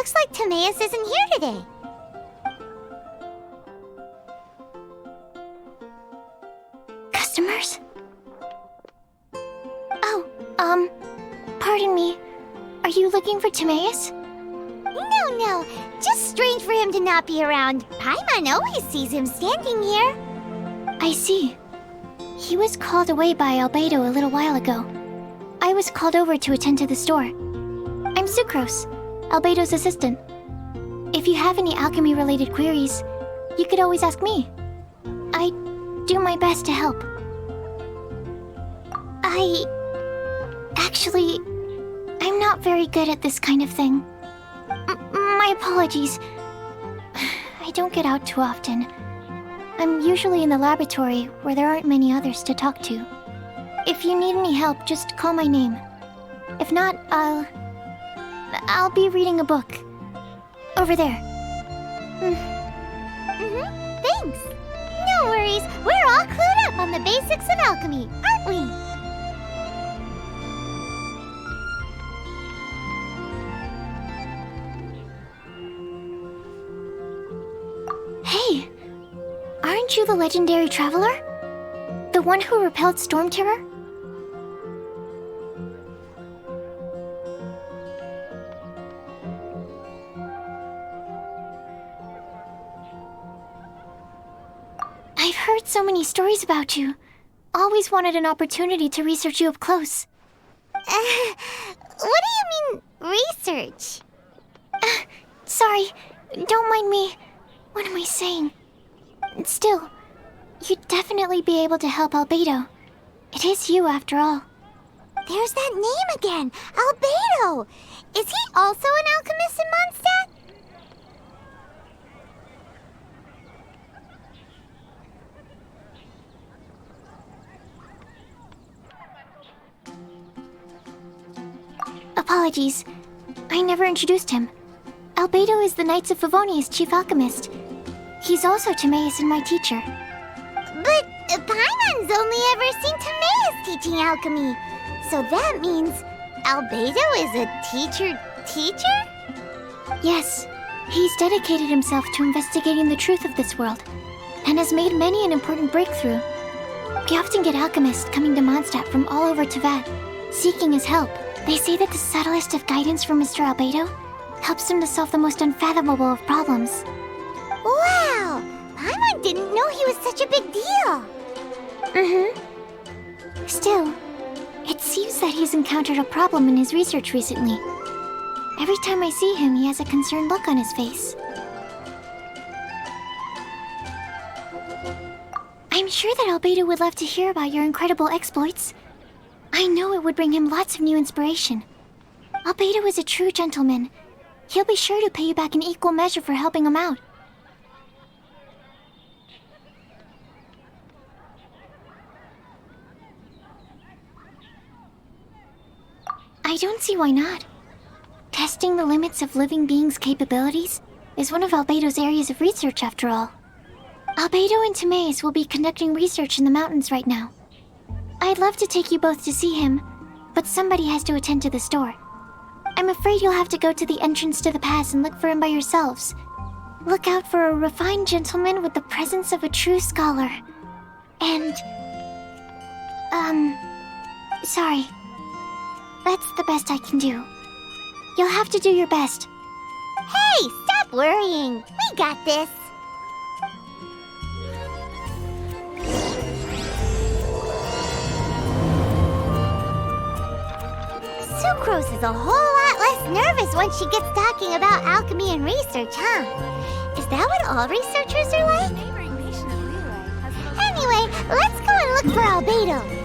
Looks like Timaeus isn't here today. Customers? Oh, pardon me. Are you looking for Timaeus? No. Just strange for him to not be around. Paimon always sees him standing here. I see. He was called away by Albedo a little while ago. I was called over to attend to the store. I'm Sucrose, Albedo's assistant. If you have any alchemy-related queries, you could always ask me. I do my best to help. Actually, I'm not very good at this kind of thing. My apologies. I don't get out too often. I'm usually in the laboratory where there aren't many others to talk to. If you need any help, just call my name. If not, I'll be reading a book. Over there. Thanks. No worries. We're all clued up on the basics of alchemy, aren't we? Hey! Aren't you the legendary traveler? The one who repelled Storm Terror? I've heard so many stories about you. Always wanted an opportunity to research you up close. What do you mean, research? Sorry, don't mind me. What am I saying? Still, you'd definitely be able to help Albedo. It is you, after all. There's that name again! Albedo! Is he also an alchemist in Mondstadt? Apologies. I never introduced him. Albedo is the Knights of Favonia's chief alchemist. He's also Timaeus and my teacher. But Paimon's only ever seen Timaeus teaching alchemy. So that means Albedo is a teacher? Yes. He's dedicated himself to investigating the truth of this world, and has made many an important breakthrough. We often get alchemists coming to Mondstadt from all over Teyvat, seeking his help. They say that the subtlest of guidance from Mr. Albedo helps him to solve the most unfathomable of problems. Wow! Paimon didn't know he was such a big deal! Still, it seems that he's encountered a problem in his research recently. Every time I see him, he has a concerned look on his face. I'm sure that Albedo would love to hear about your incredible exploits. I know it would bring him lots of new inspiration. Albedo is a true gentleman. He'll be sure to pay you back in equal measure for helping him out. I don't see why not. Testing the limits of living beings' capabilities is one of Albedo's areas of research, after all. Albedo and Timaeus will be conducting research in the mountains right now. I'd love to take you both to see him, but somebody has to attend to the store. I'm afraid you'll have to go to the entrance to the pass and look for him by yourselves. Look out for a refined gentleman with the presence of a true scholar. And... sorry. That's the best I can do. You'll have to do your best. Hey, stop worrying. We got this. Sucrose is a whole lot less nervous once she gets talking about alchemy and research, huh? Is that what all researchers are like? Anyway, let's go and look for Albedo.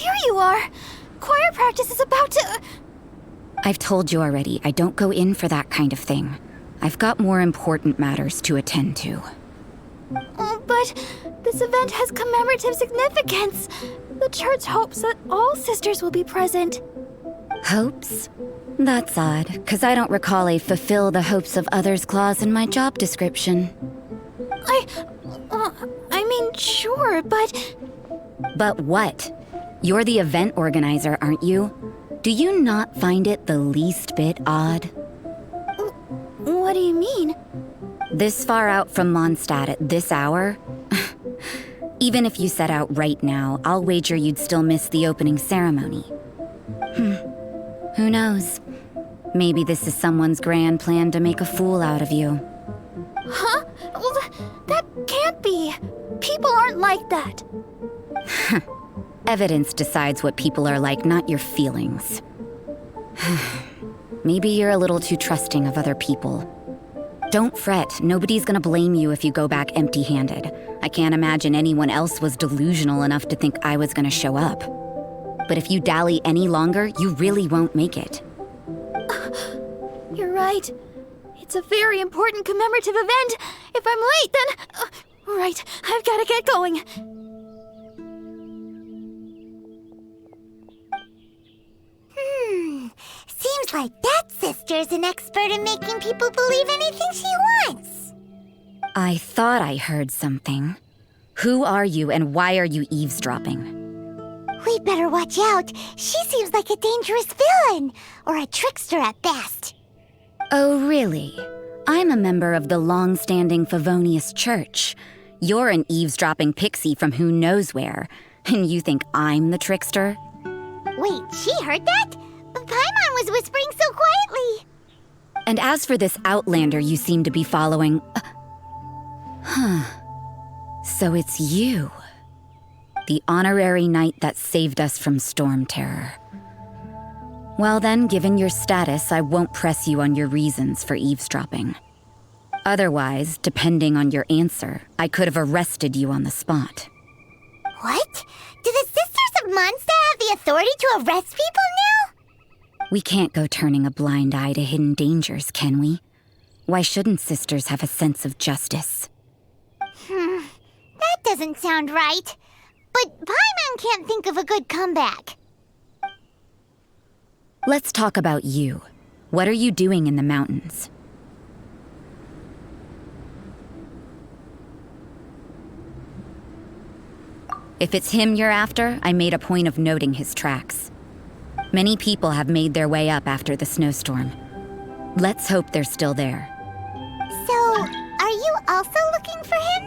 here you are! Choir practice is about to... I've told you already, I don't go in for that kind of thing. I've got more important matters to attend to. Oh, but this event has commemorative significance. The church hopes that all sisters will be present. Hopes? That's odd, 'cause I don't recall a fulfill the hopes of others clause in my job description. I mean, sure, but... But what? You're the event organizer, aren't you? Do you not find it the least bit odd? What do you mean? This far out from Mondstadt at this hour? Even if you set out right now, I'll wager you'd still miss the opening ceremony. Who knows? Maybe this is someone's grand plan to make a fool out of you. Huh? Well, that can't be. People aren't like that. Evidence decides what people are like, not your feelings. Maybe you're a little too trusting of other people. Don't fret, nobody's gonna blame you if you go back empty-handed. I can't imagine anyone else was delusional enough to think I was gonna show up. But if you dally any longer, you really won't make it. You're right. It's a very important commemorative event. If I'm late, then... right, I've gotta get going. Seems like that sister's an expert in making people believe anything she wants. I thought I heard something. Who are you and why are you eavesdropping? We'd better watch out. She seems like a dangerous villain, or a trickster at best. Oh, really? I'm a member of the long-standing Favonius Church. You're an eavesdropping pixie from who knows where, and you think I'm the trickster? Wait, she heard that? Paimon was whispering so quietly. And as for this outlander you seem to be following... So it's you. The honorary knight that saved us from storm terror. Well then, given your status, I won't press you on your reasons for eavesdropping. Otherwise, depending on your answer, I could have arrested you on the spot. What? Do the Sisters of Mondstadt have the authority to arrest people now? We can't go turning a blind eye to hidden dangers, can we? Why shouldn't sisters have a sense of justice? That doesn't sound right. But Paimon can't think of a good comeback. Let's talk about you. What are you doing in the mountains? If it's him you're after, I made a point of noting his tracks. Many people have made their way up after the snowstorm. Let's hope they're still there. So, are you also looking for him?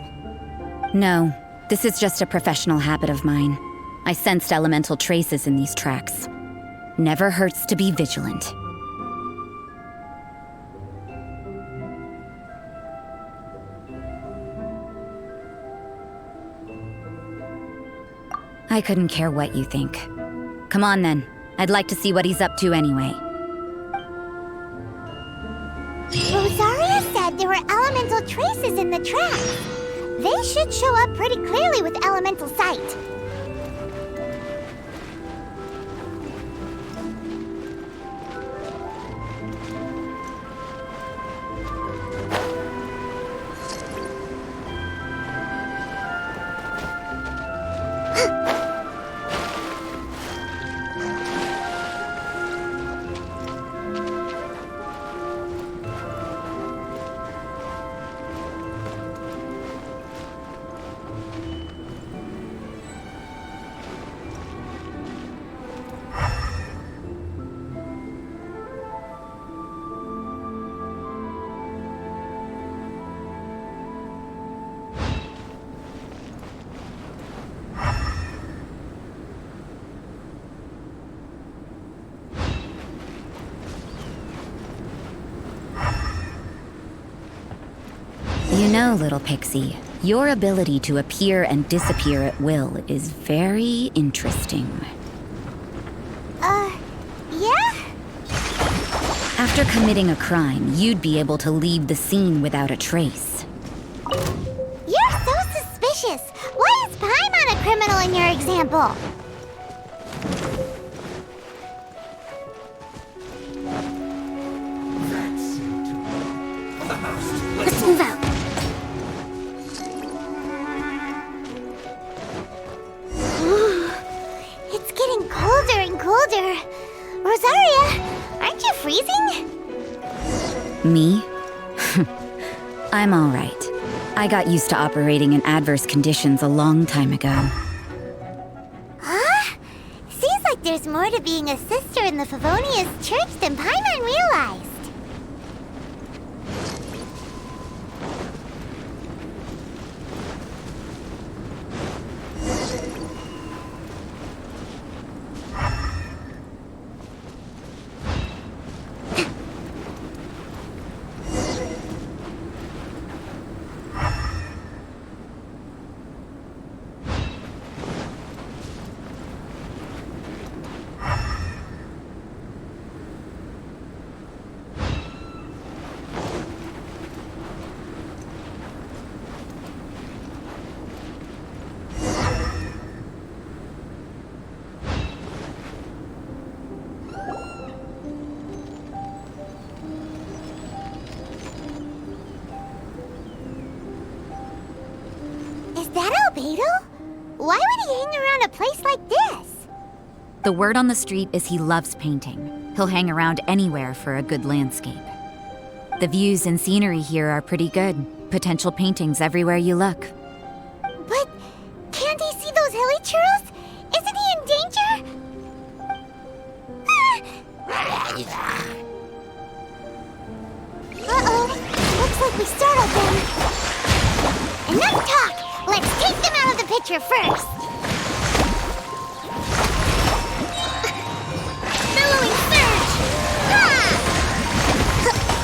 No, this is just a professional habit of mine. I sensed elemental traces in these tracks. Never hurts to be vigilant. I couldn't care what you think. Come on then. I'd like to see what he's up to anyway. Rosaria said there were elemental traces in the tracks. They should show up pretty clearly with elemental sight. You know, little pixie, your ability to appear and disappear at will is very interesting. Yeah? After committing a crime, you'd be able to leave the scene without a trace. You're so suspicious. Why is Paimon a criminal in your example? Let's move out. Ooh, it's getting colder and colder. Rosaria, aren't you freezing? Me? I'm alright. I got used to operating in adverse conditions a long time ago. Huh? Seems like there's more to being a sister in the Favonius Church than Paimon realized. Is that Albedo? Why would he hang around a place like this? The word on the street is he loves painting. He'll hang around anywhere for a good landscape. The views and scenery here are pretty good. Potential paintings everywhere you look. But can't he see those hilly churls? Isn't he in danger? Uh-oh. Looks like we startled them. Enough talk! Let's take them out of the picture first! Billowing surge! Ha!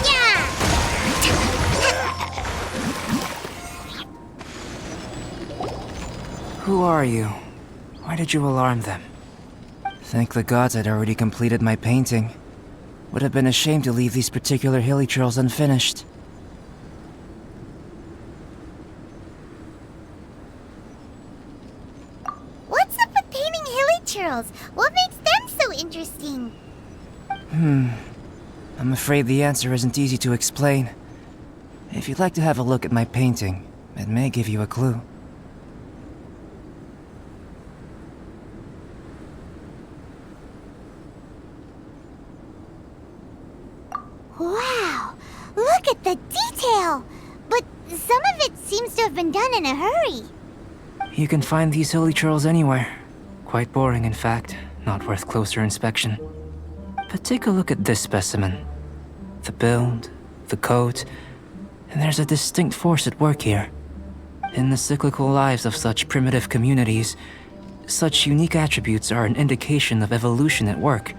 Yeah! Who are you? Why did you alarm them? Thank the gods I'd already completed my painting. Would have been a shame to leave these particular hilly churls unfinished. What's up with painting hilly churls? What makes them so interesting? I'm afraid the answer isn't easy to explain. If you'd like to have a look at my painting, it may give you a clue. Wow! Look at the detail! But some of it seems to have been done in a hurry. You can find these hilly churls anywhere. Quite boring, in fact. Not worth closer inspection. But take a look at this specimen. The build, the coat, and there's a distinct force at work here. In the cyclical lives of such primitive communities, such unique attributes are an indication of evolution at work.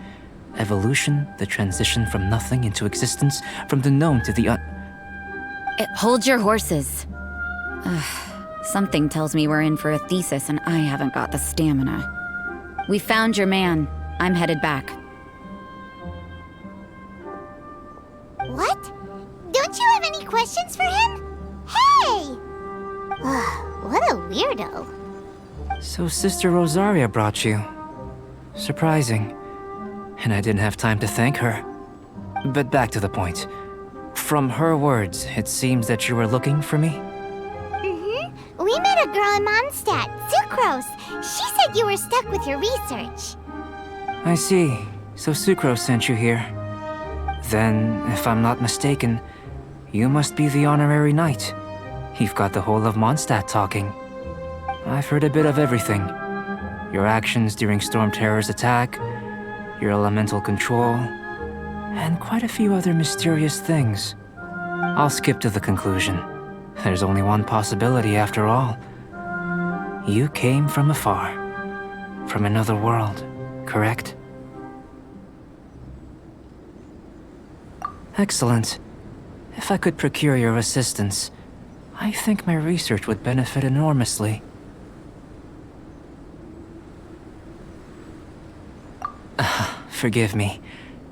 Evolution, the transition from nothing into existence, from the known to the Hold your horses. Something tells me we're in for a thesis and I haven't got the stamina. We found your man. I'm headed back. What? Don't you have any questions for him? Hey! What a weirdo. So Sister Rosaria brought you. Surprising. And I didn't have time to thank her. But back to the point. From her words, it seems that you were looking for me? We met a girl in Mondstadt, Sucrose. She said you were stuck with your research. I see. So Sucrose sent you here. Then, if I'm not mistaken, you must be the honorary knight. You've got the whole of Mondstadt talking. I've heard a bit of everything. Your actions during Storm Terror's attack, your elemental control, and quite a few other mysterious things. I'll skip to the conclusion. There's only one possibility after all. You came from afar. From another world, correct? Excellent. If I could procure your assistance, I think my research would benefit enormously. Forgive me.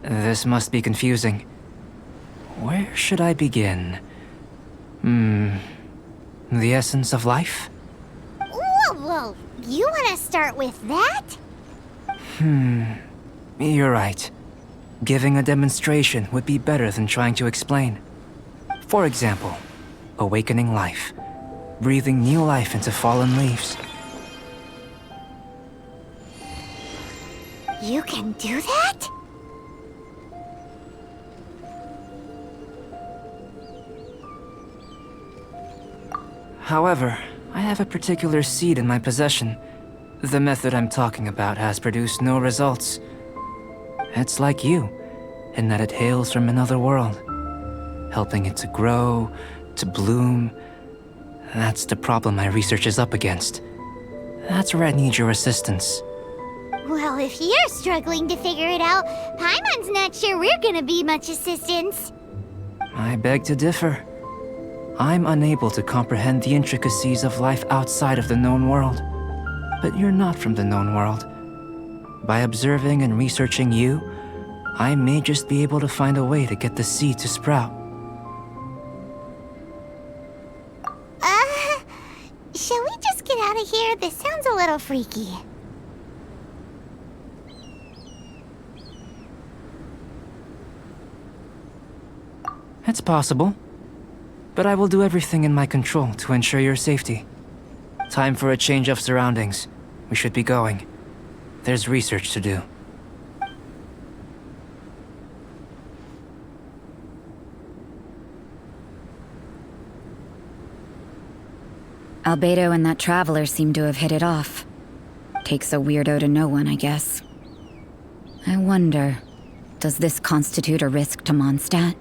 This must be confusing. Where should I begin? The essence of life? Whoa. You want to start with that? You're right. Giving a demonstration would be better than trying to explain. For example, awakening life, breathing new life into fallen leaves. You can do that? However, I have a particular seed in my possession. The method I'm talking about has produced no results. It's like you, in that it hails from another world, helping it to grow, to bloom. That's the problem my research is up against. That's where I need your assistance. Well, if you're struggling to figure it out, Paimon's not sure we're gonna be much assistance. I beg to differ. I'm unable to comprehend the intricacies of life outside of the known world. But you're not from the known world. By observing and researching you, I may just be able to find a way to get the seed to sprout. Shall we just get out of here? This sounds a little freaky. It's possible. But I will do everything in my control to ensure your safety. Time for a change of surroundings. We should be going. There's research to do. Albedo and that traveler seem to have hit it off. Takes a weirdo to know one, I guess. I wonder, does this constitute a risk to Mondstadt?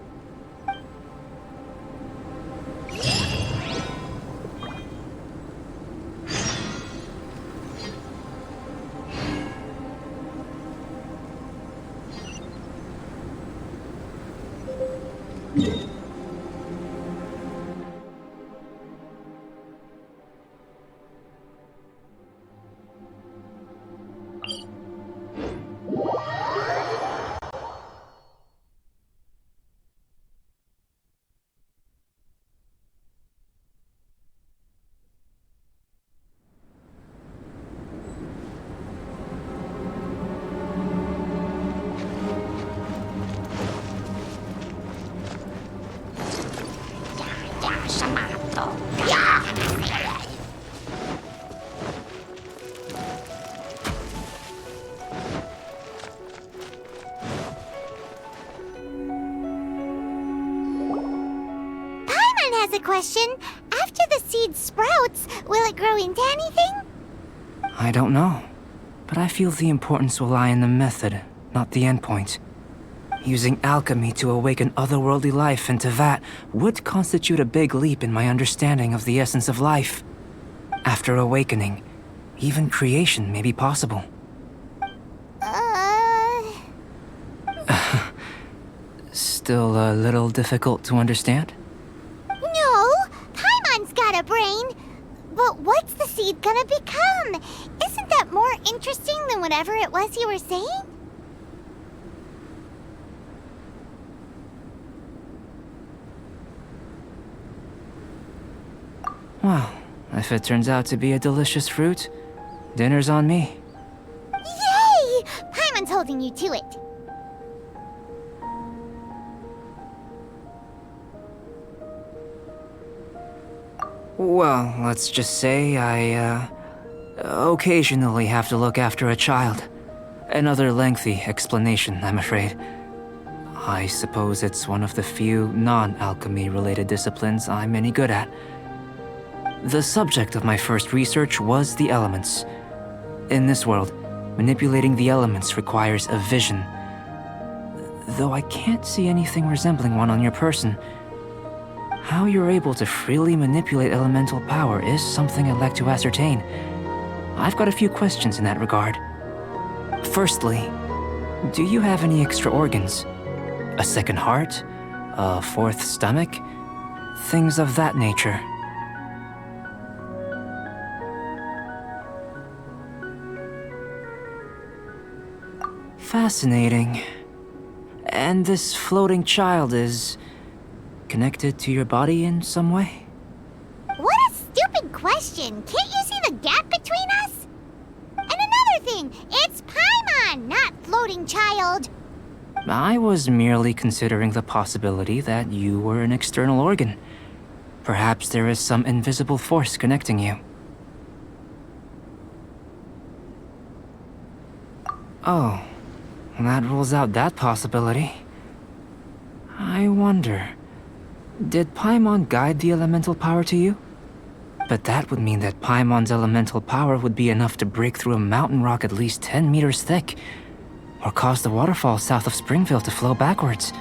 A question. After the seed sprouts, will it grow into anything? I don't know. But I feel the importance will lie in the method, not the endpoint. Using alchemy to awaken otherworldly life into that would constitute a big leap in my understanding of the essence of life. After awakening, even creation may be possible. Still a little difficult to understand? Got a brain. But what's the seed gonna become? Isn't that more interesting than whatever it was you were saying? Well, if it turns out to be a delicious fruit, dinner's on me. Yay! Paimon's holding you to it. Well, let's just say I, occasionally have to look after a child. Another lengthy explanation, I'm afraid. I suppose it's one of the few non-alchemy related disciplines I'm any good at. The subject of my first research was the elements. In this world, manipulating the elements requires a vision. Though I can't see anything resembling one on your person, how you're able to freely manipulate elemental power is something I'd like to ascertain. I've got a few questions in that regard. Firstly, do you have any extra organs? A second heart? A fourth stomach? Things of that nature. Fascinating. And this floating child is connected to your body in some way? What a stupid question! Can't you see the gap between us? And another thing, it's Paimon, not floating child. I was merely considering the possibility that you were an external organ. Perhaps there is some invisible force connecting you. Oh, that rules out that possibility. I wonder, did Paimon guide the elemental power to you? But that would mean that Paimon's elemental power would be enough to break through a mountain rock at least 10 meters thick, or cause the waterfall south of Springville to flow backwards.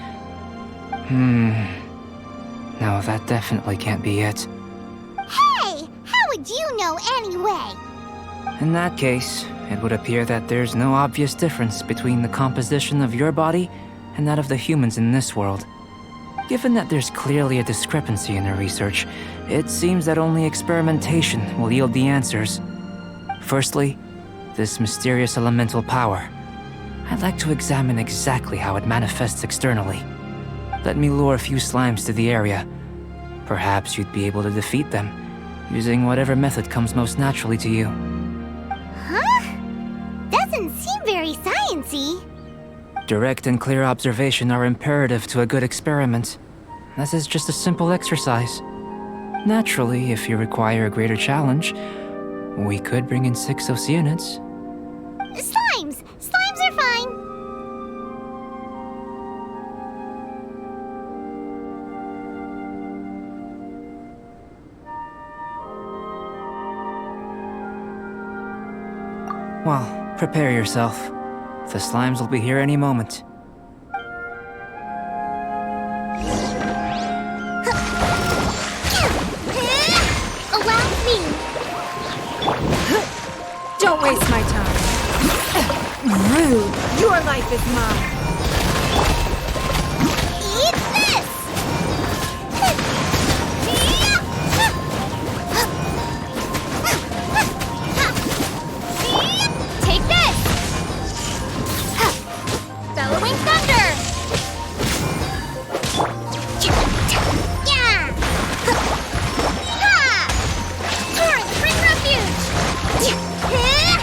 No, that definitely can't be it. Hey! How would you know anyway? In that case, it would appear that there's no obvious difference between the composition of your body and that of the humans in this world. Given that there's clearly a discrepancy in her research, it seems that only experimentation will yield the answers. Firstly, this mysterious elemental power. I'd like to examine exactly how it manifests externally. Let me lure a few slimes to the area. Perhaps you'd be able to defeat them, using whatever method comes most naturally to you. Huh? Doesn't seem very sciencey. Direct and clear observation are imperative to a good experiment. This is just a simple exercise. Naturally, if you require a greater challenge, we could bring in 6 Oceanids. Slimes! Slimes are fine! Well, prepare yourself. The slimes will be here any moment. Allow me! Don't waste my time. Rude. Your life is mine. Eat this! Take this! Bellowing thunder! Yeah! Ha! Torrent, bring refuge! Yeah!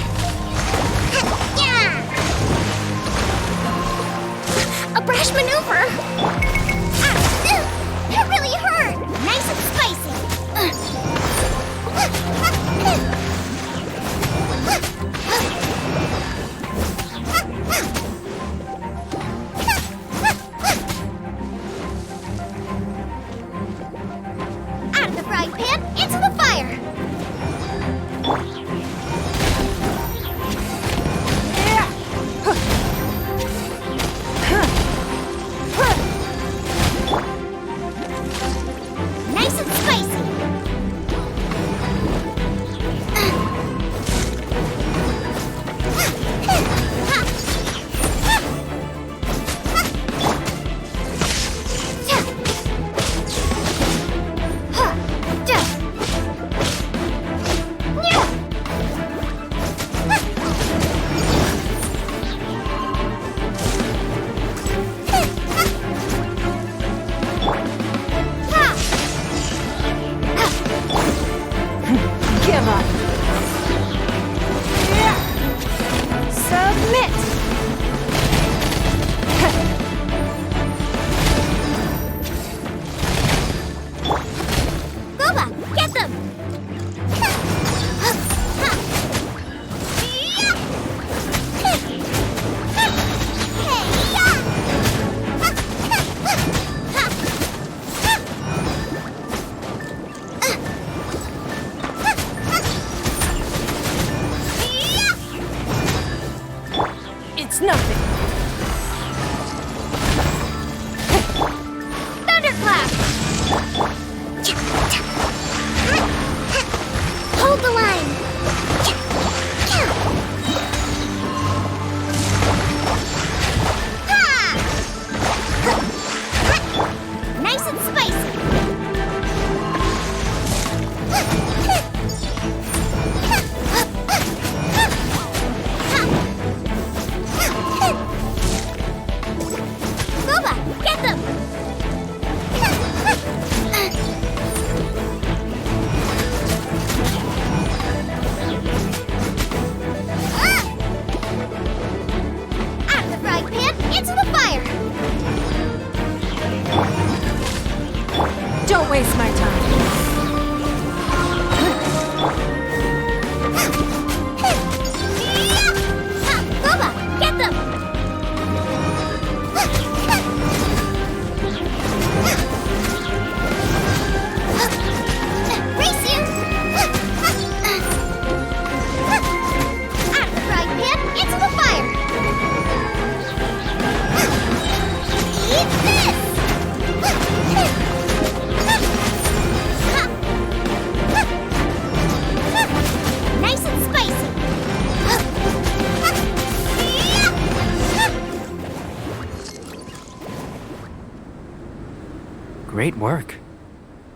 Great work.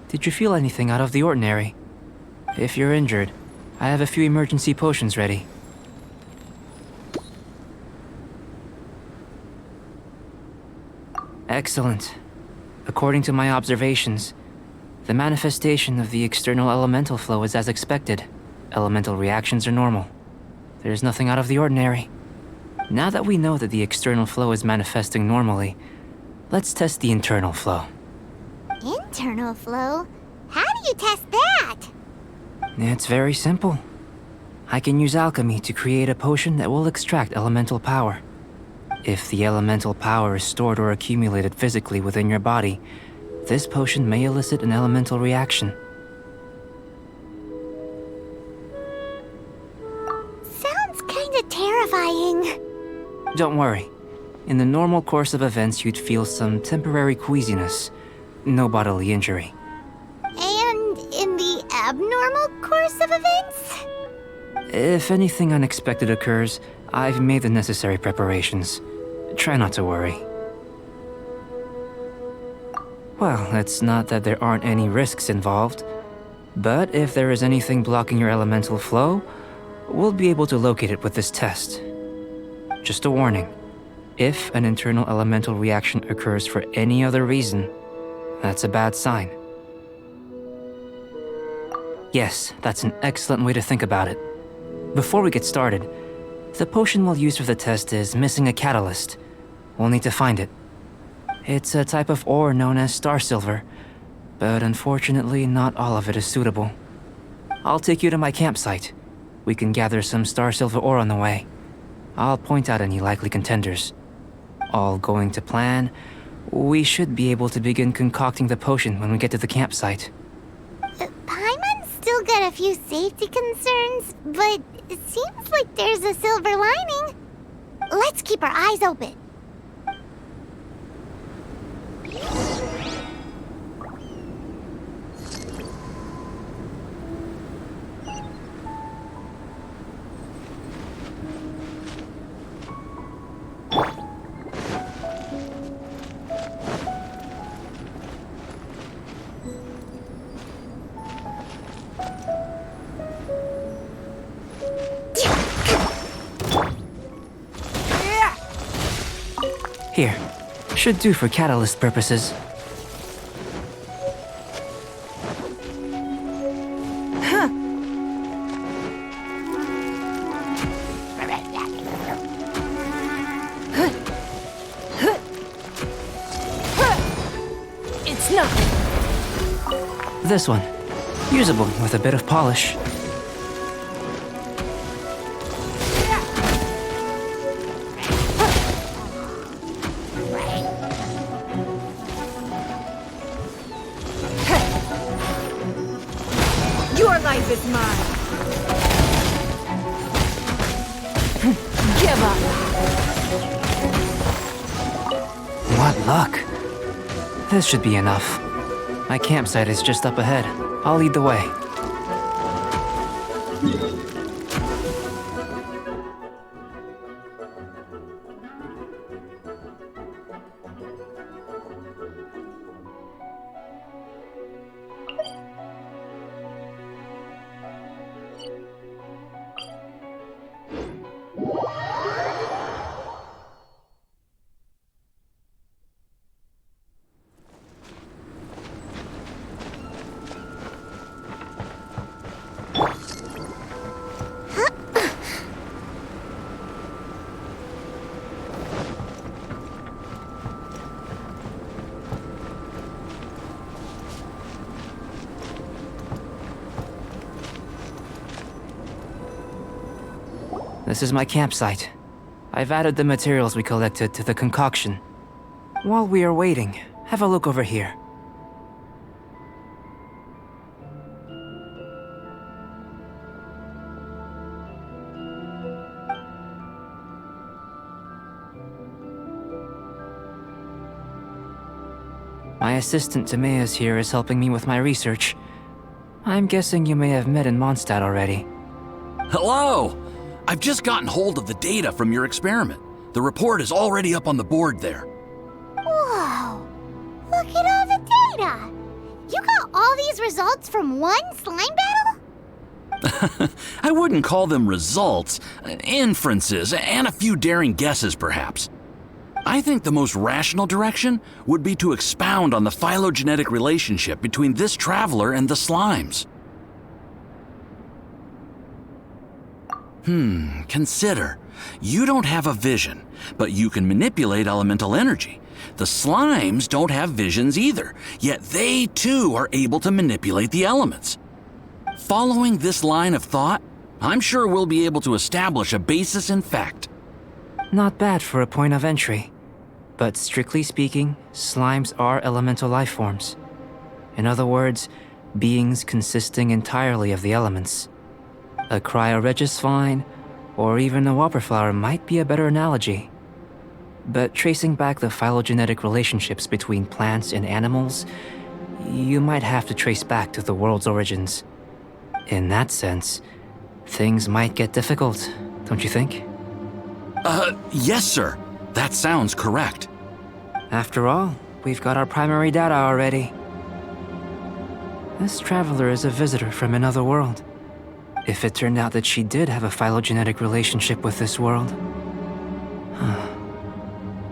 Did you feel anything out of the ordinary? If you're injured, I have a few emergency potions ready. Excellent. According to my observations, the manifestation of the external elemental flow is as expected. Elemental reactions are normal. There's nothing out of the ordinary. Now that we know that the external flow is manifesting normally, let's test the internal flow. Internal flow? How do you test that? It's very simple. I can use alchemy to create a potion that will extract elemental power. If the elemental power is stored or accumulated physically within your body, this potion may elicit an elemental reaction. Sounds kinda terrifying. Don't worry. In the normal course of events, you'd feel some temporary queasiness. No bodily injury. And in the abnormal course of events? If anything unexpected occurs, I've made the necessary preparations. Try not to worry. Well, it's not that there aren't any risks involved, but if there is anything blocking your elemental flow, we'll be able to locate it with this test. Just a warning. If an internal elemental reaction occurs for any other reason, that's a bad sign. Yes, that's an excellent way to think about it. Before we get started, the potion we'll use for the test is missing a catalyst. We'll need to find it. It's a type of ore known as star silver, but unfortunately not all of it is suitable. I'll take you to my campsite. We can gather some star silver ore on the way. I'll point out any likely contenders. All going to plan, we should be able to begin concocting the potion when we get to the campsite. Paimon's still got a few safety concerns, but it seems like there's a silver lining. Let's keep our eyes open. Here, should do for catalyst purposes. It's not. This one, usable with a bit of polish. Your life is mine. Give up. What luck. This should be enough. My campsite is just up ahead. I'll lead the way. This is my campsite. I've added the materials we collected to the concoction. While we are waiting, have a look over here. My assistant Timaeus here is helping me with my research. I'm guessing you may have met in Mondstadt already. Hello! I've just gotten hold of the data from your experiment. The report is already up on the board there. Whoa! Look at all the data! these results from one slime battle? I wouldn't call them results, inferences, and a few daring guesses, perhaps. I think the most rational direction would be to expound on the phylogenetic relationship between this traveler and the slimes. Consider. You don't have a vision, but you can manipulate elemental energy. The slimes don't have visions either, yet they too are able to manipulate the elements. Following this line of thought, I'm sure we'll be able to establish a basis in fact. Not bad for a point of entry. But strictly speaking, slimes are elemental life forms. In other words, beings consisting entirely of the elements. A cryoregisvine, or even a whopperflower might be a better analogy. But tracing back the phylogenetic relationships between plants and animals, you might have to trace back to the world's origins. In that sense, things might get difficult, don't you think? Yes, sir. That sounds correct. After all, we've got our primary data already. This traveler is a visitor from another world. If it turned out that she did have a phylogenetic relationship with this world...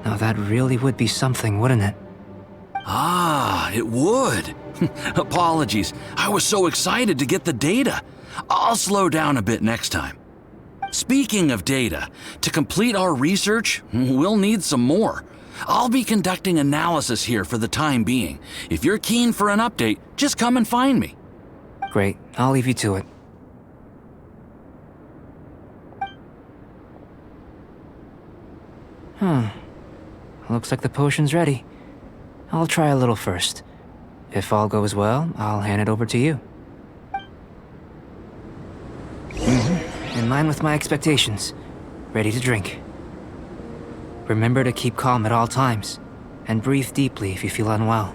Now that really would be something, wouldn't it? Ah, it would. Apologies. I was so excited to get the data. I'll slow down a bit next time. Speaking of data, to complete our research, we'll need some more. I'll be conducting analysis here for the time being. If you're keen for an update, just come and find me. Great, I'll leave you to it. Looks like the potion's ready. I'll try a little first. If all goes well, I'll hand it over to you. In line with my expectations. Ready to drink. Remember to keep calm at all times, and breathe deeply if you feel unwell.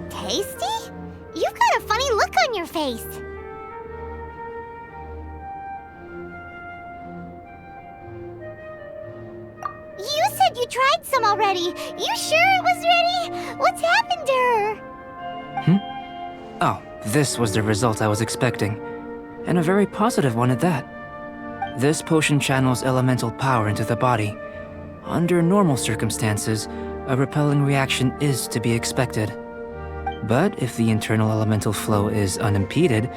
Tasty? You've got a funny look on your face. You said you tried some already. You sure it was ready? What's happened to her? Oh, this was the result I was expecting. And a very positive one at that. This potion channels elemental power into the body. Under normal circumstances, a repelling reaction is to be expected. But if the internal elemental flow is unimpeded,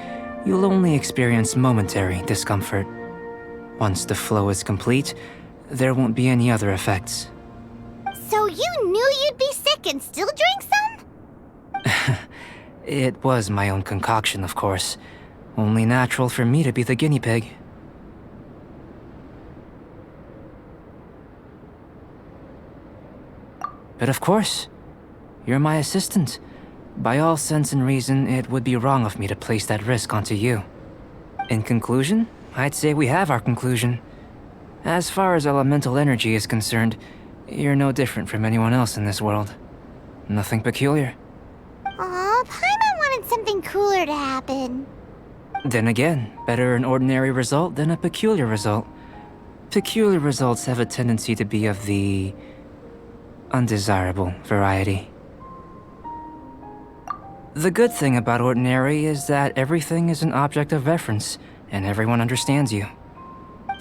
you'll only experience momentary discomfort. Once the flow is complete, there won't be any other effects. So you knew you'd be sick and still drank some? It was my own concoction, of course. Only natural for me to be the guinea pig. But of course, you're my assistant. By all sense and reason, it would be wrong of me to place that risk onto you. In conclusion, I'd say we have our conclusion. As far as elemental energy is concerned, you're no different from anyone else in this world. Nothing peculiar. Aw, Paimon wanted something cooler to happen. Then again, better an ordinary result than a peculiar result. Peculiar results have a tendency to be of the undesirable variety. The good thing about ordinary is that everything is an object of reference, and everyone understands you.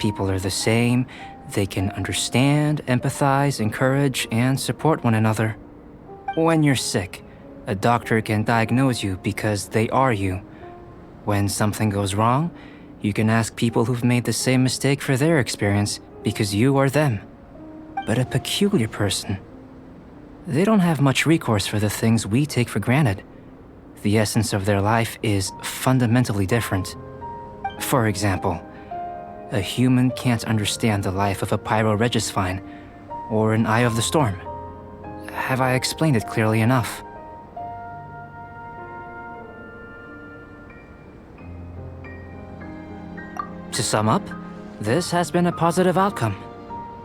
People are the same, They can understand, empathize, encourage, and support one another. When you're sick, a doctor can diagnose you because they are you. When something goes wrong, you can ask people who've made the same mistake for their experience because you are them. But a peculiar person, they don't have much recourse for the things we take for granted. The essence of their life is fundamentally different. For example, a human can't understand the life of a Pyroregisvine or an Eye of the Storm. Have I explained it clearly enough? To sum up, this has been a positive outcome.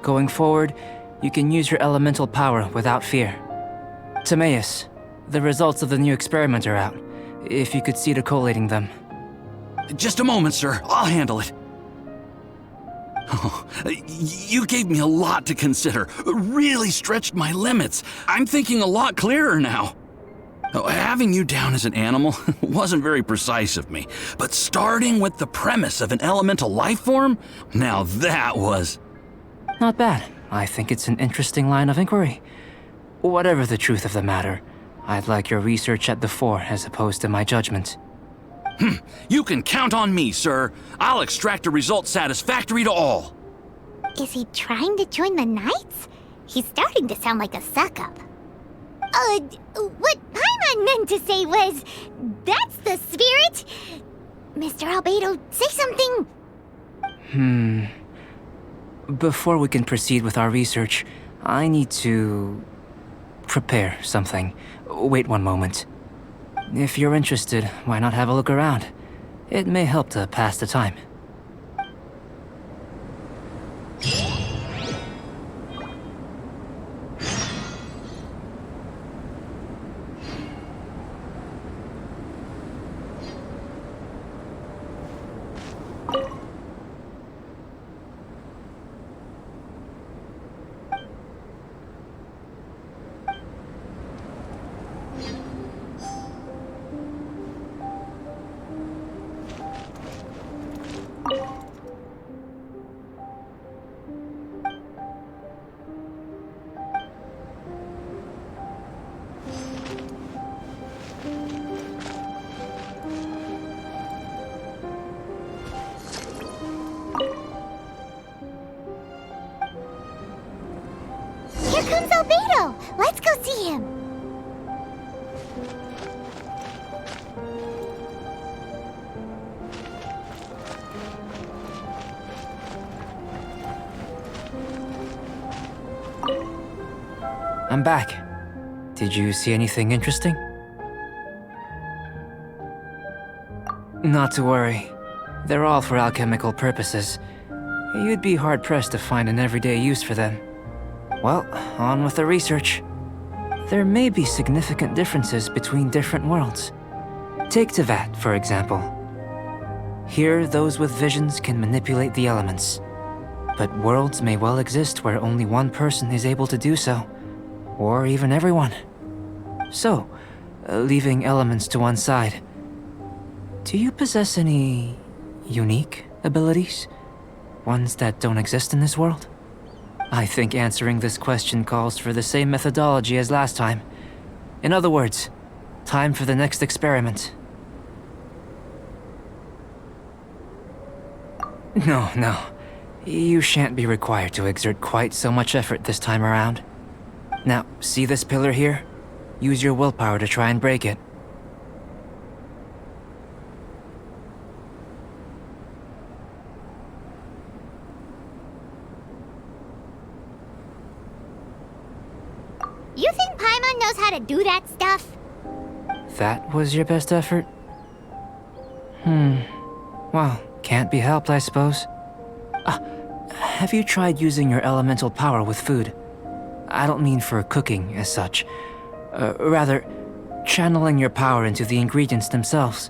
Going forward, you can use your elemental power without fear. Timaeus, the results of the new experiment are out. If you could see to collating them. Just a moment, sir. I'll handle it. Oh, you gave me a lot to consider. Really stretched my limits. I'm thinking a lot clearer now. Having you down as an animal wasn't very precise of me, but starting with the premise of an elemental life form, now that was... Not bad. I think it's an interesting line of inquiry. Whatever the truth of the matter, I'd like your research at the fore as opposed to my judgment. You can count on me, sir. I'll extract a result satisfactory to all. Is he trying to join the Knights? He's starting to sound like a suck-up. What Paimon meant to say was, that's the spirit! Mr. Albedo, say something! Before we can proceed with our research, I need to... prepare something. Wait one moment. If you're interested, why not have a look around? It may help to pass the time. Here comes Albedo! Let's go see him! I'm back. Did you see anything interesting? Not to worry. They're all for alchemical purposes. You'd be hard-pressed to find an everyday use for them. Well, on with the research. There may be significant differences between different worlds. Take Tevat, for example. Here, those with visions can manipulate the elements. But worlds may well exist where only one person is able to do so. Or even everyone. So, leaving elements to one side, do you possess any unique abilities? Ones that don't exist in this world? I think answering this question calls for the same methodology as last time. In other words, time for the next experiment. No. You shan't be required to exert quite so much effort this time around. Now, see this pillar here? Use your willpower to try and break it. You think Paimon knows how to do that stuff? That was your best effort? Well, can't be helped, I suppose. Have you tried using your elemental power with food? I don't mean for cooking as such. Rather, channeling your power into the ingredients themselves.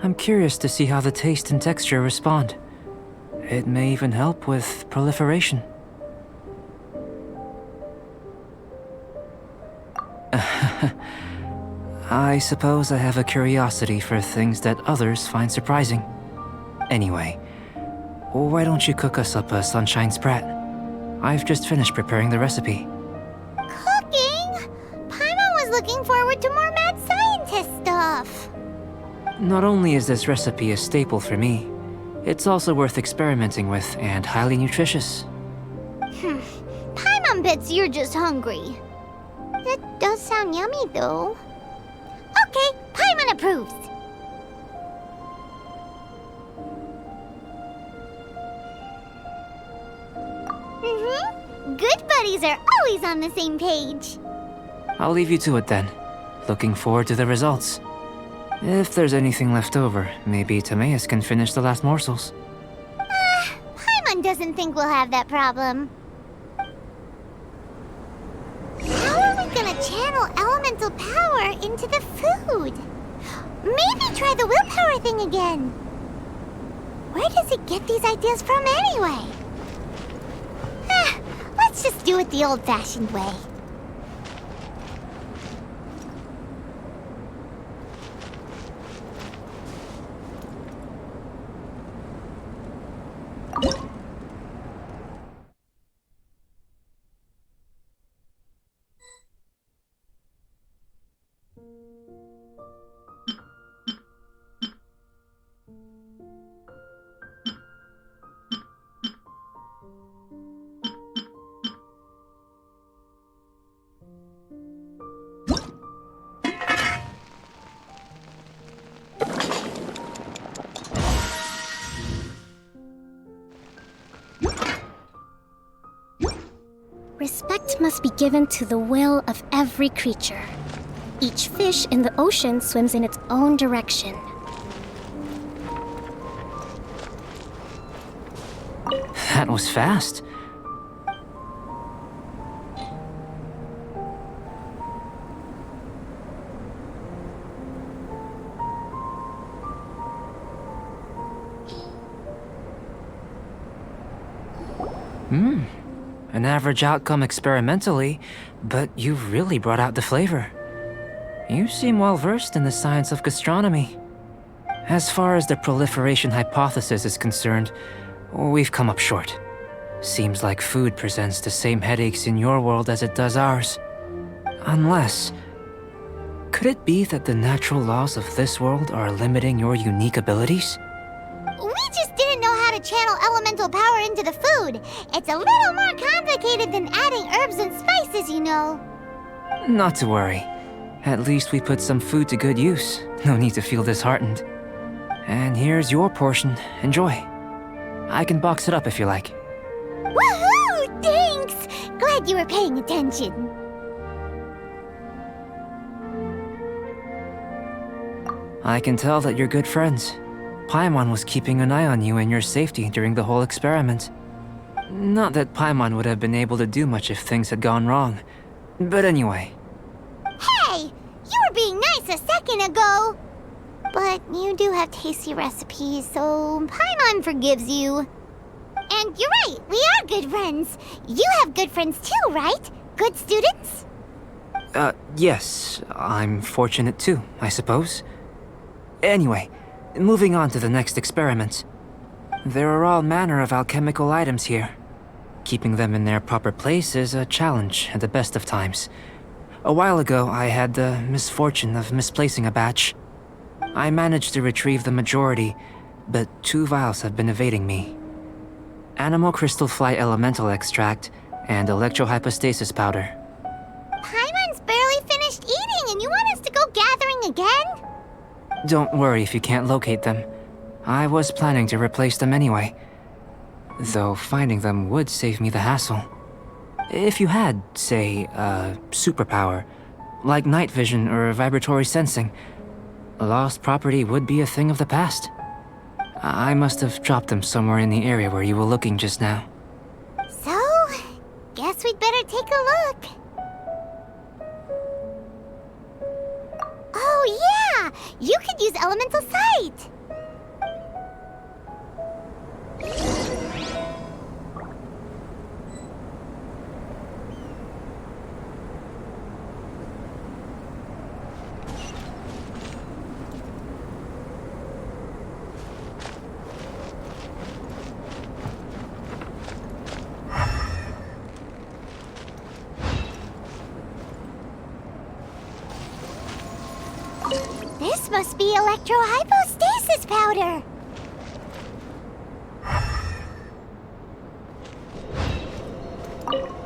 I'm curious to see how the taste and texture respond. It may even help with proliferation. I suppose I have a curiosity for things that others find surprising. Anyway, why don't you cook us up a sunshine sprat? I've just finished preparing the recipe. Cooking? Paimon was looking forward to more mad scientist stuff. Not only is this recipe a staple for me, it's also worth experimenting with and highly nutritious. Paimon bets you're just hungry. That does sound yummy, though. Okay, Paimon approves. Good buddies are always on the same page. I'll leave you to it then. Looking forward to the results. If there's anything left over, maybe Timaeus can finish the last morsels. Paimon doesn't think we'll have that problem. How are we gonna channel elemental power into the food? Maybe try the willpower thing again. Where does it get these ideas from anyway? Let's just do it the old-fashioned way. Respect must be given to the will of every creature. Each fish in the ocean swims in its own direction. That was fast. An average outcome experimentally, but you've really brought out the flavor. You seem well versed in the science of gastronomy. As far as the proliferation hypothesis is concerned, we've come up short. Seems like food presents the same headaches in your world as it does ours. Unless... could it be that the natural laws of this world are limiting your unique abilities? We just didn't know how to channel elemental power into the food. It's a little more complicated than adding herbs and spices, you know. Not to worry. At least we put some food to good use. No need to feel disheartened. And here's your portion. Enjoy. I can box it up if you like. Woohoo! Thanks! Glad you were paying attention. I can tell that you're good friends. Paimon was keeping an eye on you and your safety during the whole experiment. Not that Paimon would have been able to do much if things had gone wrong. But anyway. Hey! You were being nice a second ago! But you do have tasty recipes, so Paimon forgives you. And you're right, we are good friends. You have good friends too, right? Good students? Yes. I'm fortunate too, I suppose. Anyway, moving on to the next experiment. There are all manner of alchemical items here. Keeping them in their proper place is a challenge at the best of times. A while ago, I had the misfortune of misplacing a batch. I managed to retrieve the majority, but 2 vials have been evading me. Animal crystal fly elemental extract and electrohypostasis powder. Paimon's barely finished eating and you want us to go gathering again? Don't worry if you can't locate them. I was planning to replace them anyway. Though finding them would save me the hassle. If you had, say, a superpower, like night vision or vibratory sensing, lost property would be a thing of the past. I must have dropped them somewhere in the area where you were looking just now. So, guess we'd better take a look. Oh yeah! You could use elemental sight! This must be electrohypostasis powder.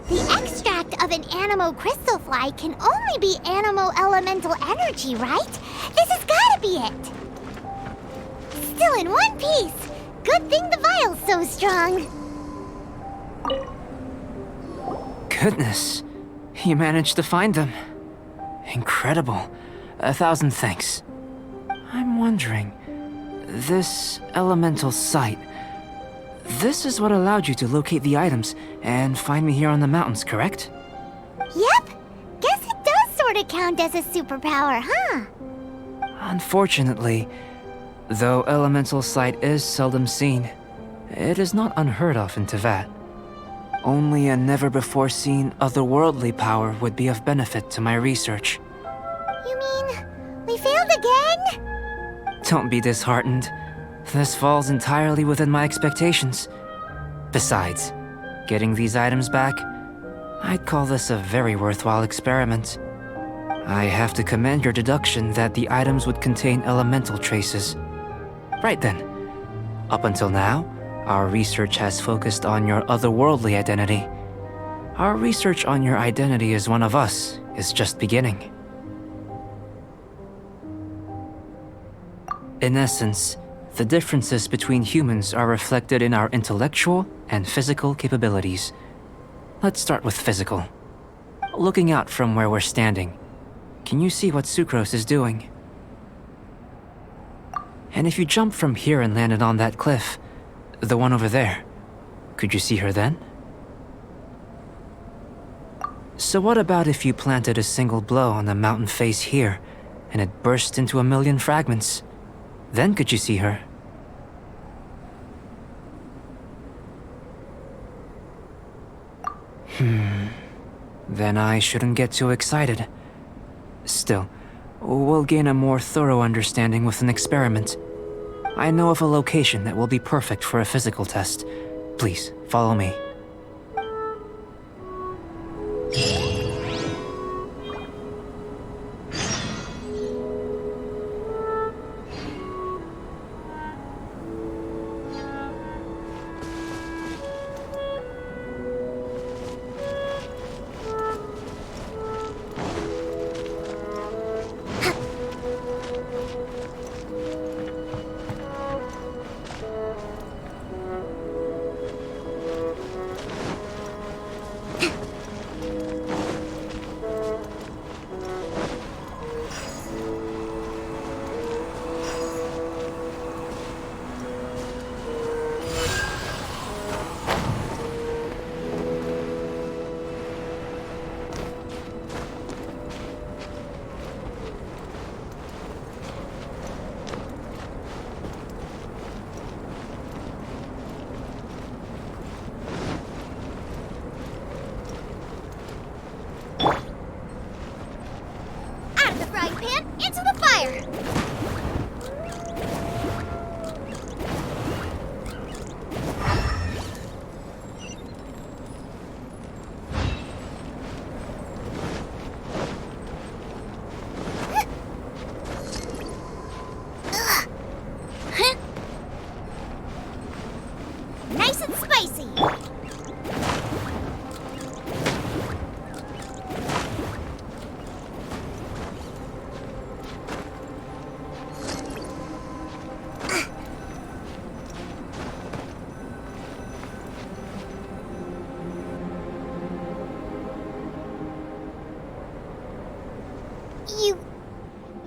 The extract of an animo crystal fly can only be animo elemental energy, right? This has gotta be it. Still in one piece. Good thing the vial's so strong. Goodness, you managed to find them. Incredible. 1,000 thanks. I'm wondering, this elemental sight, this is what allowed you to locate the items and find me here on the mountains, correct? Yep. Guess it does sort of count as a superpower, huh? Unfortunately, though elemental sight is seldom seen, it is not unheard of in Teyvat. Only a never-before-seen otherworldly power would be of benefit to my research. You mean we failed again? Don't be disheartened. This falls entirely within my expectations. Besides, getting these items back, I'd call this a very worthwhile experiment. I have to commend your deduction that the items would contain elemental traces. Right then. Up until now, our research has focused on your otherworldly identity. Our research on your identity as one of us is just beginning. In essence, the differences between humans are reflected in our intellectual and physical capabilities. Let's start with physical. Looking out from where we're standing, can you see what Sucrose is doing? And if you jumped from here and landed on that cliff, the one over there, could you see her then? So what about if you planted a single blow on the mountain face here, and it burst into 1,000,000 fragments? Then could you see her? Then I shouldn't get too excited. Still, we'll gain a more thorough understanding with an experiment. I know of a location that will be perfect for a physical test. Please, follow me.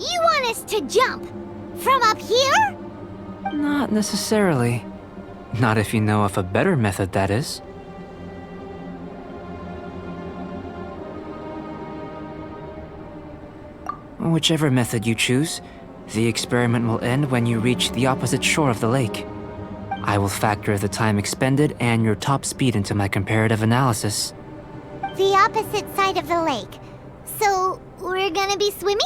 You want us to jump? From up here? Not necessarily. Not if you know of a better method, that is. Whichever method you choose, the experiment will end when you reach the opposite shore of the lake. I will factor the time expended and your top speed into my comparative analysis. The opposite side of the lake. So, we're gonna be swimming?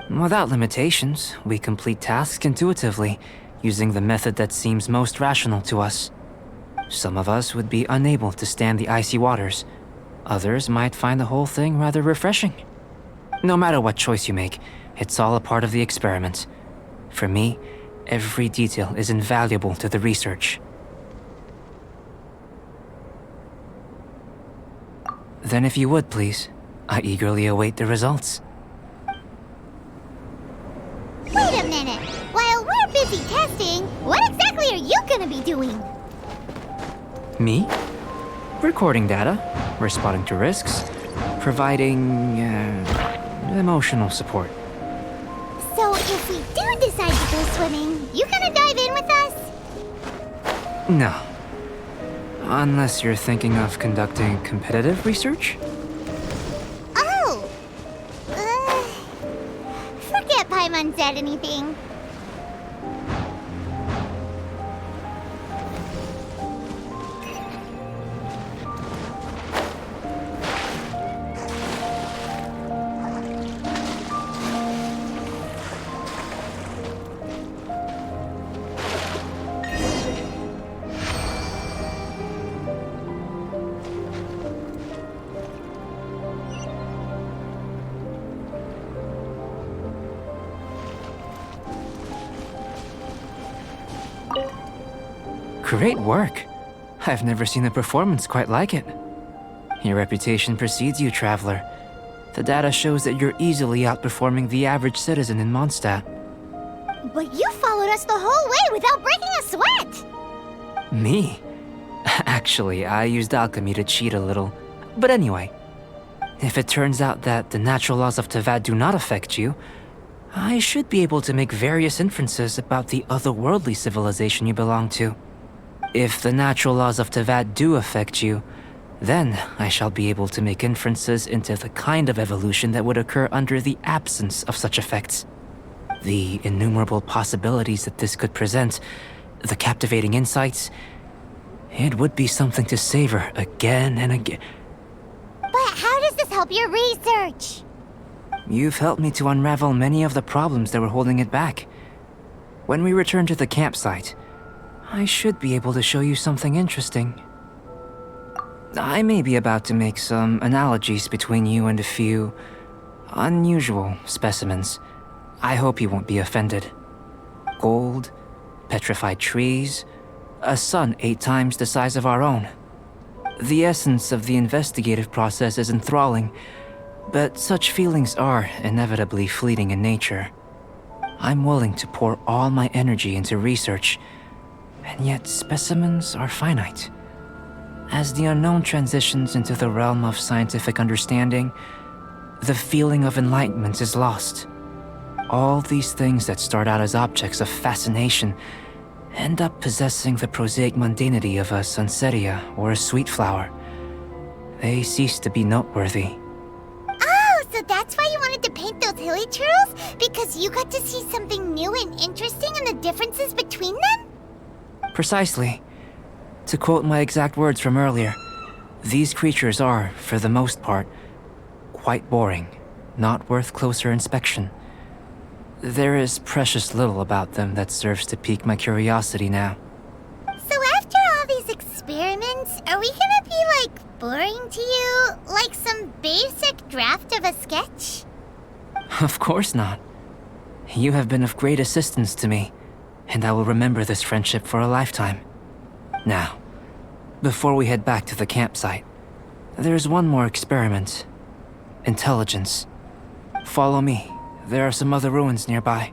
Without limitations, we complete tasks intuitively, using the method that seems most rational to us. Some of us would be unable to stand the icy waters. Others might find the whole thing rather refreshing. No matter what choice you make, It's all a part of the experiment. For me, every detail is invaluable to the research. Then if you would, please, I eagerly await the results. Wait a minute! While we're busy testing, what exactly are you gonna be doing? Me? Recording data, responding to risks, providing, emotional support. So if we do decide to go swimming, you gonna dive in with us? No. Unless you're thinking of conducting competitive research? Oh! Forget Paimon said anything. Great work. I've never seen a performance quite like it. Your reputation precedes you, Traveler. The data shows that you're easily outperforming the average citizen in Mondstadt. But you followed us the whole way without breaking a sweat! Me? Actually, I used alchemy to cheat a little. But anyway, if it turns out that the natural laws of Tavad do not affect you, I should be able to make various inferences about the otherworldly civilization you belong to. If the natural laws of Tavad do affect you, then I shall be able to make inferences into the kind of evolution that would occur under the absence of such effects. The innumerable possibilities that this could present, the captivating insights, it would be something to savor again and again. But how does this help your research? You've helped me to unravel many of the problems that were holding it back. When we return to the campsite, I should be able to show you something interesting. I may be about to make some analogies between you and a few unusual specimens. I hope you won't be offended. Gold, petrified trees, a sun 8 times the size of our own. The essence of the investigative process is enthralling, but such feelings are inevitably fleeting in nature. I'm willing to pour all my energy into research, and yet specimens are finite. As the unknown transitions into the realm of scientific understanding, the feeling of enlightenment is lost. All these things that start out as objects of fascination end up possessing the prosaic mundanity of a sunsetia or a sweet flower. They cease to be noteworthy. Oh, so that's why you wanted to paint those hilly turtles? Because you got to see something new and interesting in the differences between them? Precisely. To quote my exact words from earlier, these creatures are, for the most part, quite boring, not worth closer inspection. There is precious little about them that serves to pique my curiosity now. So after all these experiments, are we gonna be, boring to you? Like some basic draft of a sketch? Of course not. You have been of great assistance to me, and I will remember this friendship for a lifetime. Now, before we head back to the campsite, there's one more experiment. Intelligence. Follow me. There are some other ruins nearby.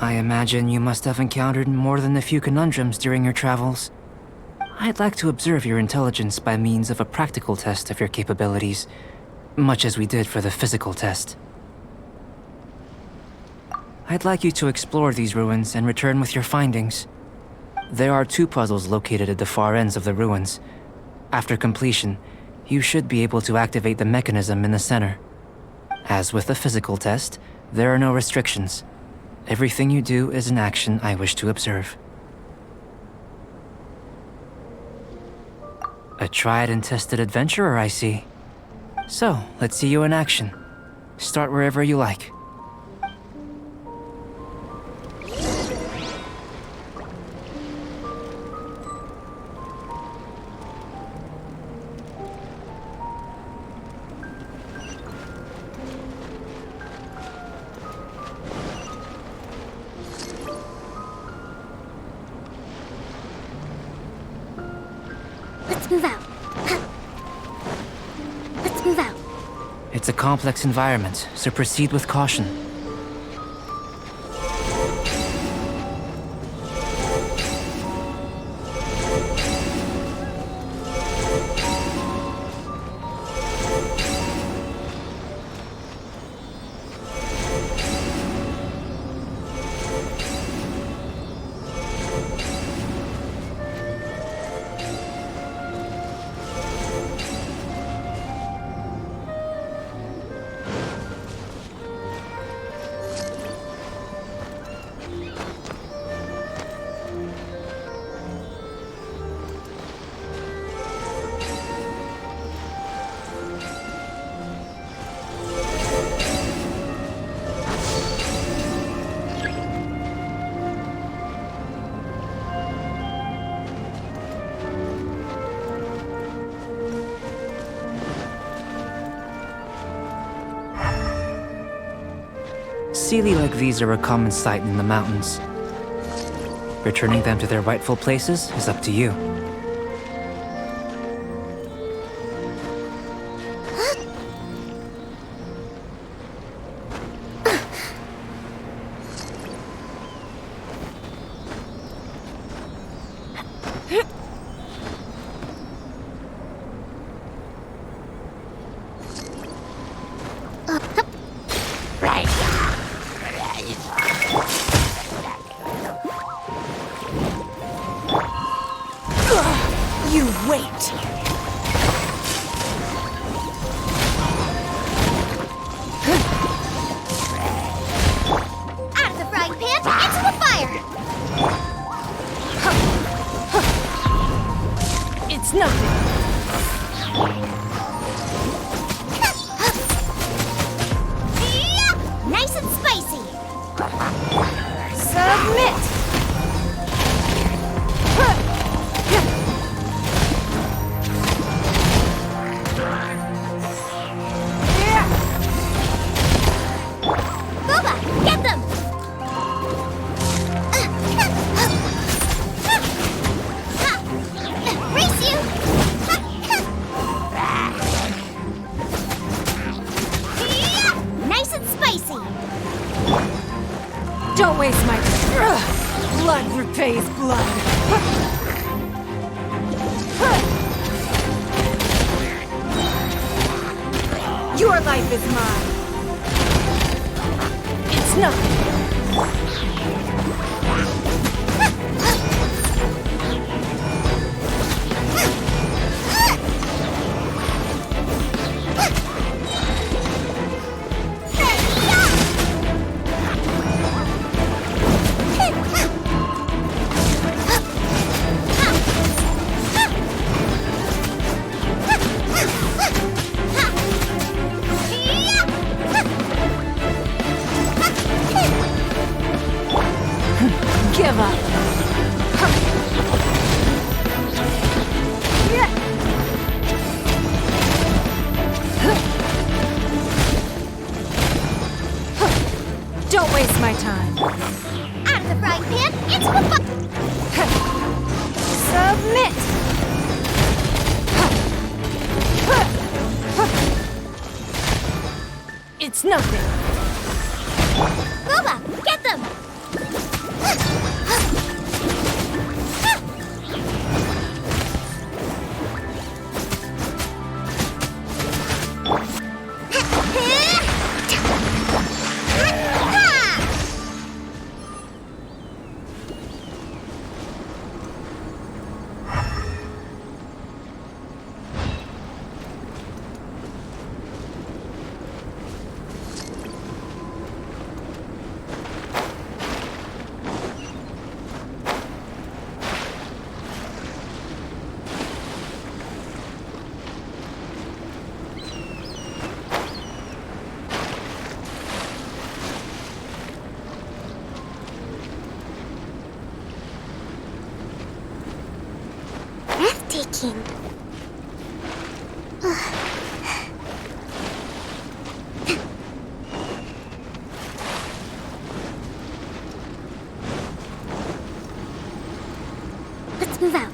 I imagine you must have encountered more than a few conundrums during your travels. I'd like to observe your intelligence by means of a practical test of your capabilities, much as we did for the physical test. I'd like you to explore these ruins and return with your findings. There are 2 puzzles located at the far ends of the ruins. After completion, you should be able to activate the mechanism in the center. As with the physical test, there are no restrictions. Everything you do is an action I wish to observe. A tried and tested adventurer, I see. So, let's see you in action. Start wherever you like. Let's move out. Let's move out. It's a complex environment, so proceed with caution. Sealy like these are a common sight in the mountains. Returning them to their rightful places is up to you. You wait! Out of the frying pan, into the fire! It's nothing! Nice and spicy! Submit! Boba, get them! Race you! Nice and spicy! Don't waste my time. Blood repays blood. Your life is mine. It's nothing. Give up. Don't waste my time. Out of the frying pan, into the fire! Submit! It's nothing. Boba, get them! thinking. Let's move out.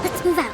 Let's move out.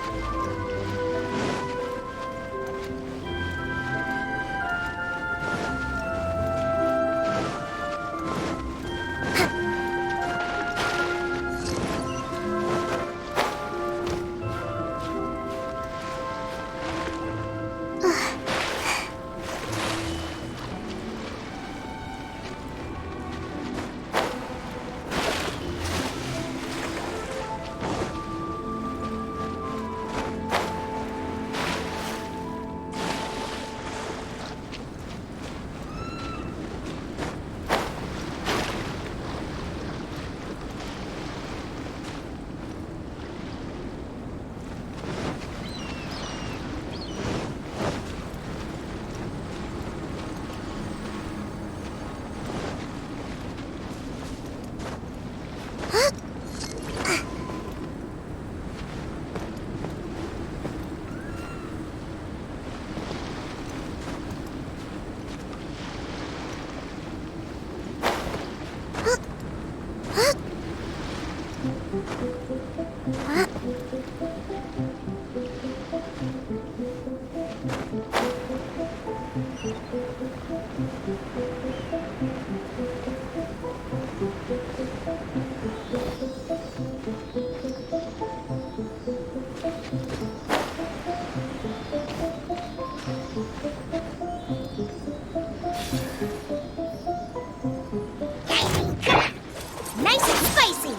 Nice and spicy!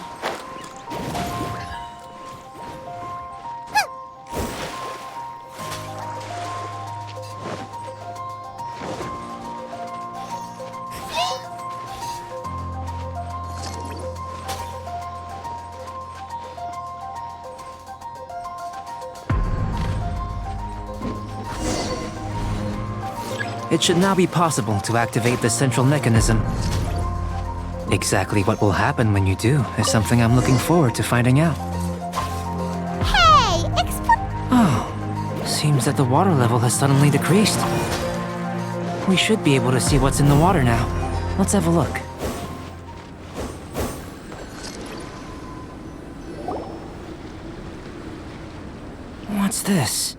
It should now be possible to activate the central mechanism. Exactly what will happen when you do is something I'm looking forward to finding out. Hey, Oh, seems that the water level has suddenly decreased. We should be able to see what's in the water now. Let's have a look. What's this?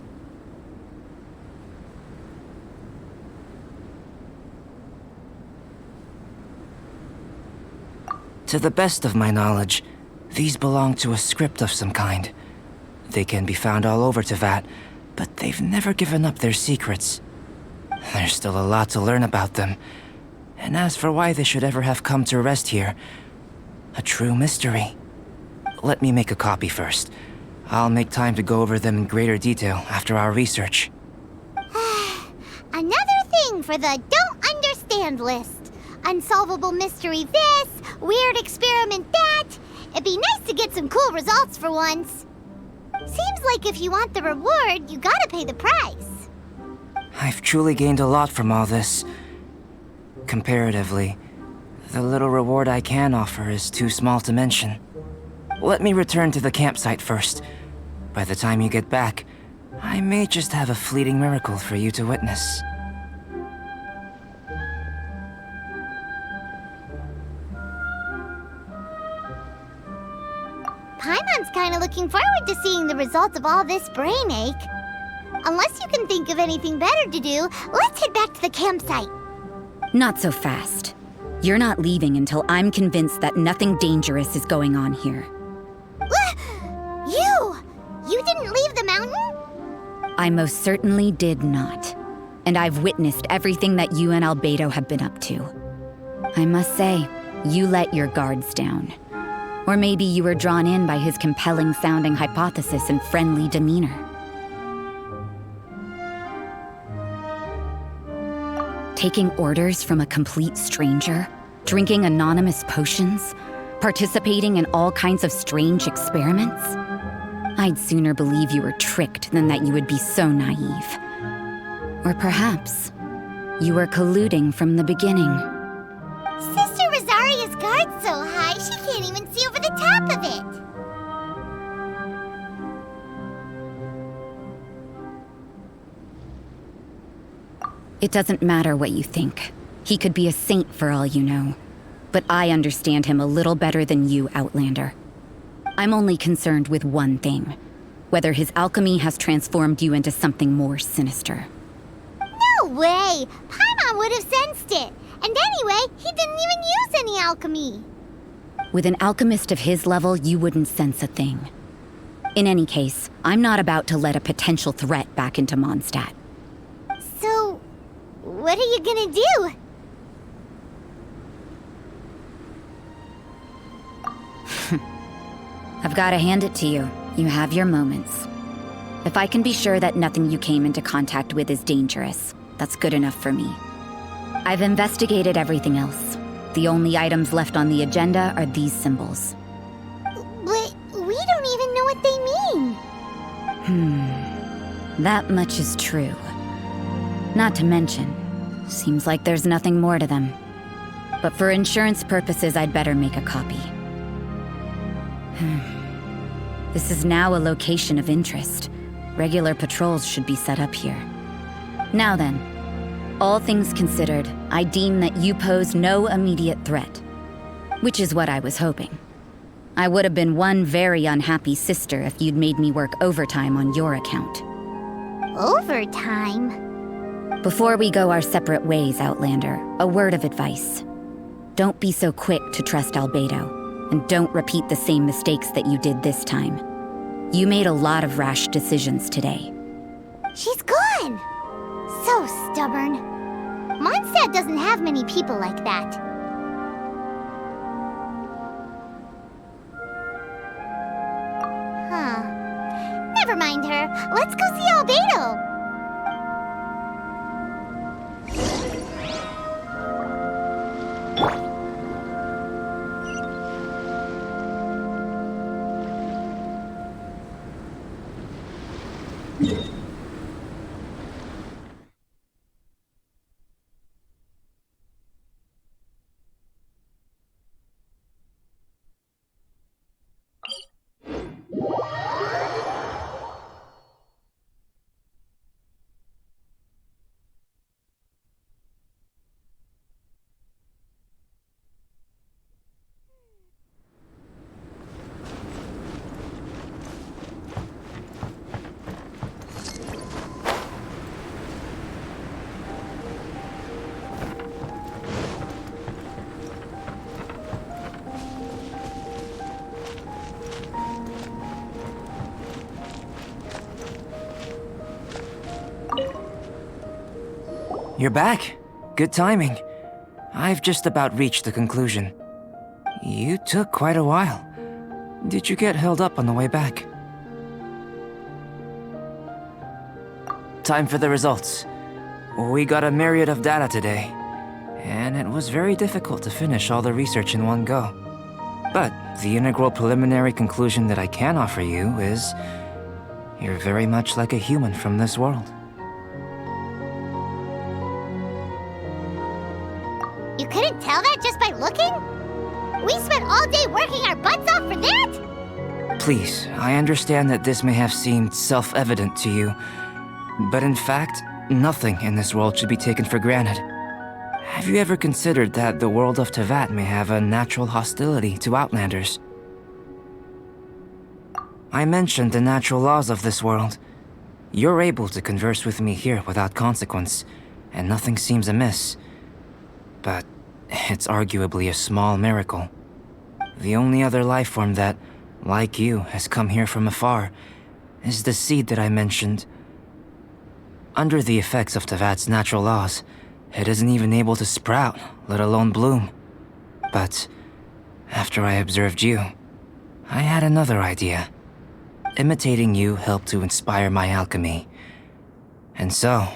To the best of my knowledge, these belong to a script of some kind. They can be found all over Teyvat, but they've never given up their secrets. There's still a lot to learn about them. And as for why they should ever have come to rest here, a true mystery. Let me make a copy first. I'll make time to go over them in greater detail after our research. another thing for the don't understand list. Unsolvable mystery this, weird experiment that. It'd be nice to get some cool results for once. Seems like if you want the reward, you gotta pay the price. I've truly gained a lot from all this. Comparatively, the little reward I can offer is too small to mention. Let me return to the campsite first. By the time you get back, I may just have a fleeting miracle for you to witness. Paimon's kinda looking forward to seeing the results of all this brain ache. Unless you can think of anything better to do, let's head back to the campsite. Not so fast. You're not leaving until I'm convinced that nothing dangerous is going on here. You didn't leave the mountain? I most certainly did not. And I've witnessed everything that you and Albedo have been up to. I must say, you let your guards down. Or maybe you were drawn in by his compelling-sounding hypothesis and friendly demeanor. Taking orders from a complete stranger, drinking anonymous potions, participating in all kinds of strange experiments? I'd sooner believe you were tricked than that you would be so naive. Or perhaps you were colluding from the beginning. Sister Rosaria's guard's so high, she can't even see over the top of it. It doesn't matter what you think. He could be a saint for all you know. But I understand him a little better than you, Outlander. I'm only concerned with one thing. Whether his alchemy has transformed you into something more sinister. No way! Paimon would have sensed it. And anyway, he didn't even use any alchemy. With an alchemist of his level, you wouldn't sense a thing. In any case, I'm not about to let a potential threat back into Mondstadt. So, what are you gonna do? I've got to hand it to you. You have your moments. If I can be sure that nothing you came into contact with is dangerous, that's good enough for me. I've investigated everything else. The only items left on the agenda are these symbols. But we don't even know what they mean. That much is true. Not to mention, seems like there's nothing more to them. But for insurance purposes, I'd better make a copy. This is now a location of interest. Regular patrols should be set up here. Now then, all things considered, I deem that you pose no immediate threat. Which is what I was hoping. I would have been one very unhappy sister if you'd made me work overtime on your account. Overtime? Before we go our separate ways, Outlander, a word of advice. Don't be so quick to trust Albedo. And don't repeat the same mistakes that you did this time. You made a lot of rash decisions today. She's gone! So stubborn. Mondstadt doesn't have many people like that. Huh. Never mind her. Let's go see Albedo. You're back. Good timing. I've just about reached the conclusion. You took quite a while. Did you get held up on the way back? Time for the results. We got a myriad of data today, and it was very difficult to finish all the research in one go. But the integral preliminary conclusion that I can offer you is you're very much like a human from this world. You couldn't tell that just by looking? We spent all day working our butts off for that? Please, I understand that this may have seemed self-evident to you, but in fact, nothing in this world should be taken for granted. Have you ever considered that the world of Teyvat may have a natural hostility to Outlanders? I mentioned the natural laws of this world. You're able to converse with me here without consequence, and nothing seems amiss. But it's arguably a small miracle. The only other life form that, like you, has come here from afar is the seed that I mentioned. Under the effects of Tevat's natural laws, it isn't even able to sprout, let alone bloom. But after I observed you, I had another idea. Imitating you helped to inspire my alchemy. And so...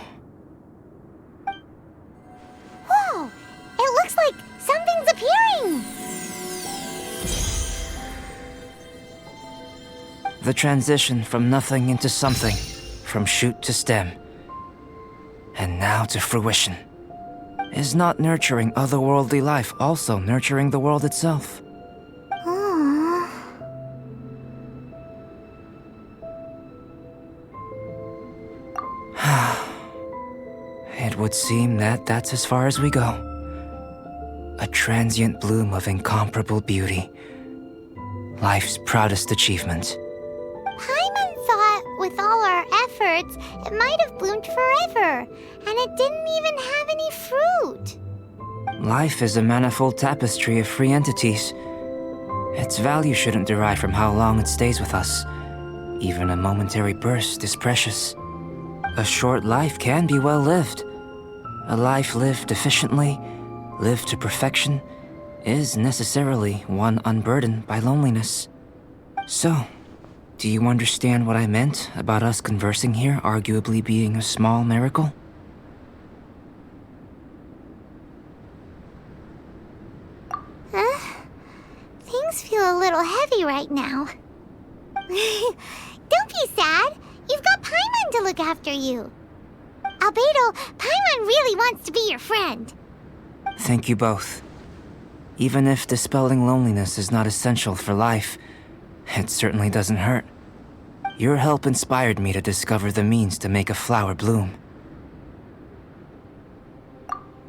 Whoa! It looks like something's appearing! the transition from nothing into something, from shoot to stem, and now to fruition. Is not nurturing otherworldly life also nurturing the world itself? Aww. It would seem that that's as far as we go. A transient bloom of incomparable beauty. Life's proudest achievement. Paimon thought with all our efforts, it might have bloomed forever, and it didn't even have any fruit. Life is a manifold tapestry of free entities. Its value shouldn't derive from how long it stays with us. Even a momentary burst is precious. A short life can be well lived. A life lived efficiently, lived to perfection, is necessarily one unburdened by loneliness. So, do you understand what I meant about us conversing here arguably being a small miracle? Things feel a little heavy right now. Don't be sad. You've got Paimon to look after you. Albedo, Paimon really wants to be your friend. Thank you both. Even if dispelling loneliness is not essential for life, it certainly doesn't hurt. Your help inspired me to discover the means to make a flower bloom.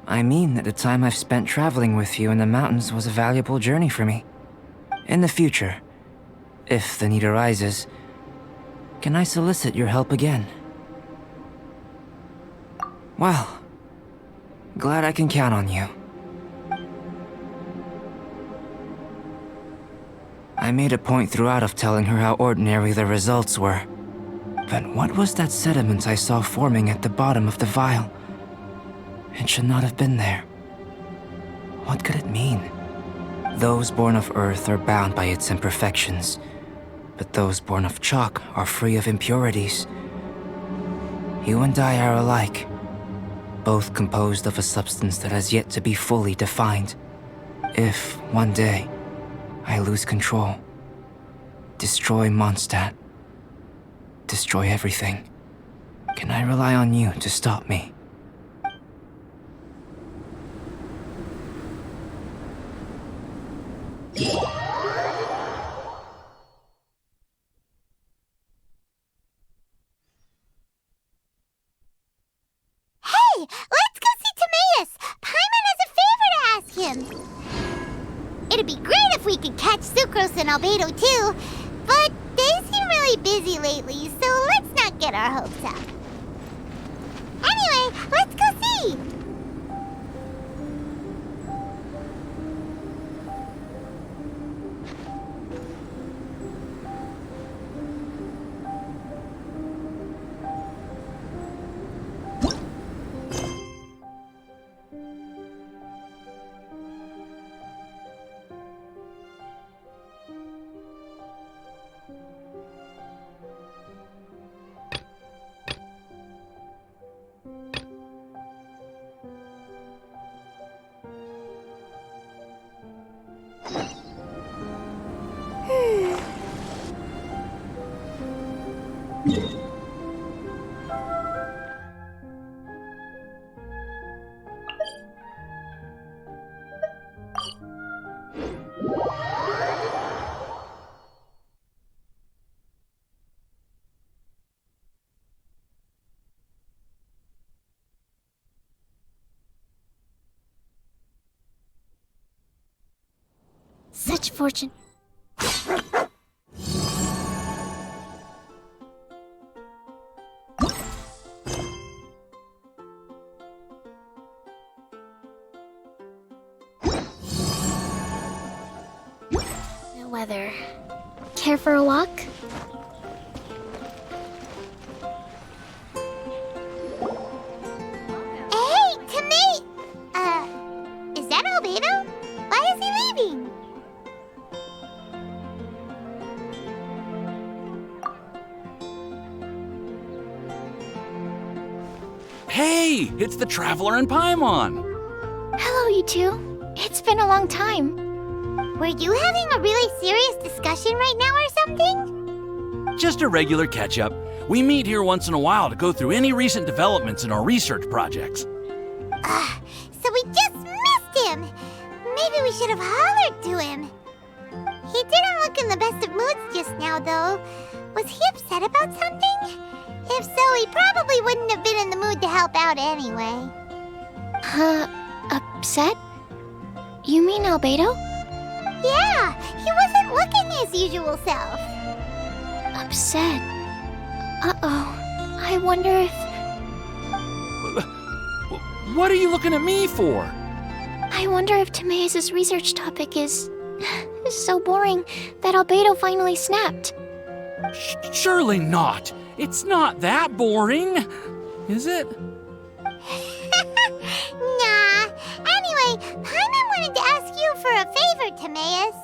I mean that the time I've spent traveling with you in the mountains was a valuable journey for me. In the future, if the need arises, can I solicit your help again? Well, glad I can count on you. I made a point throughout of telling her how ordinary the results were. But what was that sediment I saw forming at the bottom of the vial? It should not have been there. What could it mean? Those born of earth are bound by its imperfections, but those born of chalk are free of impurities. You and I are alike, both composed of a substance that has yet to be fully defined. If, one day, I lose control, destroy Mondstadt, destroy everything, can I rely on you to stop me? Hey, let's go see Timaeus. Paimon has a favor to ask him. It'd be great if we could catch Sucrose and Albedo too, but they seem really busy lately, so let's not get our hopes up. Anyway, let's go see. Such fortune. the weather. Care for a walk? Hey, Tomei! Is that Albedo? Why is he leaving? Hey, it's the Traveler and Paimon. Hello, you two. It's been a long time. Were you having a really serious discussion right now or something? Just a regular catch-up. We meet here once in a while to go through any recent developments in our research projects. So we just missed him! Maybe we should have hollered to him. He didn't look in the best of moods just now, though. Was he upset about something? If so, he probably wouldn't have been in the mood to help out anyway. Upset? You mean Albedo? Yeah, he wasn't looking his usual self. Upset. Uh-oh. I wonder if... What are you looking at me for? I wonder if Timaeus' research topic is so boring that Albedo finally snapped. Surely not. It's not that boring, is it? Nah. Anyway, Paimon wanted to ask you for a favor, Timaeus.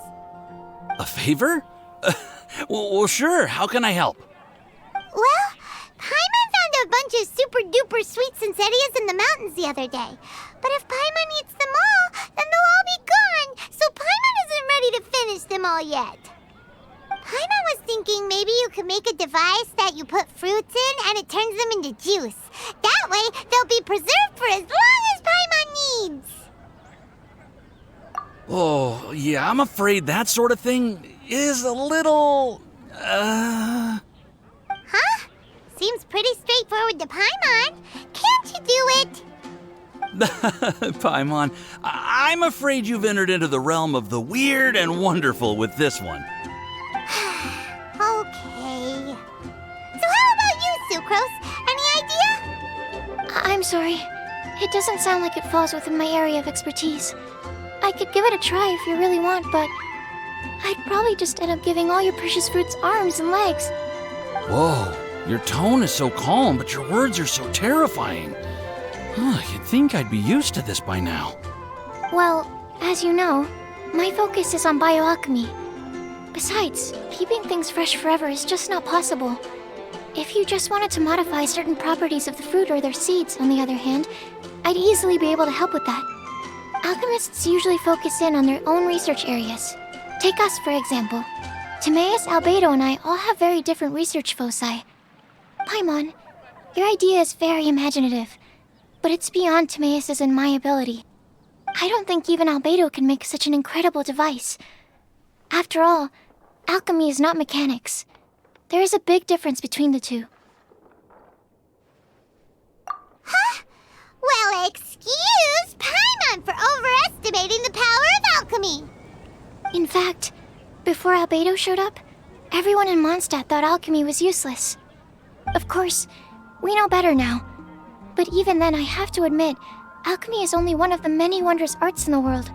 A favor? Well, sure. How can I help? Well, Paimon found a bunch of super-duper sweet Sincerias in the mountains the other day. But if Paimon eats them all, then they'll all be gone, so Paimon isn't ready to finish them all yet. Paimon was thinking maybe you could make a device that you put fruits in and it turns them into juice. That way, they'll be preserved for as long as Paimon needs. Oh, yeah, I'm afraid that sort of thing is a little... Huh? Seems pretty straightforward to Paimon. Can't you do it? Paimon, I'm afraid you've entered into the realm of the weird and wonderful with this one. Okay. So how about you, Sucrose? Any idea? I'm sorry. It doesn't sound like it falls within my area of expertise. I could give it a try if you really want, but I'd probably just end up giving all your precious fruits arms and legs. Whoa, your tone is so calm, but your words are so terrifying. You'd think I'd be used to this by now. Well, as you know, my focus is on bioalchemy. Besides, keeping things fresh forever is just not possible. If you just wanted to modify certain properties of the fruit or their seeds, on the other hand, I'd easily be able to help with that. Alchemists usually focus in on their own research areas. Take us, for example. Timaeus, Albedo, and I all have very different research foci. Paimon, your idea is very imaginative, but it's beyond Timaeus' and my ability. I don't think even Albedo can make such an incredible device. After all, alchemy is not mechanics. There is a big difference between the two. Huh? Well, excuse Paimon for overestimating the power of alchemy. In fact, before Albedo showed up, everyone in Mondstadt thought alchemy was useless. Of course, we know better now. But even then, I have to admit, alchemy is only one of the many wondrous arts in the world.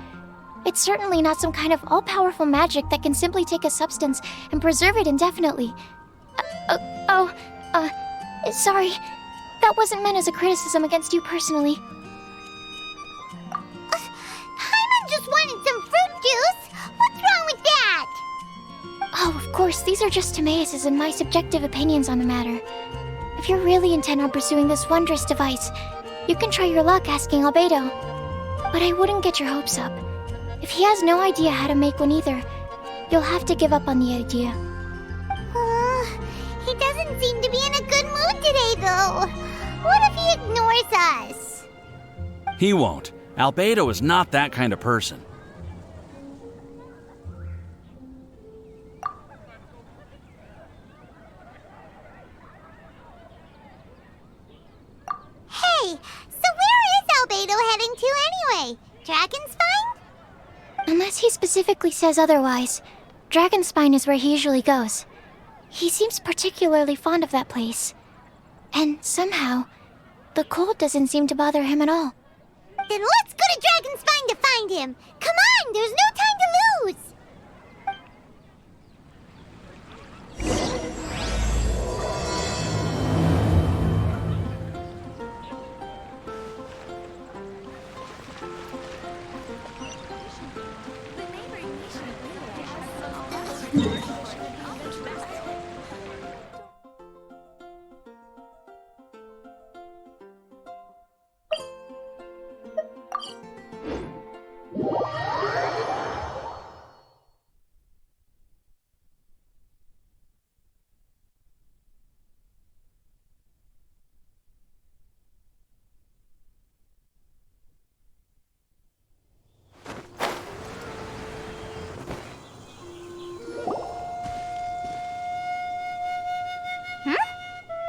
It's certainly not some kind of all-powerful magic that can simply take a substance and preserve it indefinitely. Sorry. That wasn't meant as a criticism against you personally. Paimon just wanted some fruit juice. What's wrong with that? Oh, of course, these are just Timaeus' and my subjective opinions on the matter. If you're really intent on pursuing this wondrous device, you can try your luck asking Albedo. But I wouldn't get your hopes up. If he has no idea how to make one either, you'll have to give up on the idea. He doesn't seem to be in a good mood today, though. What if he ignores us? He won't. Albedo is not that kind of person. Hey, so where is Albedo heading to anyway? Dragonspine? Unless he specifically says otherwise, Dragonspine is where he usually goes. He seems particularly fond of that place. And somehow, the cold doesn't seem to bother him at all. Then let's go to Dragonspine to find him. Come on, there's no time to lose.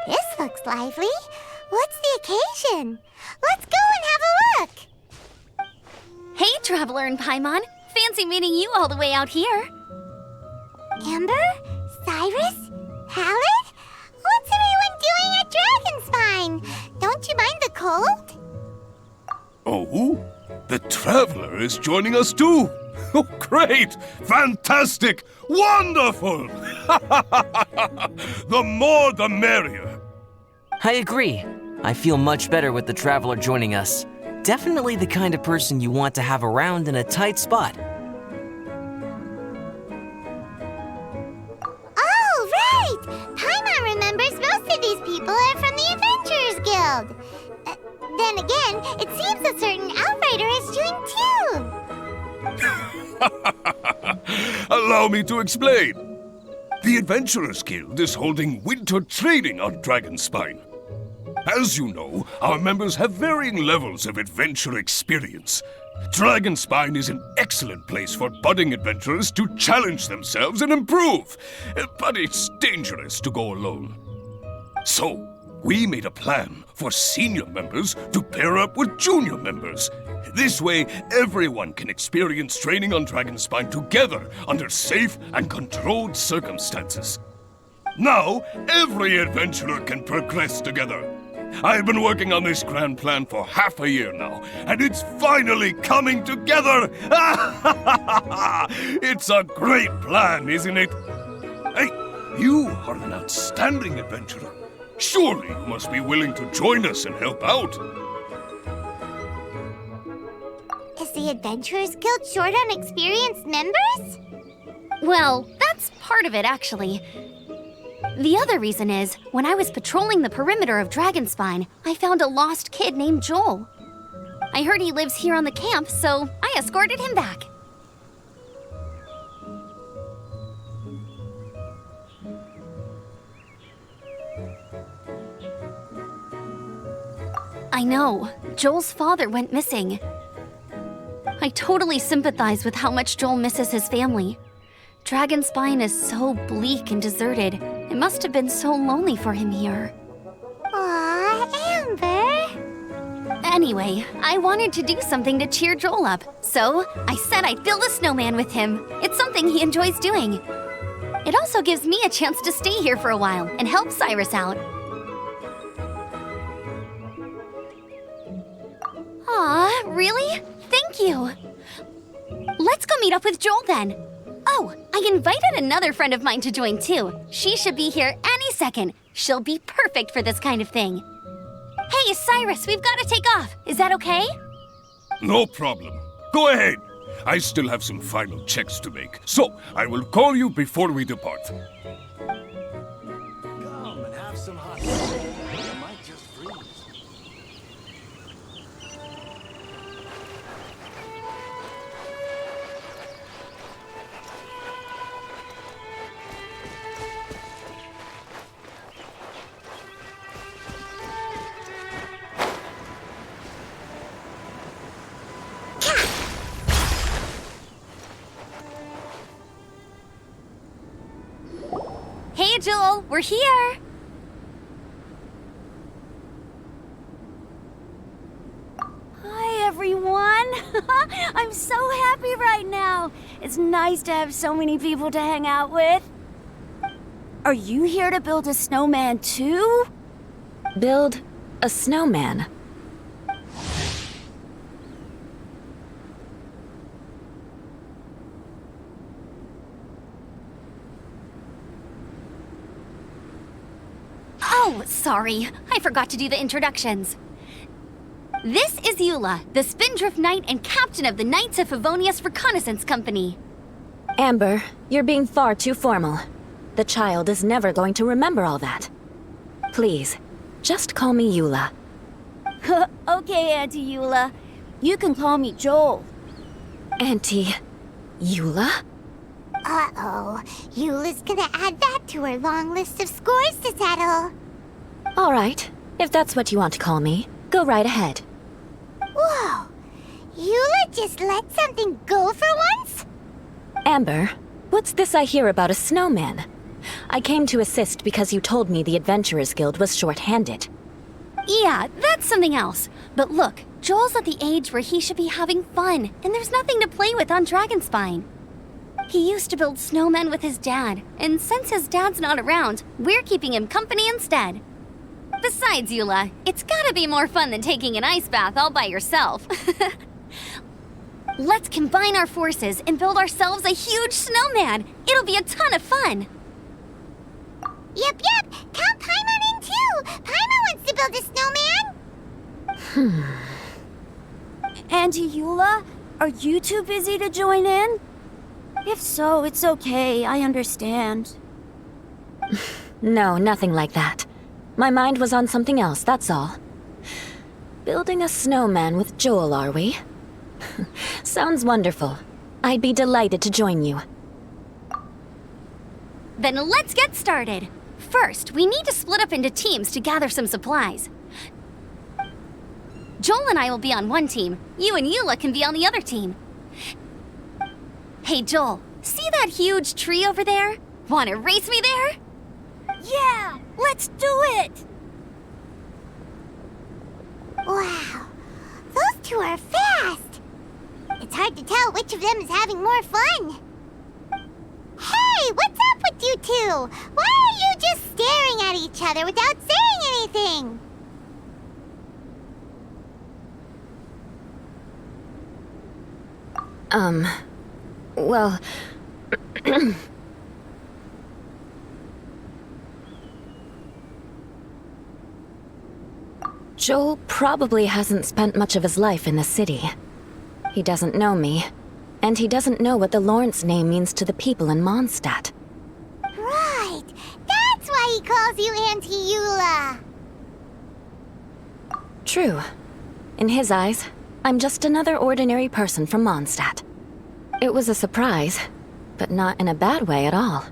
This looks lively. What's the occasion? Let's go and have a look. Hey, Traveler and Paimon. Fancy meeting you all the way out here. Amber? Cyrus? Halid? What's everyone doing at Dragonspine? Don't you mind the cold? Oh, the Traveler is joining us too. Oh, great! Fantastic! Wonderful! The more the merrier. I agree. I feel much better with the Traveler joining us. Definitely the kind of person you want to have around in a tight spot. Oh, right! Paimon remembers most of these people are from the Adventurers Guild. Then again, it seems a certain Outrider is joined too. Allow me to explain. The Adventurers Guild is holding winter training on Dragonspine. As you know, our members have varying levels of adventure experience. Dragonspine is an excellent place for budding adventurers to challenge themselves and improve, but it's dangerous to go alone. So, we made a plan for senior members to pair up with junior members. This way, everyone can experience training on Dragonspine together under safe and controlled circumstances. Now, every adventurer can progress together. I've been working on this grand plan for half a year now, and it's finally coming together! It's a great plan, isn't it? Hey, you are an outstanding adventurer. Surely you must be willing to join us and help out. Is the Adventurers Guild short on experienced members? Well, that's part of it, actually. The other reason is, when I was patrolling the perimeter of Dragonspine, I found a lost kid named Joel. I heard he lives here on the camp, so I escorted him back. I know. Joel's father went missing. I totally sympathize with how much Joel misses his family. Dragonspine is so bleak and deserted. It must have been so lonely for him here. Aw, Amber. Anyway, I wanted to do something to cheer Joel up, so I said I'd build a snowman with him. It's something he enjoys doing. It also gives me a chance to stay here for a while and help Cyrus out. Aw, really? Thank you. Let's go meet up with Joel then. Oh, I invited another friend of mine to join too. She should be here any second. She'll be perfect for this kind of thing. Hey, Cyrus, we've got to take off. Is that okay? No problem. Go ahead. I still have some final checks to make, so I will call you before we depart. Come and have some hot chocolate. You might just freeze. Hey, Joel, we're here. Hi, everyone. I'm so happy right now. It's nice to have so many people to hang out with. Are you here to build a snowman too? Build a snowman. Oh, sorry. I forgot to do the introductions. This is Eula, the Spindrift Knight and captain of the Knights of Favonius Reconnaissance Company. Amber, You're being far too formal. The child is never going to remember all that. Please, just call me Eula. Okay, Auntie Eula. You can call me Joel. Auntie Eula? Uh-oh. Eula's gonna add that to her long list of scores to settle. All right, if that's what you want to call me, go right ahead. Whoa! Eula just let something go for once? Amber, what's this I hear about a snowman? I came to assist because you told me the Adventurers Guild was short-handed. Yeah, that's something else. But look, Joel's at the age where he should be having fun, and there's nothing to play with on Dragonspine. He used to build snowmen with his dad, and since his dad's not around, we're keeping him company instead. Besides, Eula, it's gotta be more fun than taking an ice bath all by yourself. Let's combine our forces and build ourselves a huge snowman. It'll be a ton of fun. Yep. Count Paimon in too. Paimon wants to build a snowman. Auntie Eula, are you too busy to join in? If so, it's okay. I understand. No, nothing like that. My mind was on something else, that's all. Building a snowman with Joel, are we? Sounds wonderful. I'd be delighted to join you. Then let's get started. First, we need to split up into teams to gather some supplies. Joel and I will be on one team. You and Eula can be on the other team. Hey, Joel, see that huge tree over there? Want to race me there? Yeah, let's do it! Wow. Those two are fast. It's hard to tell which of them is having more fun. Hey, what's up with you two? Why are you just staring at each other without saying anything? Well... Joel probably hasn't spent much of his life in the city. He doesn't know me, and he doesn't know what the Lawrence name means to the people in Mondstadt. Right. That's why he calls you Auntie Eula. True. In his eyes, I'm just another ordinary person from Mondstadt. It was a surprise, but not in a bad way at all.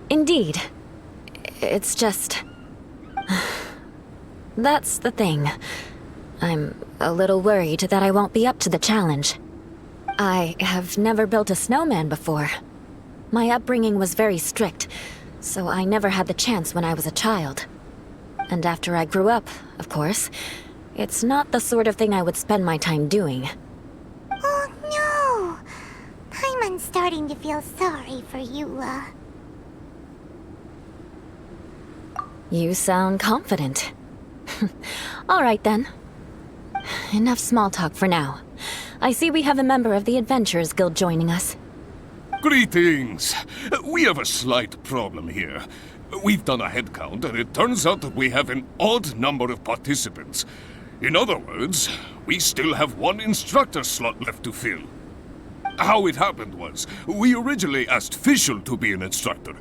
Indeed. It's just... That's the thing. I'm a little worried that I won't be up to the challenge. I have never built a snowman before. My upbringing was very strict, so I never had the chance when I was a child. And after I grew up, of course, it's not the sort of thing I would spend my time doing. Oh no! Paimon's starting to feel sorry for Eula. You sound confident. All right then. Enough small talk for now. I see we have a member of the Adventurers Guild joining us. Greetings. We have a slight problem here. We've done a head count, and it turns out that we have an odd number of participants. In other words, we still have one instructor slot left to fill. How it happened was, we originally asked Fischl to be an instructor,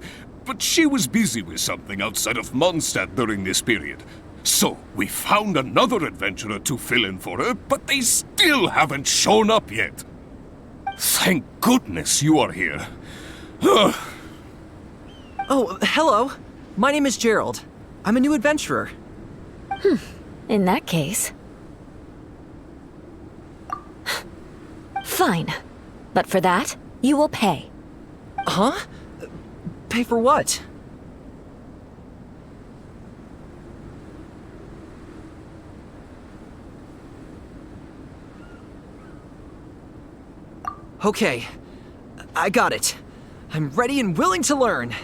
but she was busy with something outside of Mondstadt during this period. So, we found another adventurer to fill in for her, but they still haven't shown up yet. Thank goodness you are here. Oh, hello. My name is Gerald. I'm a new adventurer. In that case... Fine. But for that, you will pay. Huh? Pay for what? Okay, I got it. I'm ready and willing to learn.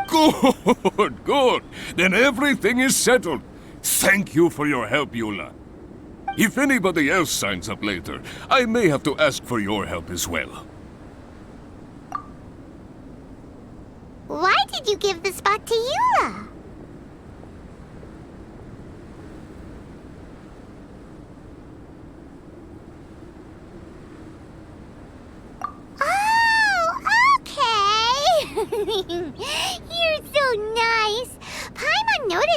Good, good. Then everything is settled. Thank you for your help, Eula. If anybody else signs up later, I may have to ask for your help as well. Why did you give the spot to Eula?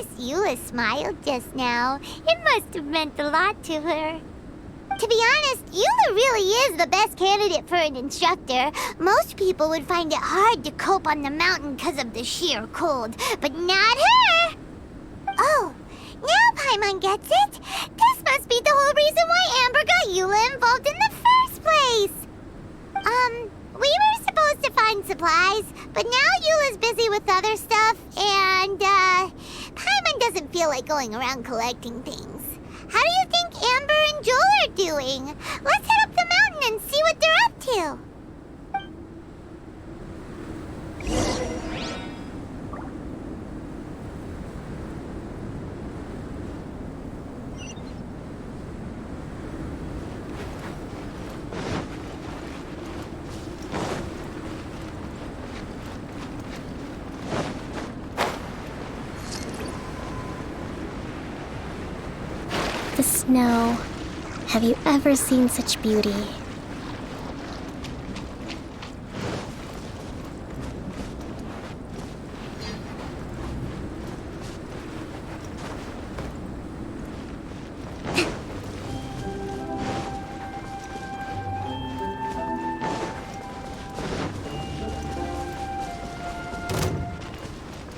noticed Eula smiled just now. It must have meant a lot to her. To be honest, Eula really is the best candidate for an instructor. Most people would find it hard to cope on the mountain because of the sheer cold, but not her! Oh, now Paimon gets it. This must be the whole reason why Amber got Eula involved in the first place. We were supposed to find supplies, but now Eula's busy with other stuff, and, Paimon doesn't feel like going around collecting things. How do you think Amber and Joel are doing? Let's head up the mountain and see what they're up to. The snow. Have you ever seen such beauty?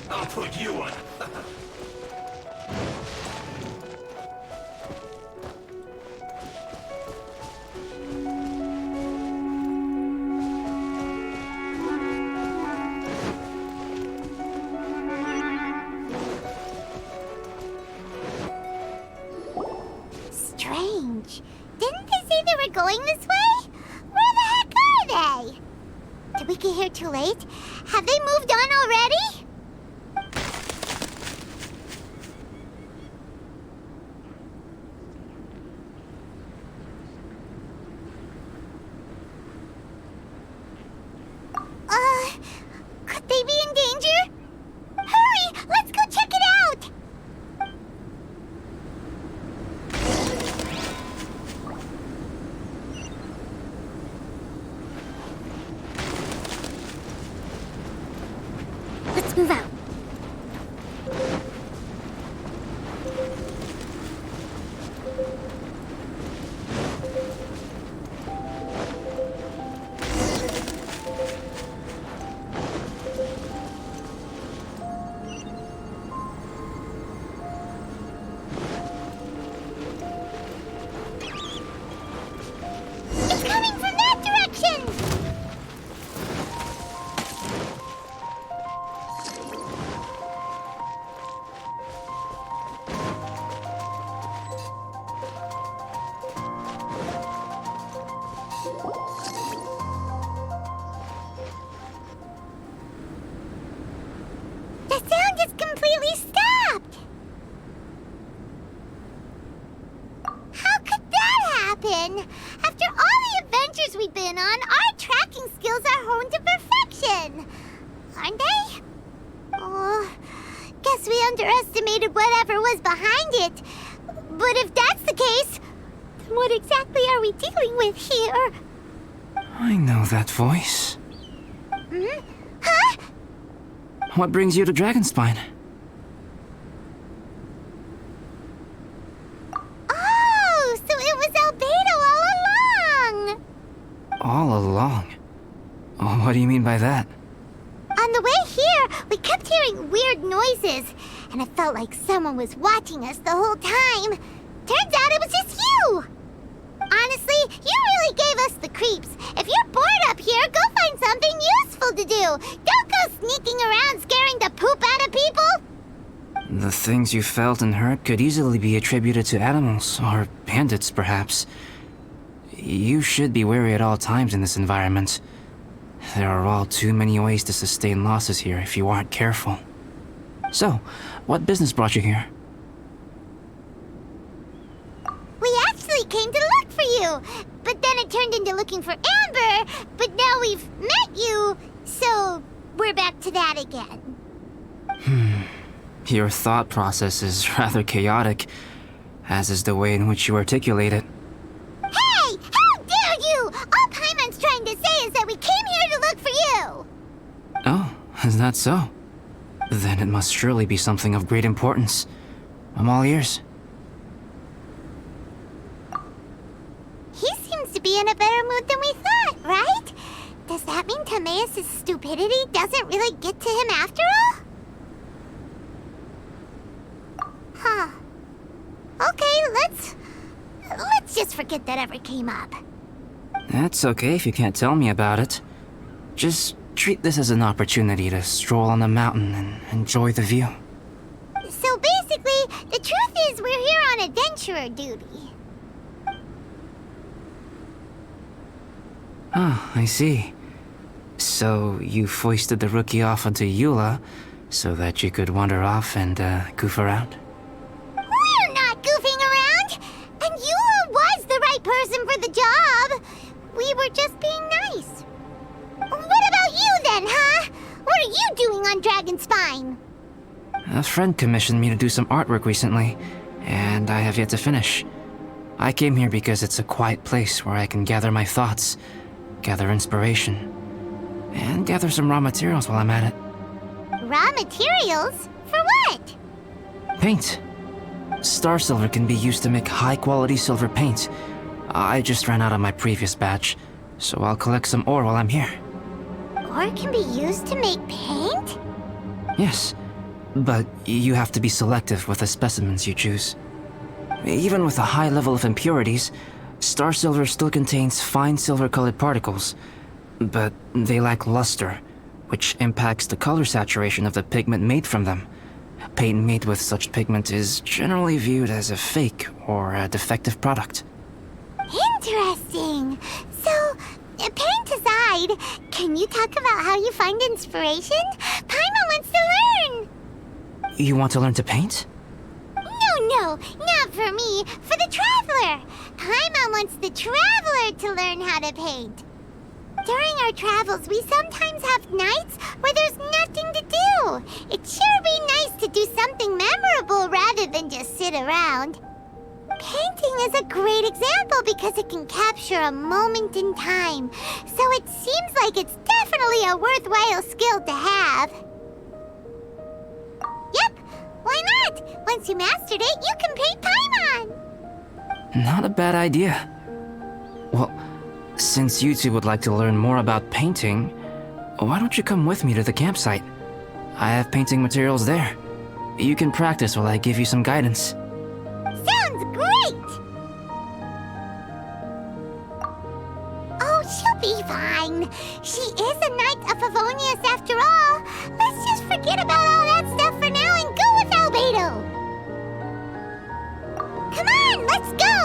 I'll put you on. Strange. Didn't they say they were going this way? Where the heck are they? Did we get here too late? Have they moved on already? Could they be in danger? Hurry! Let's go check it out! Let's move out. It's coming from that direction! The sound just completely stopped! How could that happen? After all the adventures we've been on, our tracking skills are honed to perfection! Aren't they? Oh, guess we underestimated whatever was behind it. But if that's the case, then what exactly are we dealing with here? I know that voice. Hmm? Huh? What brings you to Dragonspine? Oh, so it was Albedo all along! All along? Oh, what do you mean by that? On the way here, we kept hearing weird noises, and it felt like someone was watching us the whole time. Turns out it was just you! Honestly, you really gave us the creeps. If you're bored up here, go find something useful to do. Don't go sneaking around scaring the poop out of people. The things you felt and heard could easily be attributed to animals, or bandits, perhaps. You should be wary at all times in this environment. There are all too many ways to sustain losses here if you aren't careful. So, what business brought you here? We actually came to look for you, but then it turned into looking for Amber, but now we've met you, so we're back to that again. Your thought process is rather chaotic, as is the way in which you articulate it. Hey! How dare you! All Paimon's trying to say is that we came here to look for you! Oh, is that so? Then it must surely be something of great importance. I'm all ears. He seems to be in a better mood than we thought, right? Does that mean Timaeus' stupidity doesn't really get to him after all? Huh. Okay, let's just forget that ever came up. That's okay if you can't tell me about it. Just treat this as an opportunity to stroll on the mountain and enjoy the view. So basically, the truth is we're here on adventurer duty. Oh, I see. So you foisted the rookie off onto Eula so that you could wander off and goof around? We're not goofing around! And Eula was the right person for the job! We were just being nice. What about you then, huh? What are you doing on Dragonspine? A friend commissioned me to do some artwork recently, and I have yet to finish. I came here because it's a quiet place where I can gather my thoughts, gather inspiration, and gather some raw materials while I'm at it. Raw materials? For what? Paint. Star silver can be used to make high-quality silver paint. I just ran out of my previous batch, so I'll collect some ore while I'm here. Ore can be used to make paint? Yes, but you have to be selective with the specimens you choose. Even with a high level of impurities, star silver still contains fine silver-colored particles, but they lack luster, which impacts the color saturation of the pigment made from them. Paint made with such pigment is generally viewed as a fake or a defective product. Interesting. So, paint aside, can you talk about how you find inspiration? Paimon wants to learn. You want to learn to paint? No, not for me. For the traveler. Paimon wants the traveler to learn how to paint. During our travels, we sometimes have nights where there's nothing to do. It'd sure be nice to do something memorable rather than just sit around. Painting is a great example because it can capture a moment in time. So it seems like it's definitely a worthwhile skill to have. Yep, why not? Once you mastered it, you can paint Paimon. Not a bad idea. Well, since you two would like to learn more about painting, why don't you come with me to the campsite? I have painting materials there. You can practice while I give you some guidance. Sounds great! Oh, she'll be fine. She is a Knight of Favonius after all. Let's just forget about all that stuff for now and go with Albedo. Come on, let's go!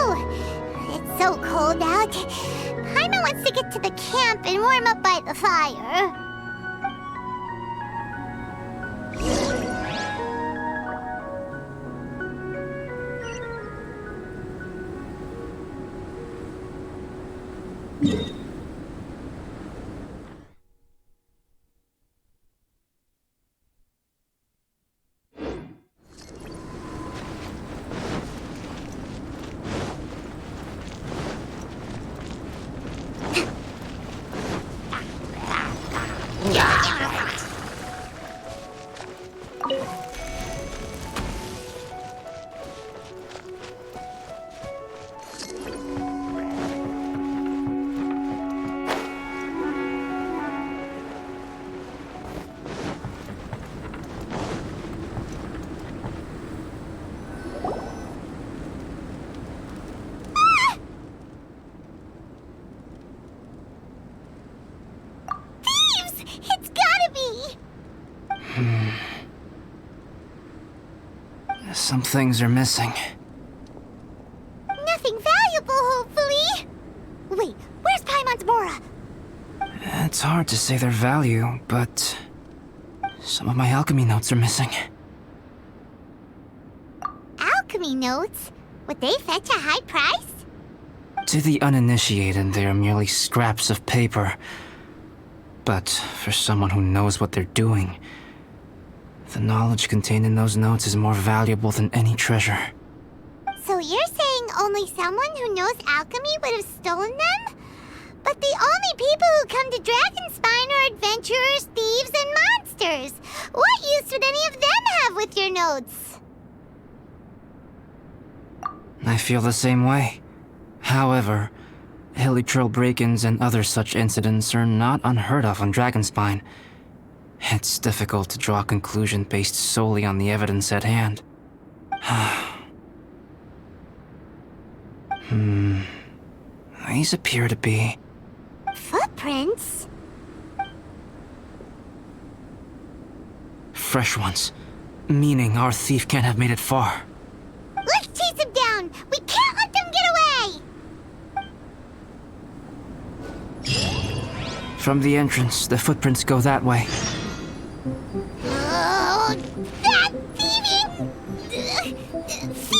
It's so cold out. Paimon wants to get to the camp and warm up by the fire. Some things are missing. Nothing valuable, hopefully. Wait, where's Paimon's Mora? It's hard to say their value, but some of my alchemy notes are missing. Alchemy notes? Would they fetch a high price? To the uninitiated, they are merely scraps of paper. But for someone who knows what they're doing, the knowledge contained in those notes is more valuable than any treasure. So you're saying only someone who knows alchemy would have stolen them? But the only people who come to Dragonspine are adventurers, thieves, and monsters. What use would any notes. I feel the same way. However, hilly trail break-ins and other such incidents are not unheard of on Dragonspine. It's difficult to draw a conclusion based solely on the evidence at hand. These appear to be... Footprints? fresh ones. Meaning our thief can't have made it far. Let's chase him down! We can't let them get away! From the entrance, the footprints go that way. Oh, that thieving... thief!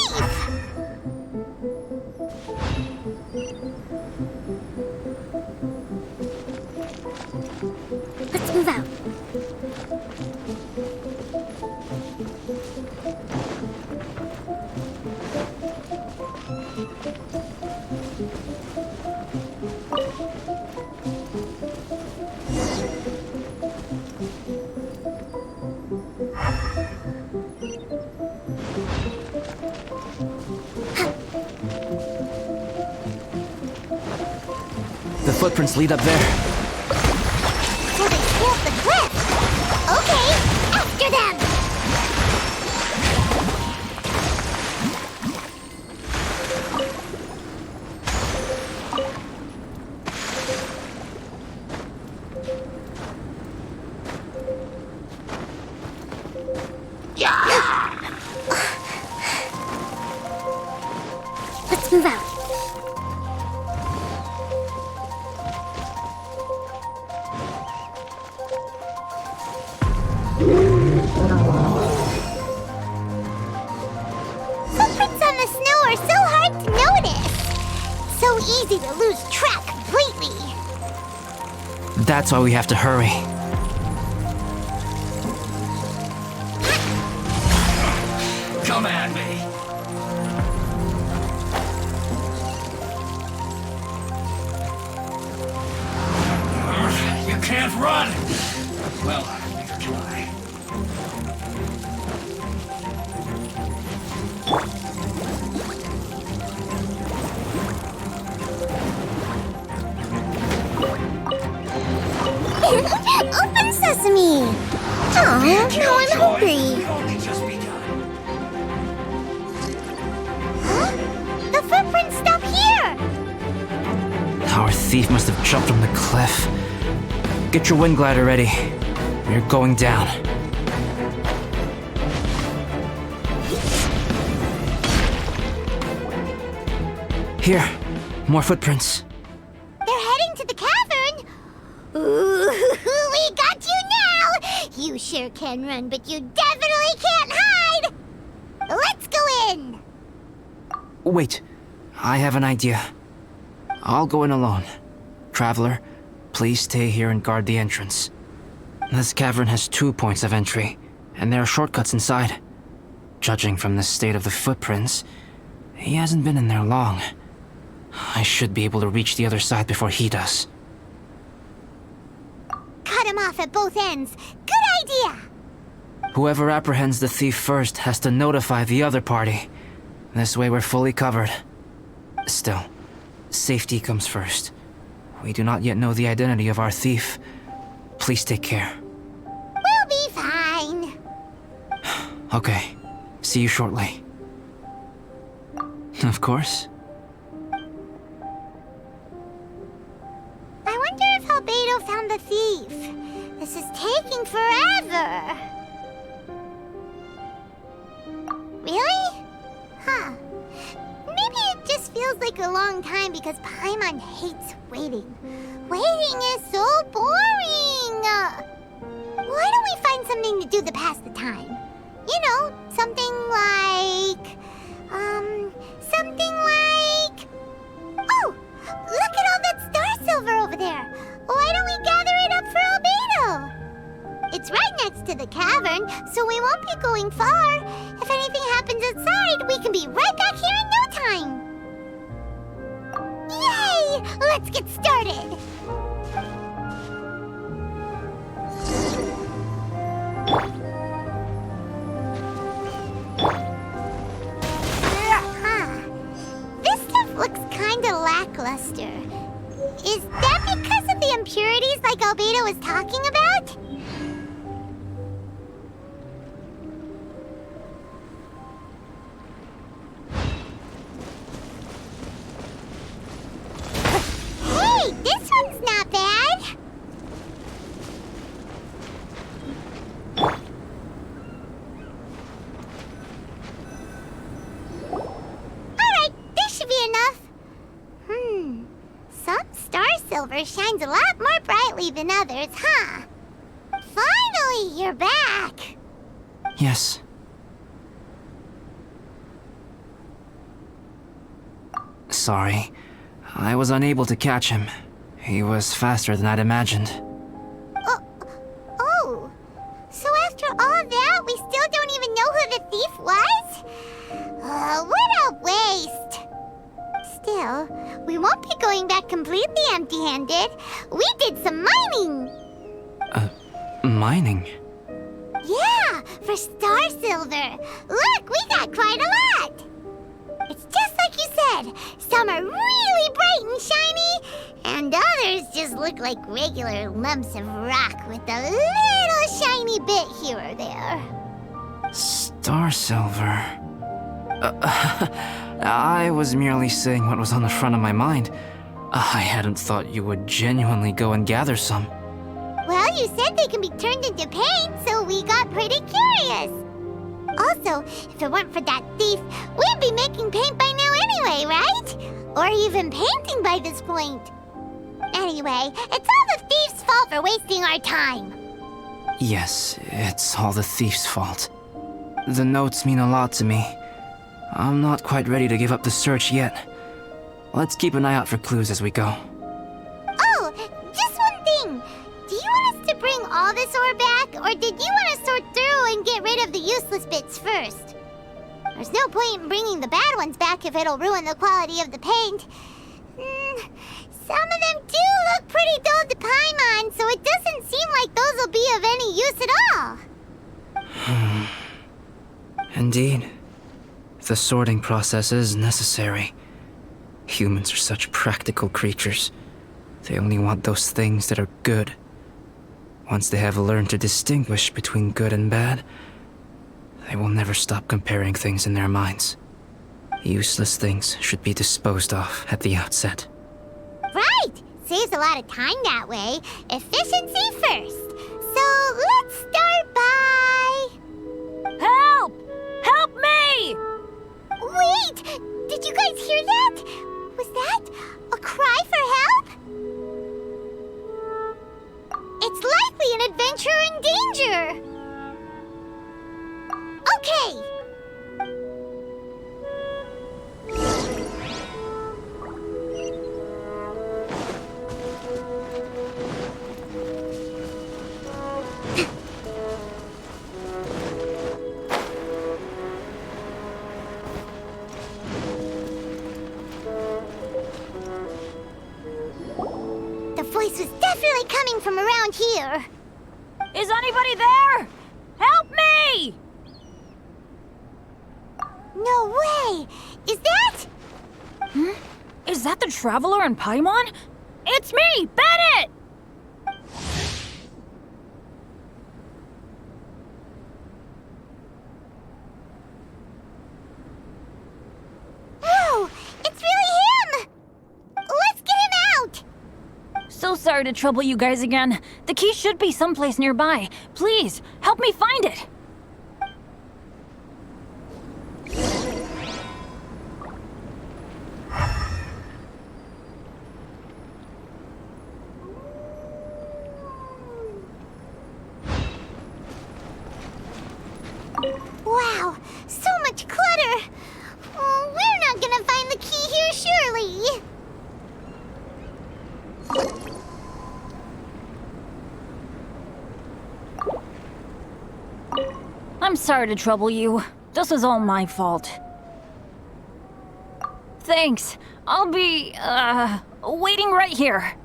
Let's move out. The footprints lead up there. So they scaled the cliff! Okay, after them! Let's move out. Footprints on the snow are so hard to notice! So easy to lose track completely! That's why we have to hurry. Come at me. You can't run! Well, neither can I. Open sesame! Aw, now I'm hungry! Only just begun. Huh? The footprints stop here! Our thief must have jumped from the cliff. Get your wind glider ready. You're going down. Here, more footprints. They're heading to the cavern! Ooh, we got you now! You sure can run, but you definitely can't hide! Let's go in! Wait, I have an idea. I'll go in alone. Traveler, please stay here and guard the entrance. This cavern has 2 points of entry, and there are shortcuts inside. Judging from the state of the footprints, he hasn't been in there long. I should be able to reach the other side before he does. Cut him off at both ends. Good idea! Whoever apprehends the thief first has to notify the other party. This way we're fully covered. Still, safety comes first. We do not yet know the identity of our thief. Please take care. We'll be fine. Okay, see you shortly. Of course. I wonder if Albedo found the thief. This is taking forever. Really? Huh. Maybe it just feels like a long time because Paimon hates waiting. Waiting is so boring! Why don't we find something to do to pass the time? You know, something like... Oh! Look at all that star silver over there! Why don't we gather it up for Albedo? It's right next to the cavern, so we won't be going far. If anything happens outside, we can be right back here in no time. Yay! Let's get started! talking about? Hey, this one's not bad. Alright, this should be enough. Some star silver shines a lot more brightly than others, huh? Finally, you're back! Yes. Sorry. I was unable to catch him. He was faster than I'd imagined. Oh, so after all that, we still don't even know who the thief was? What a waste! Still, we won't be going back completely empty-handed. We did some mining! Mining? Yeah, for star silver. Look, we got quite a lot! It's just like you said. Some are really bright and shiny, and others just look like regular lumps of rock with a little shiny bit here or there. Star silver. I was merely saying what was on the front of my mind. I hadn't thought you would genuinely go and gather some. Well, you said they can be turned into paint, so we got pretty curious. Also, if it weren't for that thief, we'd be making paint by now anyway, right? Or even painting by this point. Anyway, it's all the thief's fault for wasting our time. Yes, it's all the thief's fault. The notes mean a lot to me. I'm not quite ready to give up the search yet. Let's keep an eye out for clues as we go. Oh, just one thing. Do you want us to bring all this ore back, or did you want to sort through and get rid of the useless bits first? There's no point in bringing the bad ones back if it'll ruin the quality of the paint. Some of them do look pretty dull to Paimon, so it doesn't seem like those will be of any use at all. Indeed. The sorting process is necessary. Humans are such practical creatures. They only want those things that are good. Once they have learned to distinguish between good and bad, they will never stop comparing things in their minds. Useless things should be disposed of at the outset. Right! Saves a lot of time that way. Efficiency first. So let's start by... Help! Help me! Wait! Did you guys hear that? Was that a cry for help? It's likely an adventurer in danger. Okay. The voice was definitely coming from around here. Is anybody there? Help me! No way! Is that? Is that the Traveler in Paimon? It's me, Bennett! No! It's really him! Let's get him out! So sorry to trouble you guys again. The key should be someplace nearby. Please, help me find it. Wow, so much clutter! Oh, we're not gonna find the key here, surely! I'm sorry to trouble you. This is all my fault. Thanks. I'll be, waiting right here.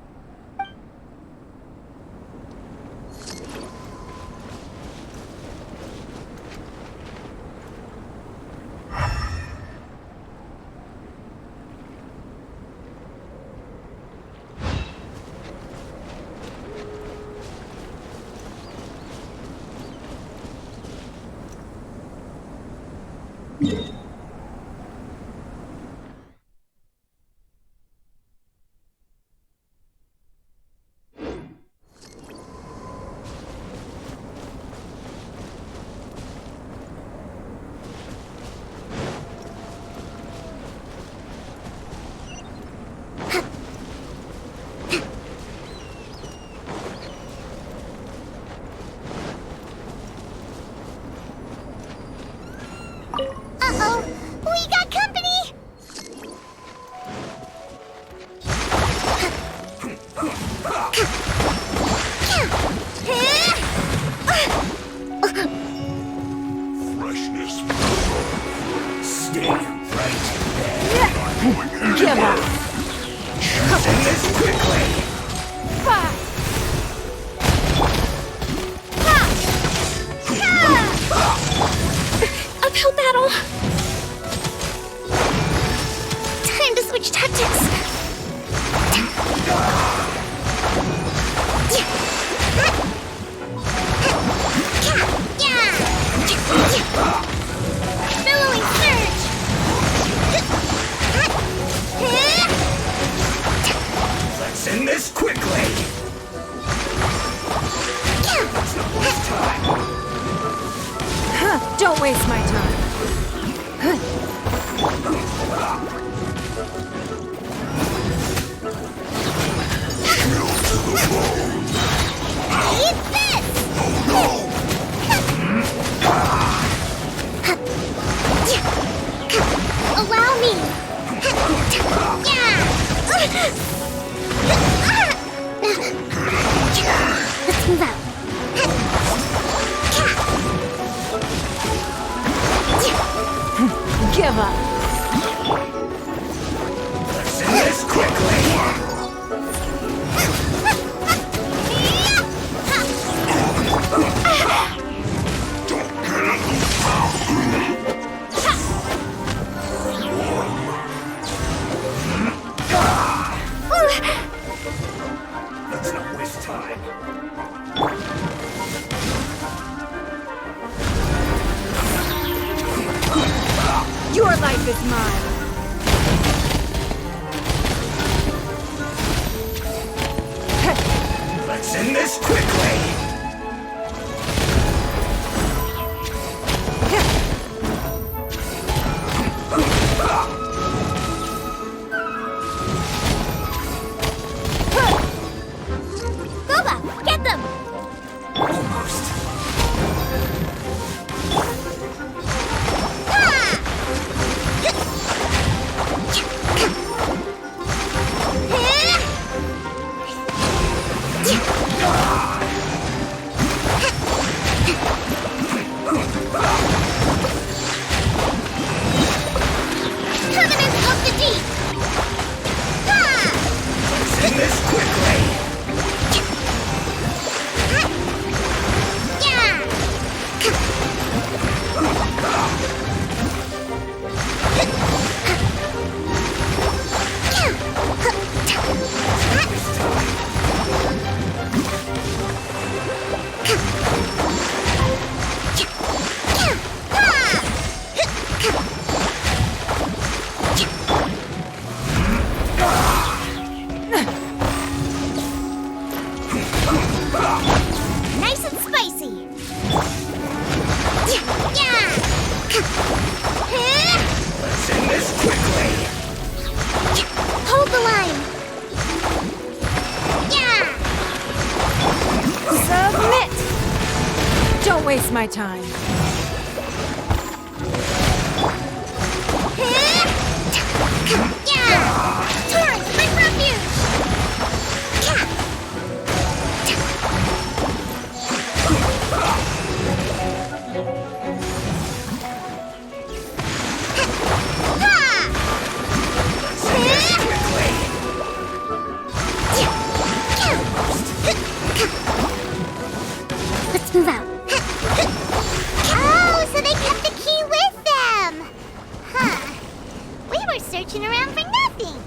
Don't waste my time. Eat this! Allow me! Let's move out. Give up. Let's end this quickly. Let's not waste time. Your life is mine. Let's end this quickly. Boba, get them! Almost. Covenant of the Deep! Let's end this quickly. Nice and spicy! Let's end this quickly. Hold the line! Submit! Don't waste my time. Torrent, my refuge! Let's move out. Oh, so they kept the key with them! Huh. We were searching around for nothing.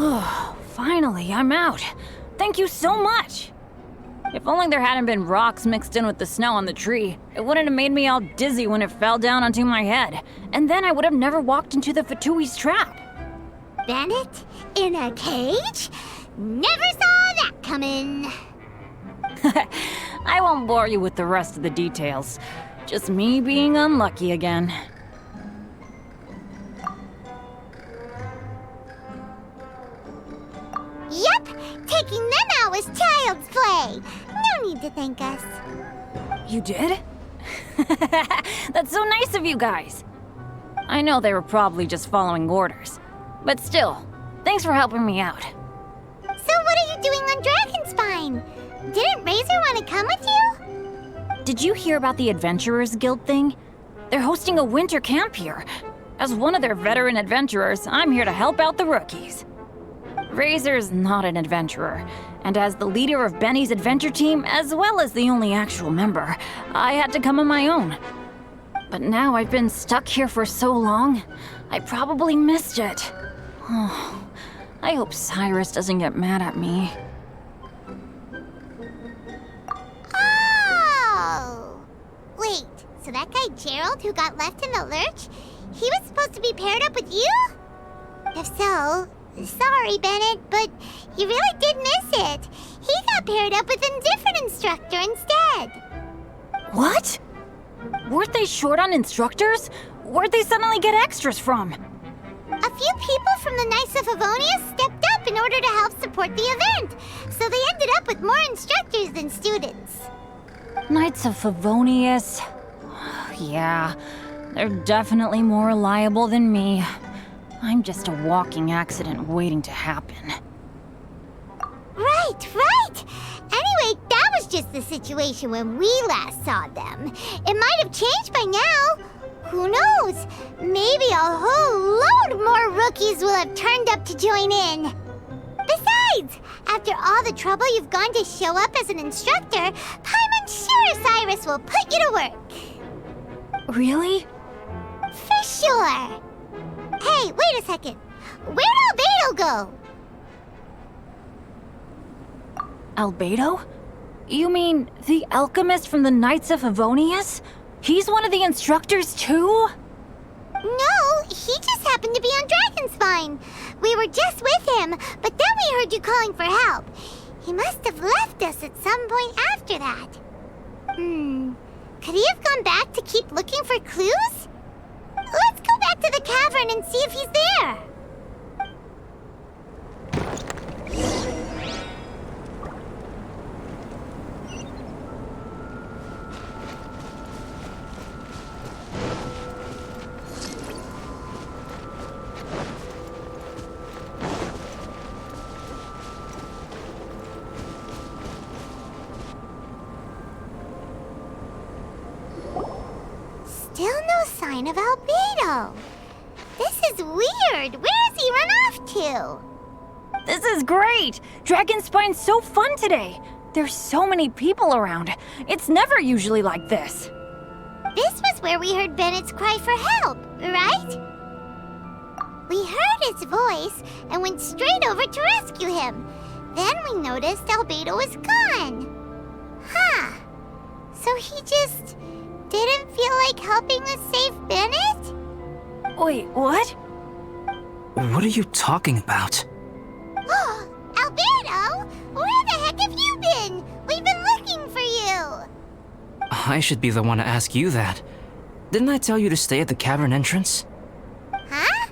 Oh, finally, I'm out. Thank you so much. If only there hadn't been rocks mixed in with the snow on the tree, it wouldn't have made me all dizzy when it fell down onto my head. And then I would have never walked into the Fatui's trap. Bandit? In a cage? Never saw that coming. I won't bore you with the rest of the details. Just me being unlucky again. Yep, taking them out was child's play. No need to thank us. You did? That's so nice of you guys. I know they were probably just following orders. But still, thanks for helping me out. So what are you doing on Dragonspine? Didn't Razor want to come with you? Did you hear about the Adventurers Guild thing? They're hosting a winter camp here. As one of their veteran adventurers, I'm here to help out the rookies. Razor's not an adventurer, and as the leader of Benny's adventure team, as well as the only actual member, I had to come on my own. But now I've been stuck here for so long, I probably missed it. Oh, I hope Cyrus doesn't get mad at me. Oh! Wait, So that guy Gerald who got left in the lurch, he was supposed to be paired up with you? If so, sorry, Bennett, but you really did miss it. He got paired up with a different instructor instead. What? Weren't they short on instructors? Where'd they suddenly get extras from? A few people from the Knights of Favonius stepped up in order to help support the event, so they ended up with more instructors than students. Knights of Favonius. Yeah, they're definitely more reliable than me. I'm just a walking accident waiting to happen. Right, right! Anyway, that was just the situation when we last saw them. It might have changed by now. Who knows? Maybe a whole load more rookies will have turned up to join in. Besides, after all the trouble you've gone to show up as an instructor, Paimon's sure Cyrus will put you to work. Really? For sure. Hey, wait a second. Where'd Albedo go? Albedo? You mean the alchemist from the Knights of Favonius? He's one of the instructors too? No, he just happened to be on Dragonspine. We were just with him, but then we heard you calling for help. He must have left us at some point after that. Could he have gone back to keep looking for clues? Let's go back to the cavern and see if he's there. Still no sign of Albedo. This is weird. Where has he run off to? This is great! Dragonspine's so fun today! There's so many people around. It's never usually like this. This was where we heard Bennett's cry for help, right? We heard his voice and went straight over to rescue him. Then we noticed Albedo was gone. Huh. So he just didn't feel like helping us save Bennett? Wait, what? What are you talking about? Oh, Albedo! Where the heck have you been? We've been looking for you! I should be the one to ask you that. Didn't I tell you to stay at the cavern entrance? Huh?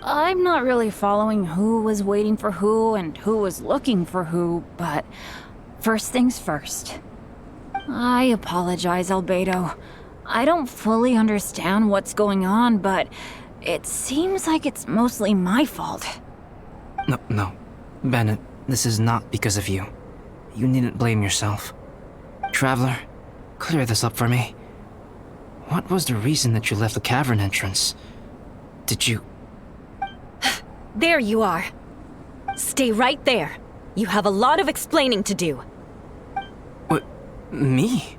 I'm not really following who was waiting for who and who was looking for who, but first things first. I apologize, Albedo. I don't fully understand what's going on, but it seems like it's mostly my fault. No. Bennett, this is not because of you. You needn't blame yourself. Traveler, clear this up for me. What was the reason that you left the cavern entrance? Did you... There you are. Stay right there. You have a lot of explaining to do. What? Me?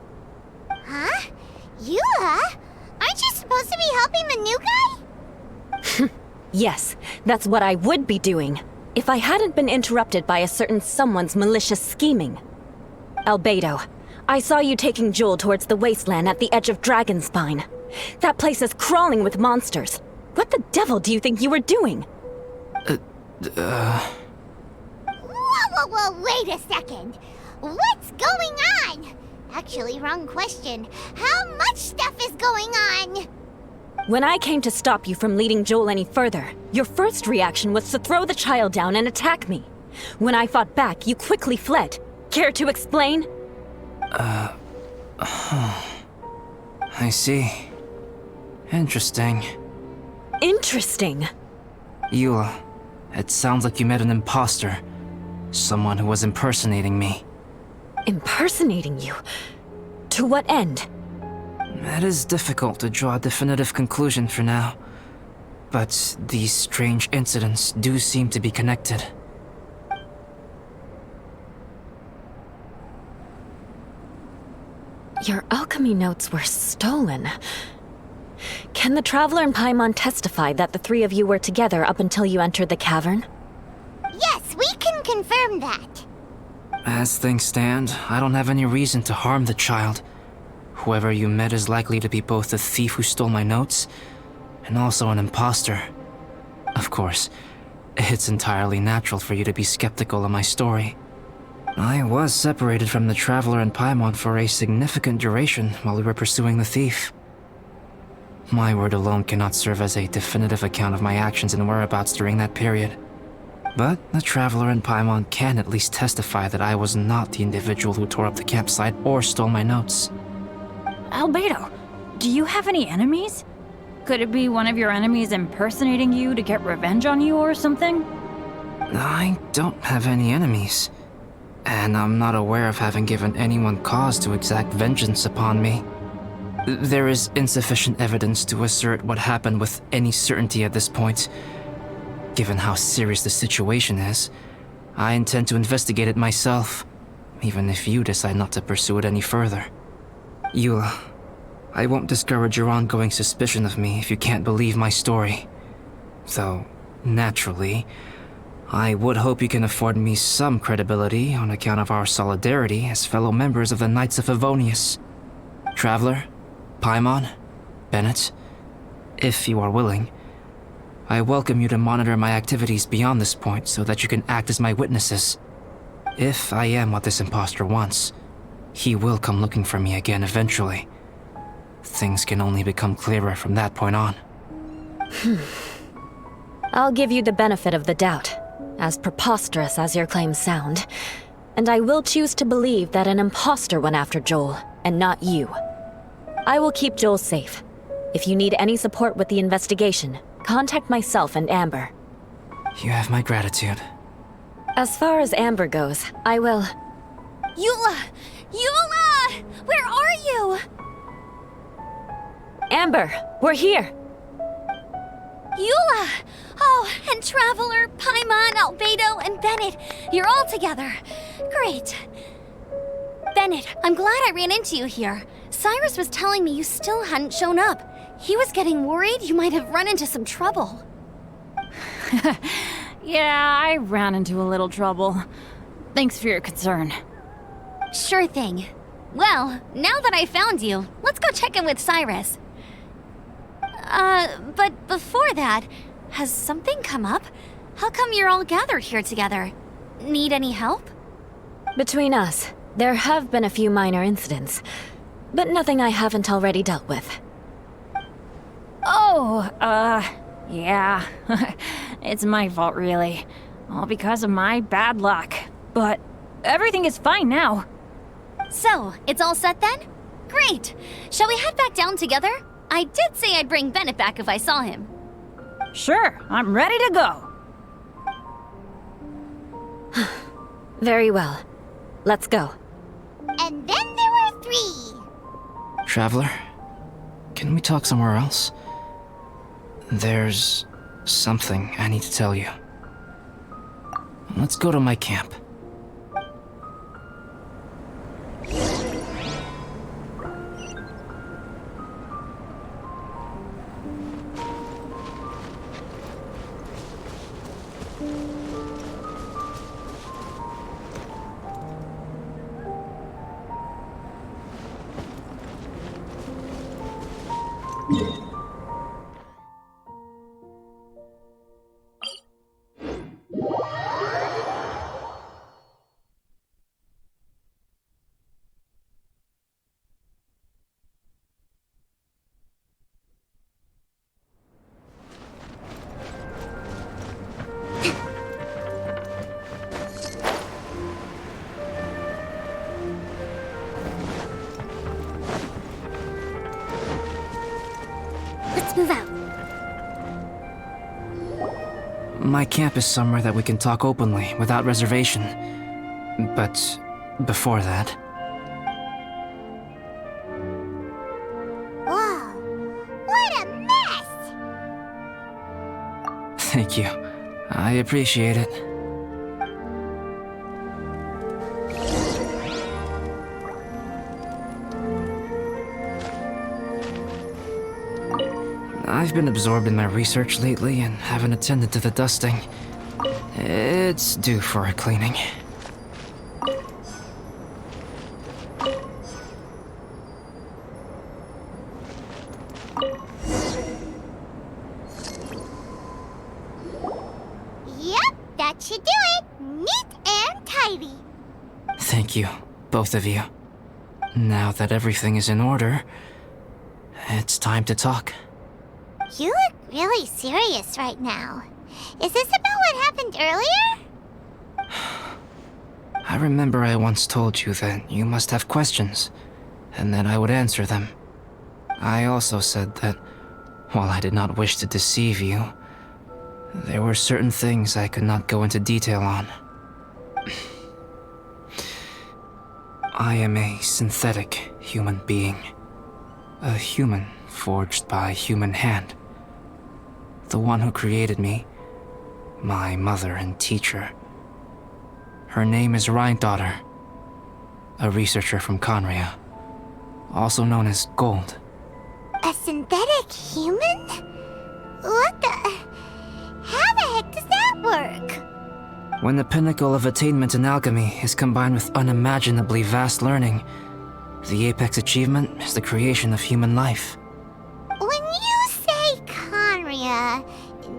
Huh? Eula? Aren't you supposed to be helping the new guy? Yes, that's what I would be doing, if I hadn't been interrupted by a certain someone's malicious scheming. Albedo, I saw you taking Joel towards the wasteland at the edge of Dragonspine. That place is crawling with monsters. What the devil do you think you were doing? Whoa, wait a second. What's going on? Actually, wrong question. How much stuff is going on? When I came to stop you from leading Joel any further, your first reaction was to throw the child down and attack me. When I fought back, you quickly fled. Care to explain? I see. Interesting. Interesting? Eula, it sounds like you met an imposter. Someone who was impersonating me. Impersonating you? To what end? It is difficult to draw a definitive conclusion for now. But these strange incidents do seem to be connected. Your alchemy notes were stolen. Can the Traveler and Paimon testify that the three of you were together up until you entered the cavern? Yes, we can confirm that. As things stand, I don't have any reason to harm the child. whoever you met is likely to be both the thief who stole my notes and also an imposter. Of course, it's entirely natural for you to be skeptical of my story. I was separated from the Traveler and Paimon for a significant duration while we were pursuing the thief. My word alone cannot serve as a definitive account of my actions and whereabouts during that period. But the Traveler and Paimon can at least testify that I was not the individual who tore up the campsite or stole my notes. Albedo, do you have any enemies? Could it be one of your enemies impersonating you to get revenge on you or something? I don't have any enemies, and I'm not aware of having given anyone cause to exact vengeance upon me. There is insufficient evidence to assert what happened with any certainty at this point. Given how serious the situation is, I intend to investigate it myself, even if you decide not to pursue it any further. Eula, I won't discourage your ongoing suspicion of me if you can't believe my story. Though, naturally, I would hope you can afford me some credibility on account of our solidarity as fellow members of the Knights of Favonius. Traveler, Paimon, Bennett, if you are willing, I welcome you to monitor my activities beyond this point so that you can act as my witnesses. If I am what this imposter wants, he will come looking for me again eventually. Things can only become clearer from that point on. I'll give you the benefit of the doubt, as preposterous as your claims sound. And I will choose to believe that an imposter went after Joel, and not you. I will keep Joel safe. If you need any support with the investigation, contact myself and Amber. You have my gratitude. As far as Amber goes, I will... Eula! Eula! Where are you? Amber, we're here! Eula! Oh, and Traveler, Paimon, Albedo, and Bennett. You're all together. Great. Bennett, I'm glad I ran into you here. Cyrus was telling me you still hadn't shown up. He was getting worried you might have run into some trouble. Yeah, I ran into a little trouble. Thanks for your concern. Sure thing. Well, now that I found you, let's go check in with Cyrus. But before that, has something come up? How come you're all gathered here together? Need any help? Between us, there have been a few minor incidents, but nothing I haven't already dealt with. Oh, yeah. It's my fault, really. All because of my bad luck. But everything is fine now. So, it's all set then? Great! Shall we head back down together? I did say I'd bring Bennett back if I saw him. Sure, I'm ready to go. Very well. Let's go. And then there were 3. Traveler, can we talk somewhere else? There's something I need to tell you. Let's go to my camp. Let's move out. My camp is somewhere that we can talk openly, without reservation. But before that... Whoa, what a mess! Thank you. I appreciate it. I've been absorbed in my research lately and haven't attended to the dusting. It's due for a cleaning. should do it neat and tidy. Thank you, both of you. Now that everything is in order, it's time to talk. You look really serious right now. Is this about what happened earlier? I remember I once told you that you must have questions, and that I would answer them. I also said that, while I did not wish to deceive you, there were certain things I could not go into detail on. I am a synthetic human being. A human forged by human hand. The one who created me, my mother and teacher. Her name is Rhine-daughter, a researcher from Conria, also known as Gold. A synthetic human? What the... How the heck does that work? When the pinnacle of attainment in alchemy is combined with unimaginably vast learning, the apex achievement is the creation of human life. When you say Conria,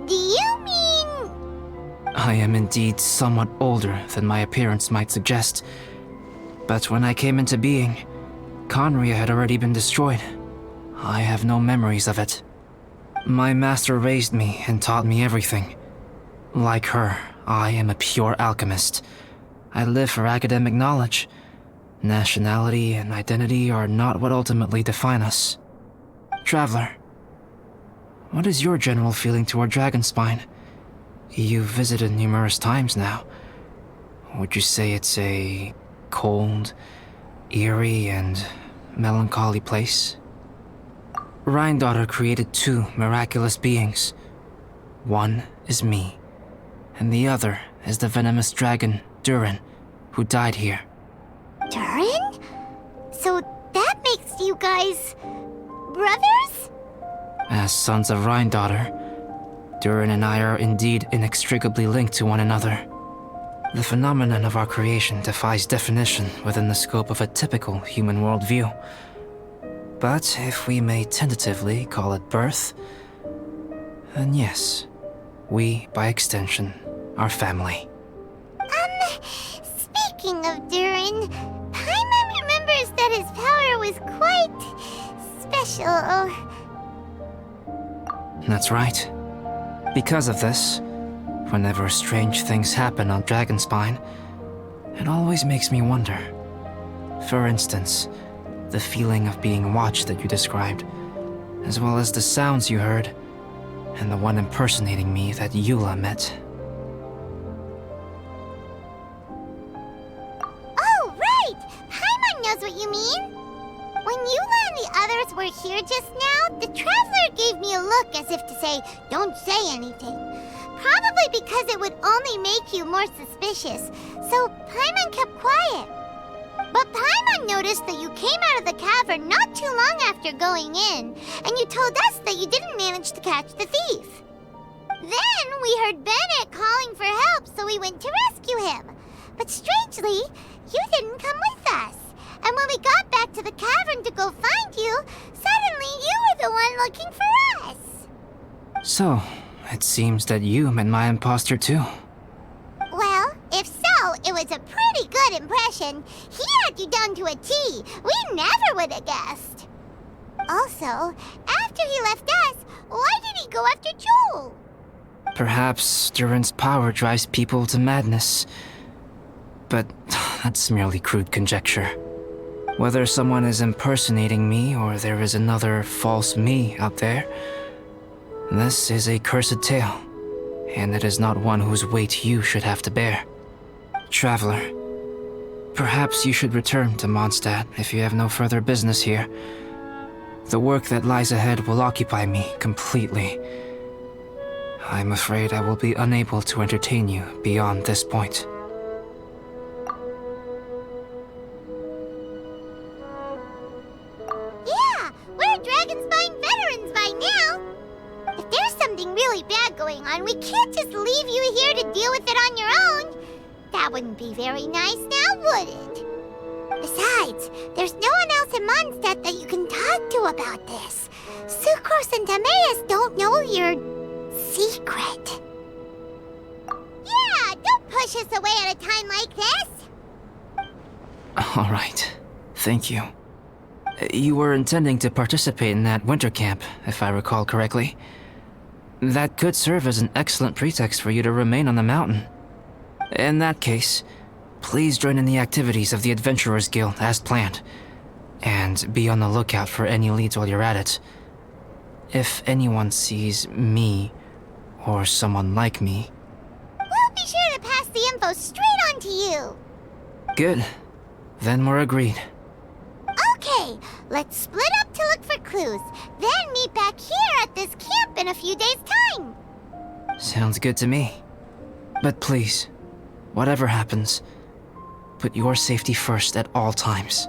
do you mean... I am indeed somewhat older than my appearance might suggest, but when I came into being, Conria had already been destroyed. I have no memories of it. My master raised me and taught me everything. Like her, I am a pure alchemist. I live for academic knowledge. Nationality and identity are not what ultimately define us. Traveler, what is your general feeling toward Dragonspine? You've visited numerous times now. Would you say it's a cold, eerie, and melancholy place? Rhine-daughter created two miraculous beings. One is me, and the other is the venomous dragon, Durin, who died here. Durin? So that makes you guys... brothers? As sons of Rhine-daughter, Durin and I are indeed inextricably linked to one another. The phenomenon of our creation defies definition within the scope of a typical human worldview. But if we may tentatively call it birth, then yes, we, by extension, are family. Speaking of Durin, Paimon remembers that his power was quite... special. That's right. Because of this, whenever strange things happen on Dragonspine, it always makes me wonder. For instance, the feeling of being watched that you described, as well as the sounds you heard, and the one impersonating me that Eula met. Oh, right! Paimon knows what you mean! When Eula and the others were here just now, the Traveler gave me a look as if to say, don't say anything. Probably because it would only make you more suspicious, so Paimon kept quiet. But Paimon noticed that you came out of the cavern not too long after going in, and you told us that you didn't manage to catch the thief. Then we heard Bennett calling for help, so we went to rescue him. But strangely, you didn't come with us. And when we got back to the cavern to go find you, suddenly you were the one looking for us. So, it seems that you met my imposter too. Well, if so, it was a pretty good impression. He had you down to a T. We never would have guessed. Also, after he left us, why did he go after Joel? Perhaps Durin's power drives people to madness. But that's merely crude conjecture. Whether someone is impersonating me or there is another false me out there, this is a cursed tale, and it is not one whose weight you should have to bear. Traveler, perhaps you should return to Mondstadt if you have no further business here. The work that lies ahead will occupy me completely. I'm afraid I will be unable to entertain you beyond this point. Yeah, we're Dragonspine veterans by now. If there's something really bad going on, we can't just leave you here to deal with it on your own. That wouldn't be very nice now, would it? Besides, there's no one else in Mondstadt that you can talk to about this. Sucrose and Timaeus don't know your secret. Yeah, don't push us away at a time like this. All right. Thank you. You were intending to participate in that winter camp, if I recall correctly. That could serve as an excellent pretext for you to remain on the mountain. In that case, please join in the activities of the Adventurers Guild as planned, and be on the lookout for any leads while you're at it. If anyone sees me, or someone like me... We'll be sure to pass the info straight on to you. Good. Then we're agreed. Okay, let's split up to look for clues, then meet back here at this camp in a few days' time. Sounds good to me. But please, whatever happens, put your safety first at all times.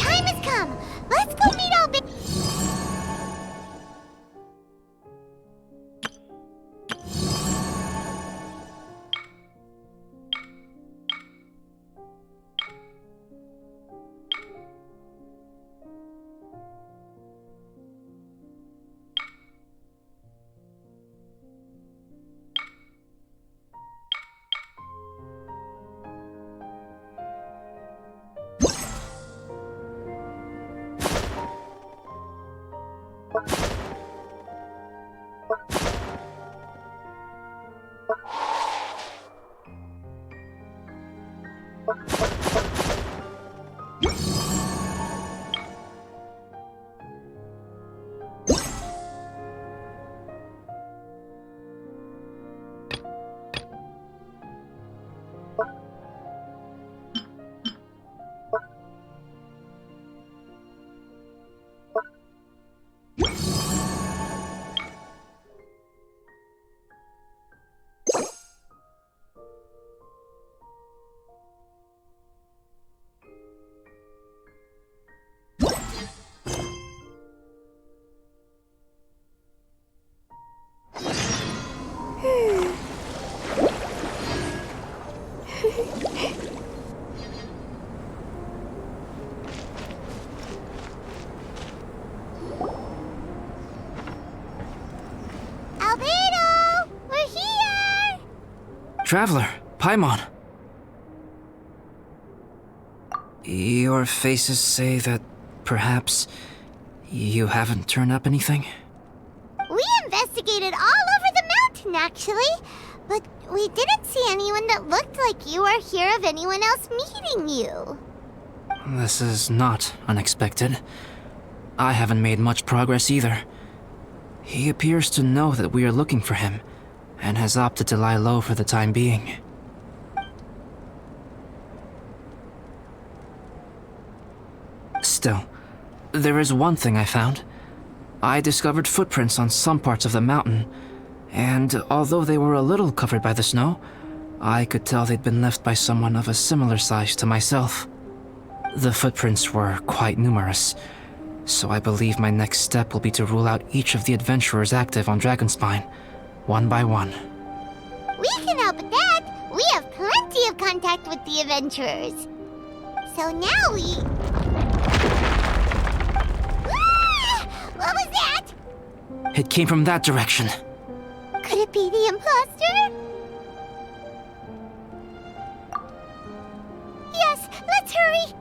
Time has come. Let's go meet Albedo. Albedo! We're here! Traveler, Paimon. Your faces say that perhaps you haven't turned up anything? We investigated all over the mountain, actually. But we didn't see anyone that looked like you or hear of anyone else meeting you. This is not unexpected. I haven't made much progress either. He appears to know that we are looking for him, and has opted to lie low for the time being. Still, there is one thing I found. I discovered footprints on some parts of the mountain, and although they were a little covered by the snow, I could tell they'd been left by someone of a similar size to myself. The footprints were quite numerous, so I believe my next step will be to rule out each of the adventurers active on Dragonspine, one by one. We can help with that. We have plenty of contact with the adventurers. So now we... Ah! What was that? It came from that direction. Could it be the imposter? Yes, let's hurry.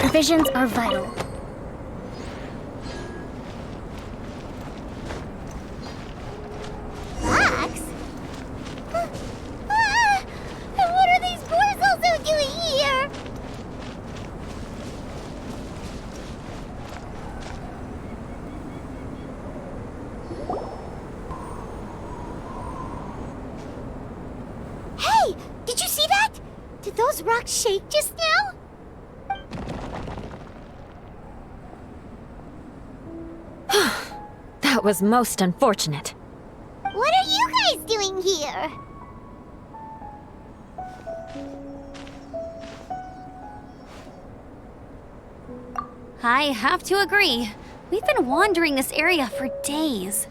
Provisions are vital. Fox? And what are these boars also doing here? Did those rocks shake just now? That was most unfortunate. What are you guys doing here? I have to agree. We've been wandering this area for days.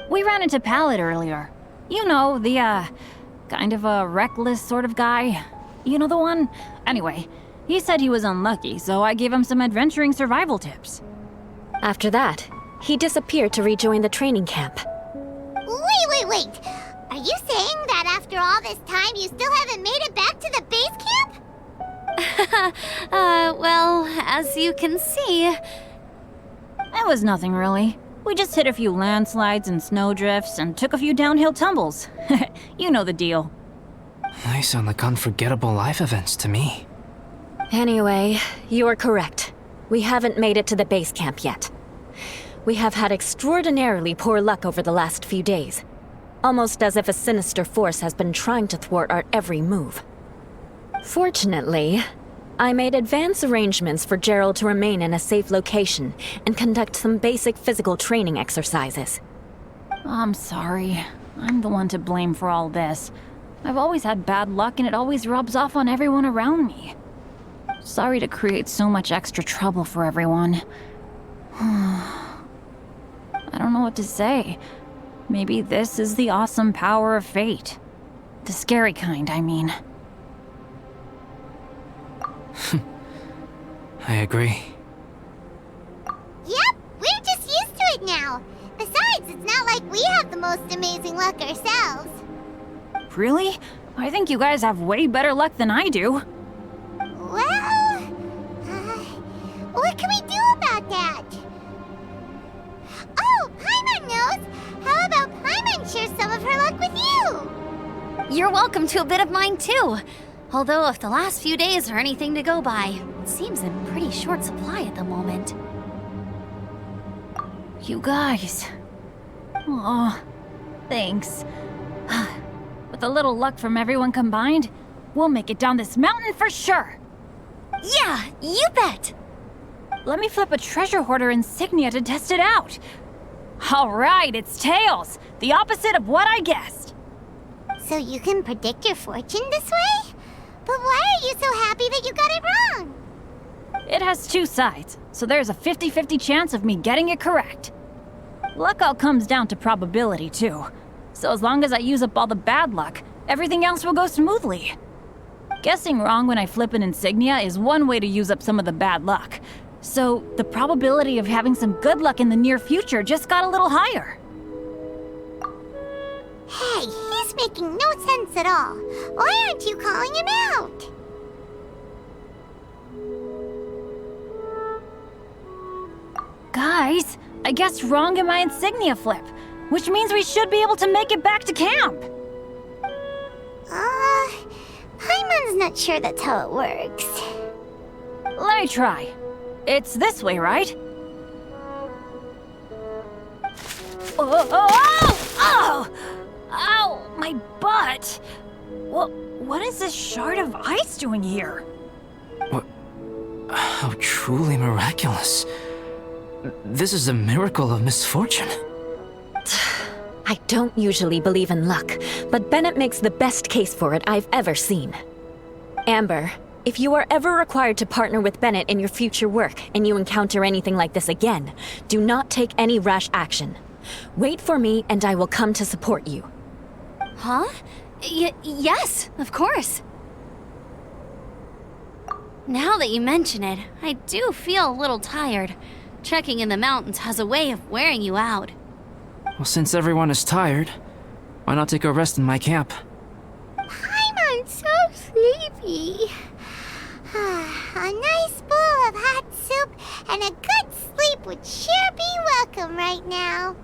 We ran into Pallet earlier. You know, the, kind of a reckless sort of guy. You know the one? Anyway, he said he was unlucky, so I gave him some adventuring survival tips. After that, he disappeared to rejoin the training camp. Wait. Are you saying that after all this time you still haven't made it back to the base camp? Well, as you can see... It was nothing really. We just hit a few landslides and snowdrifts and took a few downhill tumbles. You know the deal. They sound like unforgettable life events to me. Anyway, you're correct. We haven't made it to the base camp yet. We have had extraordinarily poor luck over the last few days. Almost as if a sinister force has been trying to thwart our every move. Fortunately, I made advance arrangements for Gerald to remain in a safe location and conduct some basic physical training exercises. I'm sorry. I'm the one to blame for all this. I've always had bad luck and it always rubs off on everyone around me. Sorry to create so much extra trouble for everyone. I don't know what to say. Maybe this is the awesome power of fate. The scary kind, I mean. I agree. Yep, we're just used to it now. Besides, it's not like we have the most amazing luck ourselves. Really? I think you guys have way better luck than I do. Well, what can we do about that? Oh, Paimon knows! How about Paimon share some of her luck with you? You're welcome to a bit of mine too. Although if the last few days are anything to go by, it seems in pretty short supply at the moment. You guys. Aw, thanks. With a little luck from everyone combined, we'll make it down this mountain for sure. Yeah, you bet! Let me flip a treasure hoarder insignia to test it out. All right, it's tails. The opposite of what I guessed. So you can predict your fortune this way? But why are you so happy that you got it wrong? It has two sides, so there's a 50-50 chance of me getting it correct. Luck all comes down to probability, too. So as long as I use up all the bad luck, everything else will go smoothly. Guessing wrong when I flip an insignia is one way to use up some of the bad luck. So the probability of having some good luck in the near future just got a little higher. Hey, he's making no sense at all. Why aren't you calling him out? Guys, I guessed wrong in my insignia flip, which means we should be able to make it back to camp. Paimon's not sure that's how it works. Let me try. It's this way, right? Oh! Ow, my butt! What is this shard of ice doing here? What? How truly miraculous. This is a miracle of misfortune. I don't usually believe in luck, but Bennett makes the best case for it I've ever seen. Amber, if you are ever required to partner with Bennett in your future work and you encounter anything like this again, do not take any rash action. Wait for me and I will come to support you. Huh? Yes, of course. Now that you mention it, I do feel a little tired. Trekking in the mountains has a way of wearing you out. Well, since everyone is tired, why not take a rest in my camp? Paimon's so sleepy. A nice bowl of hot soup and a good sleep would sure be welcome right now.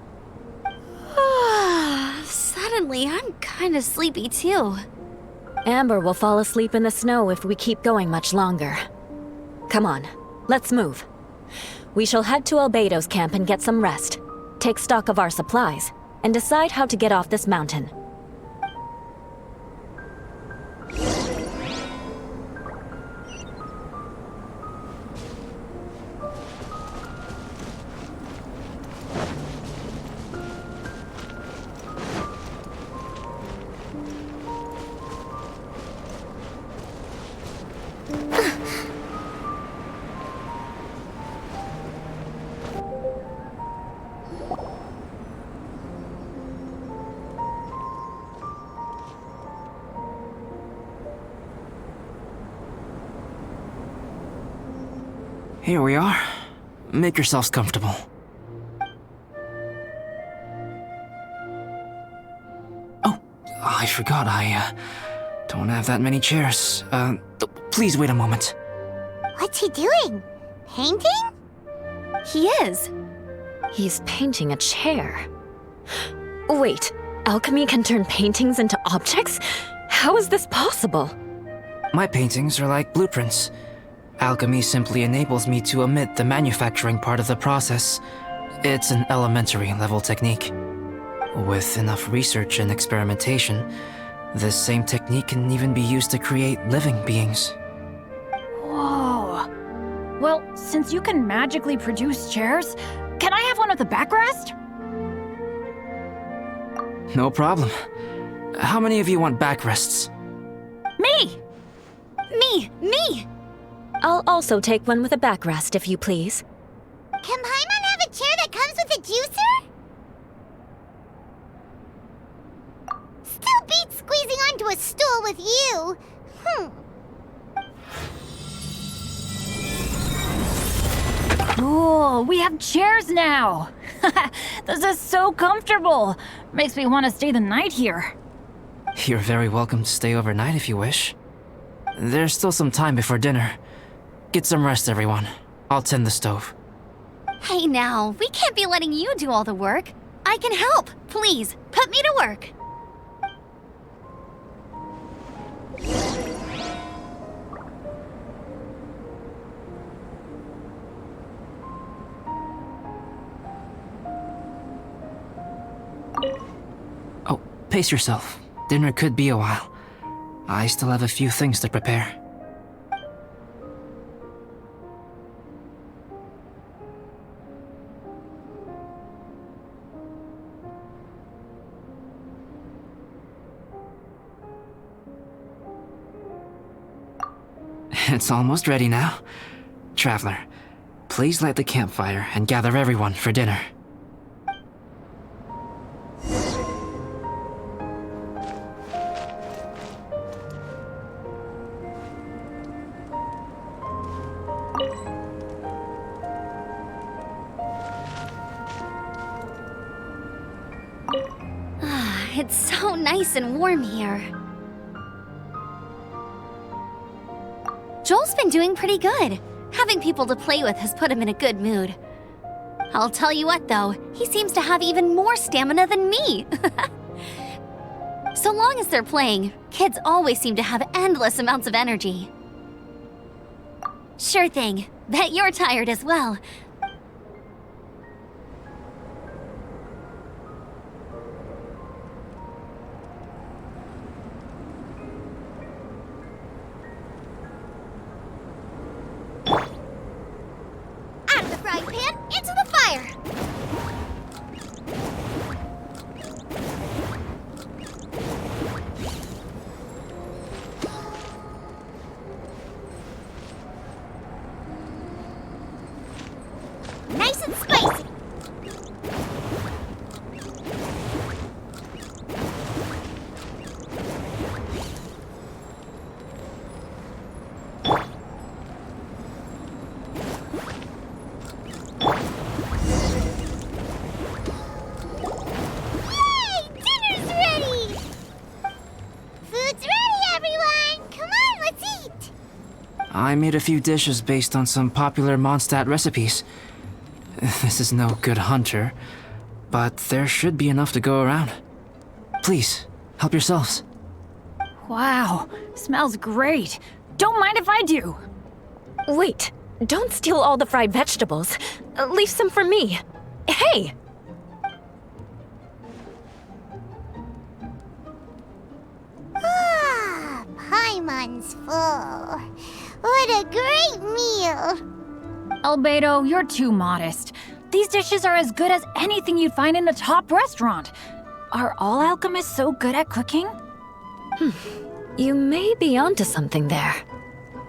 Suddenly, I'm kind of sleepy too. Amber will fall asleep in the snow if we keep going much longer. Come on, let's move. We shall head to Albedo's camp and get some rest, take stock of our supplies, and decide how to get off this mountain. Here we are. Make yourselves comfortable. Oh, I forgot I don't have that many chairs. Please wait a moment. What's he doing? Painting? He is. He's painting a chair. Wait, alchemy can turn paintings into objects? How is this possible? My paintings are like blueprints. Alchemy simply enables me to omit the manufacturing part of the process. It's an elementary level technique. With enough research and experimentation, this same technique can even be used to create living beings. Whoa. Well, since you can magically produce chairs, can I have one with a backrest? No problem. How many of you want backrests? Me! Me! I'll also take one with a backrest, if you please. Can Paimon have a chair that comes with a juicer? Still beats squeezing onto a stool with you. Cool, we have chairs now! This is so comfortable! Makes me want to stay the night here. You're very welcome to stay overnight if you wish. There's still some time before dinner. Get some rest, everyone. I'll tend the stove. Hey now, we can't be letting you do all the work. I can help. Please, put me to work. Oh, pace yourself. Dinner could be a while. I still have a few things to prepare. It's almost ready now. Traveler, please light the campfire and gather everyone for dinner. It's so nice and warm here. Joel's been doing pretty good. Having people to play with has put him in a good mood. I'll tell you what though, he seems to have even more stamina than me. So long as they're playing, kids always seem to have endless amounts of energy. Sure thing. Bet you're tired as well. Out of the frying pan, into the fire! Nice and spicy! Yay! Dinner's ready! Food's ready, everyone! Come on, let's eat! I made a few dishes based on some popular Mondstadt recipes. This is no good hunter, but there should be enough to go around. Please, help yourselves. Wow, smells great. Don't mind if I do. Wait, don't steal all the fried vegetables. Leave some for me. Hey! Ah, Paimon's full. What a great meal! Albedo, you're too modest. These dishes are as good as anything you'd find in a top restaurant. Are all alchemists so good at cooking? You may be onto something there.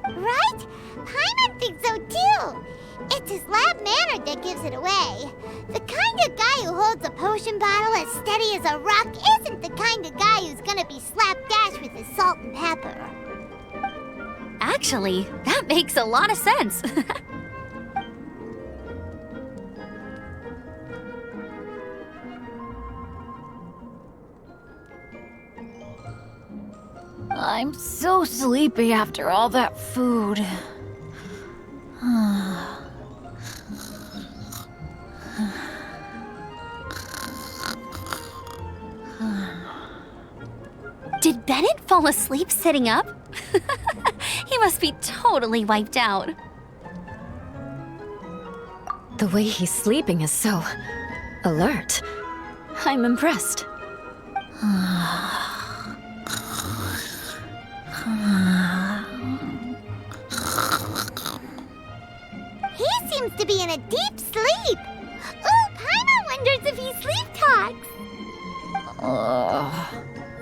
Right? Paimon thinks so too. It's his lab manner that gives it away. The kind of guy who holds a potion bottle as steady as a rock isn't the kind of guy who's gonna be slapdash with his salt and pepper. Actually, that makes a lot of sense. I'm so sleepy after all that food. Did Bennett fall asleep sitting up? He must be totally wiped out. The way he's sleeping is so alert. I'm impressed. He seems to be in a deep sleep. Ooh, Paimon wonders if he sleep talks.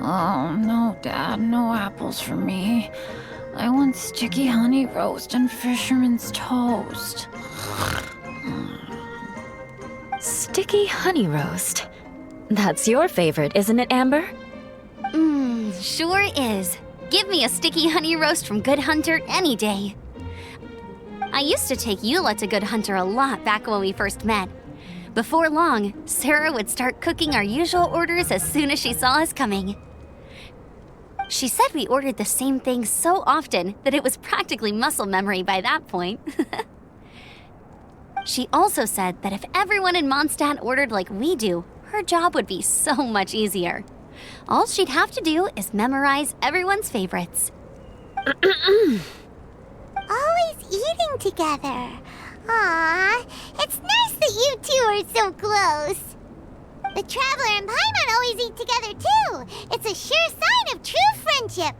Oh, no, Dad, no apples for me. I want sticky honey roast and fisherman's toast. Sticky honey roast. That's your favorite, isn't it, Amber? Sure is. Give me a sticky honey roast from Good Hunter any day. I used to take Eula to Good Hunter a lot back when we first met. Before long, Sarah would start cooking our usual orders as soon as she saw us coming. She said we ordered the same thing so often that it was practically muscle memory by that point. She also said that if everyone in Mondstadt ordered like we do, her job would be so much easier. All she'd have to do is memorize everyone's favorites. Always eating together. Aww, it's nice that you two are so close. The Traveler and Paimon always eat together too. It's a sure sign of true friendship.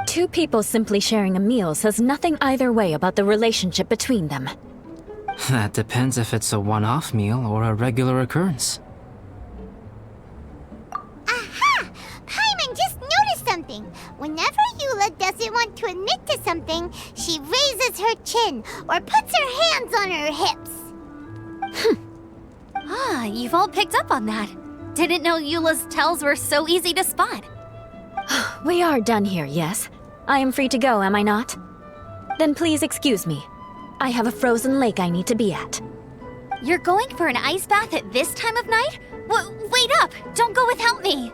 Two people simply sharing a meal says nothing either way about the relationship between them. That depends if it's a one-off meal or a regular occurrence. Aha! Paimon just noticed something. Whenever Eula doesn't want to admit to something, she raises her chin or puts her hands on her hips. You've all picked up on that. Didn't know Eula's tells were so easy to spot. We are done here, yes? I am free to go, am I not? Then please excuse me. I have a frozen lake I need to be at. You're going for an ice bath at this time of night? Wait up! Don't go without me!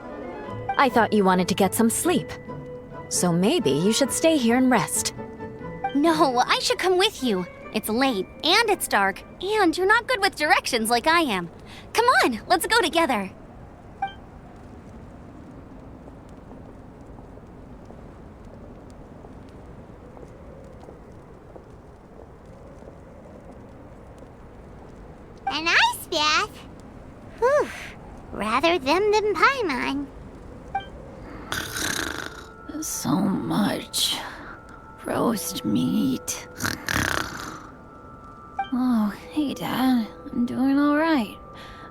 I thought you wanted to get some sleep. So maybe you should stay here and rest. No, I should come with you. It's late, and it's dark, and you're not good with directions like I am. Come on, let's go together. An ice bath? Whew. Rather them than Paimon. So much roast meat. Oh, hey, Dad. I'm doing all right.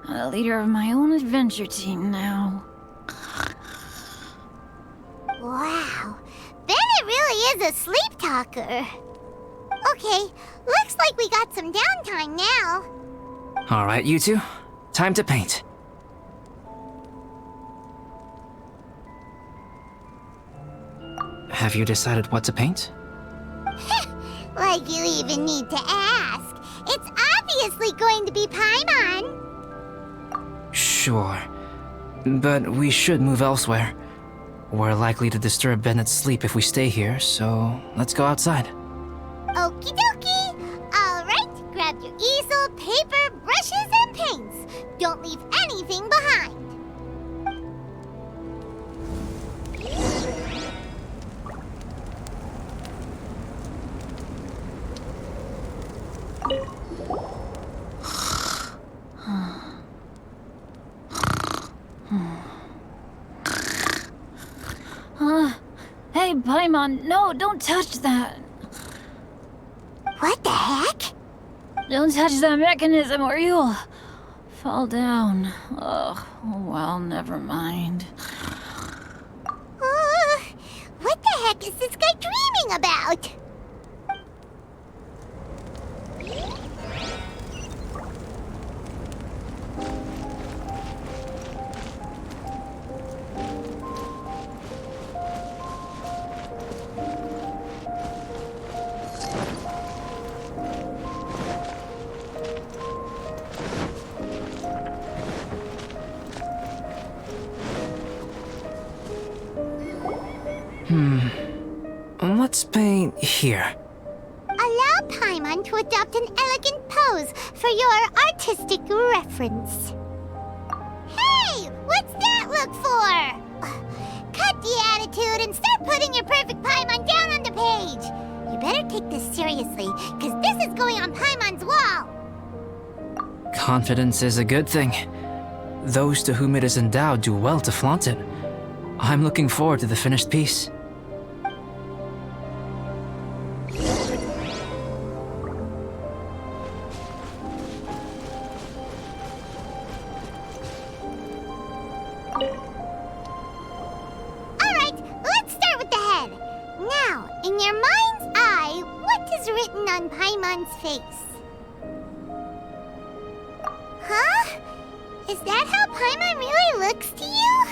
I'm the leader of my own adventure team now. Wow. Bennett really is a sleep talker. Okay, looks like we got some downtime now. All right, you two. Time to paint. Have you decided what to paint? Like you even need to ask. It's obviously going to be Paimon. Sure. But we should move elsewhere. We're likely to disturb Bennett's sleep if we stay here, so let's go outside. Okie dokie. All right, grab your easel, paper, brushes, and paints. Don't leave anything behind. Hey, Paimon, no, don't touch that. What the heck? Don't touch that mechanism or you'll fall down. Oh, well, never mind. What the heck is this guy dreaming about? Let's paint here. Allow Paimon to adopt an elegant pose for your artistic reference. Hey! What's that look for? Cut the attitude and start putting your perfect Paimon down on the page. You better take this seriously, because this is going on Paimon's wall. Confidence is a good thing. Those to whom it is endowed do well to flaunt it. I'm looking forward to the finished piece. Alright, let's start with the head. Now, in your mind's eye, what is written on Paimon's face? Huh? Is that how Paimon really looks to you?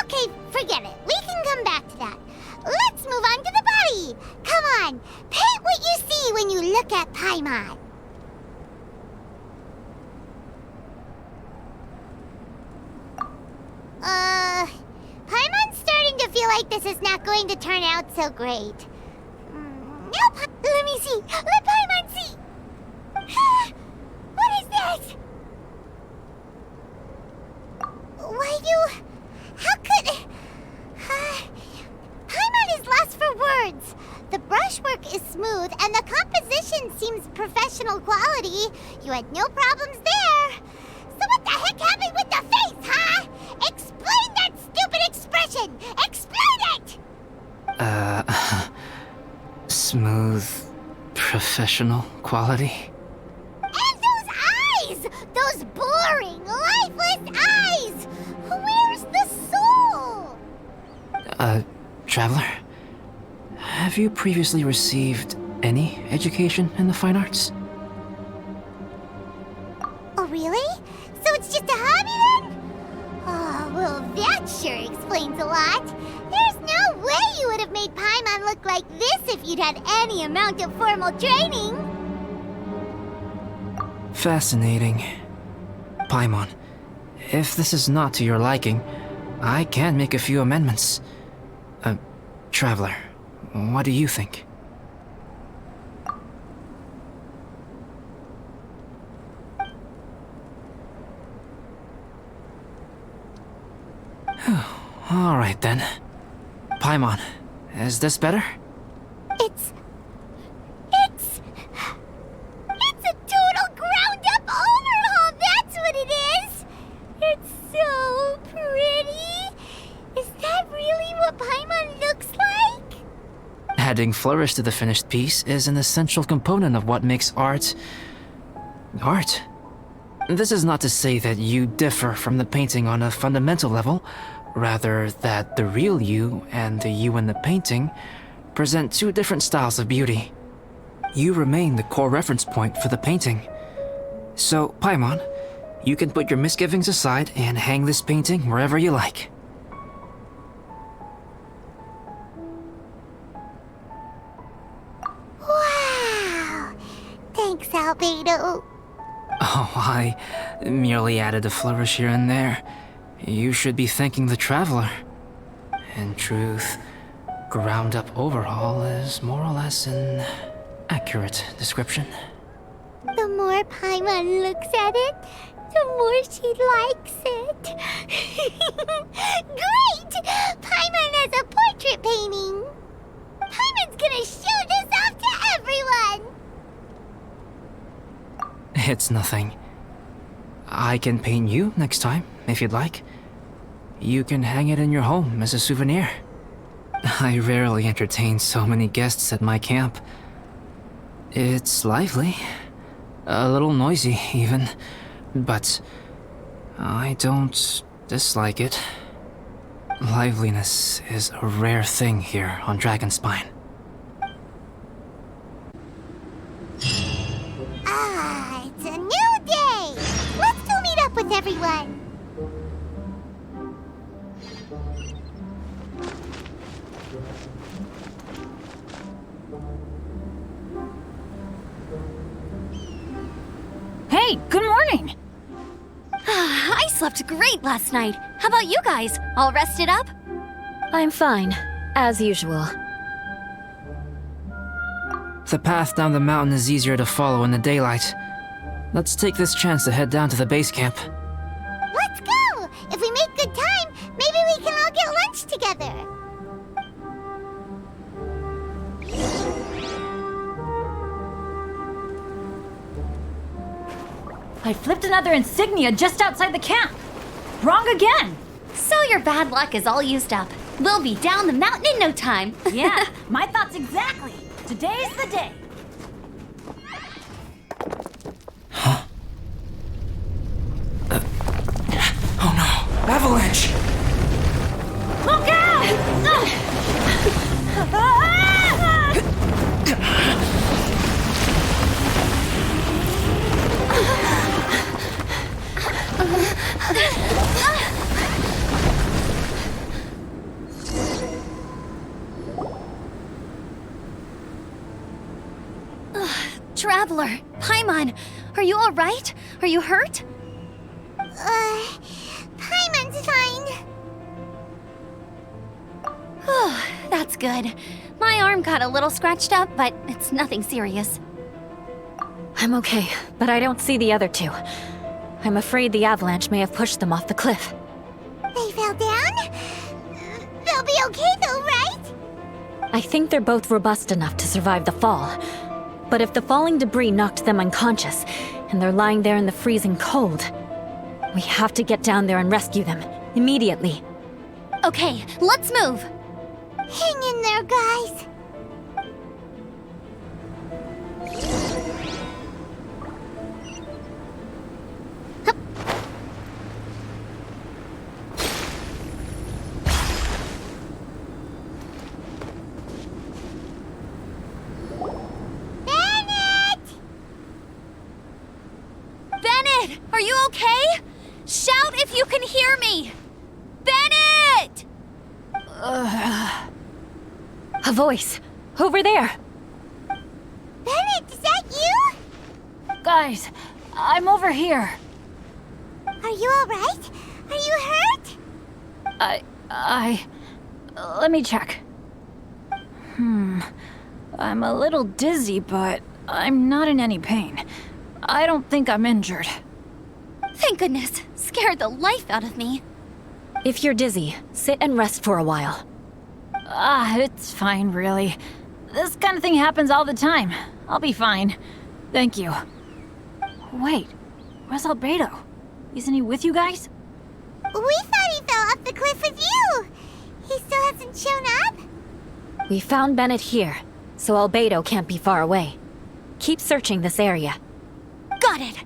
Okay, forget it. We can come back to that. Let's move on to the body. Come on, paint what you see when you look at Paimon. Paimon's starting to feel like this is not going to turn out so great. Nope. Let me see. Let Paimon see. What is that? How could... Paimon is lost for words. The brushwork is smooth and the composition seems professional quality. You had no problems there. So what the heck happened with the face, huh? Explain that stupid expression! Explain it! Smooth, professional quality. And those eyes! Those boring, lifeless eyes! Where's the soul? Traveler? Have you previously received any education in the fine arts? Oh, really? So it's just a hobby then? Oh, well, that sure explains a lot. There's no way you would have made Paimon look like this if you'd had any amount of formal training. Fascinating. Paimon, if this is not to your liking, I can make a few amendments. Traveler, what do you think? All right then. Paimon, is this better? It's a total ground-up overhaul, that's what it is! It's so pretty! Is that really what Paimon looks like? Adding flourish to the finished piece is an essential component of what makes art... art. This is not to say that you differ from the painting on a fundamental level, rather that the real you and the you in the painting present two different styles of beauty. You remain the core reference point for the painting. So, Paimon, you can put your misgivings aside and hang this painting wherever you like. Wow! Thanks, Albedo. Oh, I merely added a flourish here and there. You should be thanking the Traveler. In truth, ground-up overhaul is more or less an accurate description. The more Paimon looks at it, the more she likes it. Great! Paimon has a portrait painting. Paimon's gonna show this off to everyone. It's nothing. I can paint you next time, if you'd like. You can hang it in your home as a souvenir. I rarely entertain so many guests at my camp. It's lively. A little noisy, even. But I don't dislike it. Liveliness is a rare thing here on Dragonspine. It's a new day! Let's go meet up with everyone! Hey, good morning! I slept great last night. How about you guys? All rested up? I'm fine, as usual. The path down the mountain is easier to follow in the daylight. Let's take this chance to head down to the base camp. Let's go! If we make good time, maybe we can all get lunch together. I flipped another insignia just outside the camp. Wrong again. So your bad luck is all used up. We'll be down the mountain in no time. Yeah, my thoughts exactly. Today's the day. Oh no! Avalanche! Look out! Traveler, Paimon, are you all right? Are you hurt? Paimon's fine. That's good. My arm got a little scratched up, but it's nothing serious. I'm okay, but I don't see the other two. I'm afraid the avalanche may have pushed them off the cliff. They fell down? They'll be okay though, right? I think they're both robust enough to survive the fall. But if the falling debris knocked them unconscious, and they're lying there in the freezing cold, we have to get down there and rescue them, immediately. Okay, let's move. Hang in there, guys. Bennett, are you okay? Shout if you can hear me! Bennett! A voice! Over there! Bennett, is that you? Guys, I'm over here. Are you alright? Are you hurt? Let me check. I'm a little dizzy, but I'm not in any pain. I don't think I'm injured. Thank goodness. Scared the life out of me. If you're dizzy, sit and rest for a while. It's fine, really. This kind of thing happens all the time. I'll be fine. Thank you. Wait, where's Albedo? Isn't he with you guys? We thought he fell off the cliff with you. He still hasn't shown up? We found Bennett here, so Albedo can't be far away. Keep searching this area. Got it.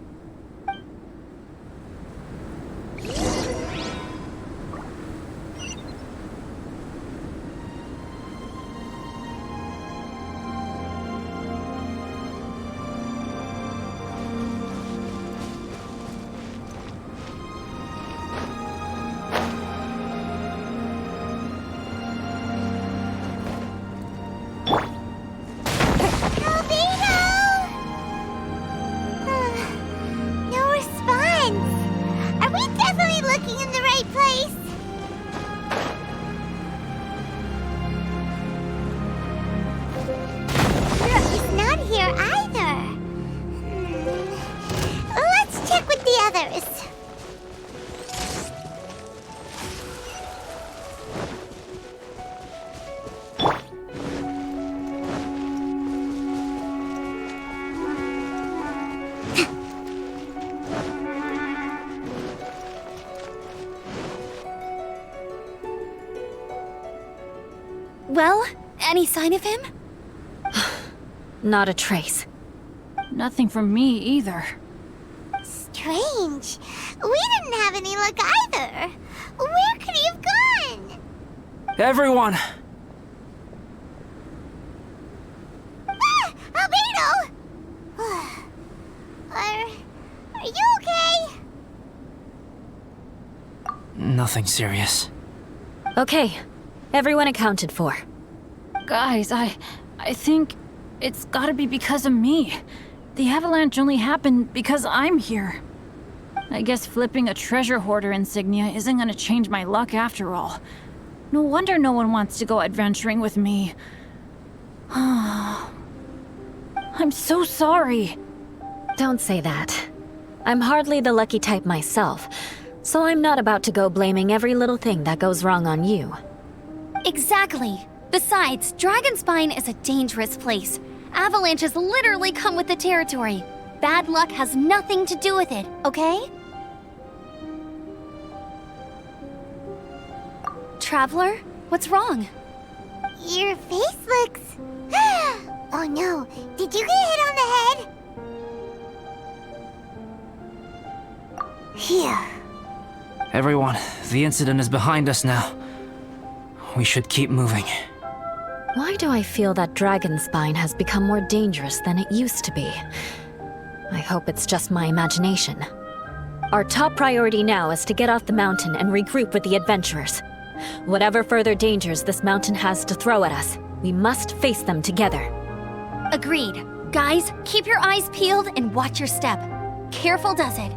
Well, any sign of him? Not a trace. Nothing from me either. Strange. We didn't have any luck either. Where could he have gone? Everyone! Albedo! Are you okay? Nothing serious. Okay, everyone accounted for. Guys, I think it's gotta be because of me. The avalanche only happened because I'm here. I guess flipping a treasure hoarder insignia isn't gonna change my luck after all. No wonder no one wants to go adventuring with me. I'm so sorry. Don't say that. I'm hardly the lucky type myself, so I'm not about to go blaming every little thing that goes wrong on you. Exactly. Besides, Dragonspine is a dangerous place. Avalanches literally come with the territory. Bad luck has nothing to do with it, okay? Traveler, what's wrong? Your face looks... Oh no, did you get hit on the head? Phew. Everyone, the incident is behind us now. We should keep moving. Why do I feel that Dragonspine has become more dangerous than it used to be? I hope it's just my imagination. Our top priority now is to get off the mountain and regroup with the adventurers. Whatever further dangers this mountain has to throw at us, we must face them together. Agreed. Guys, keep your eyes peeled and watch your step. Careful does it.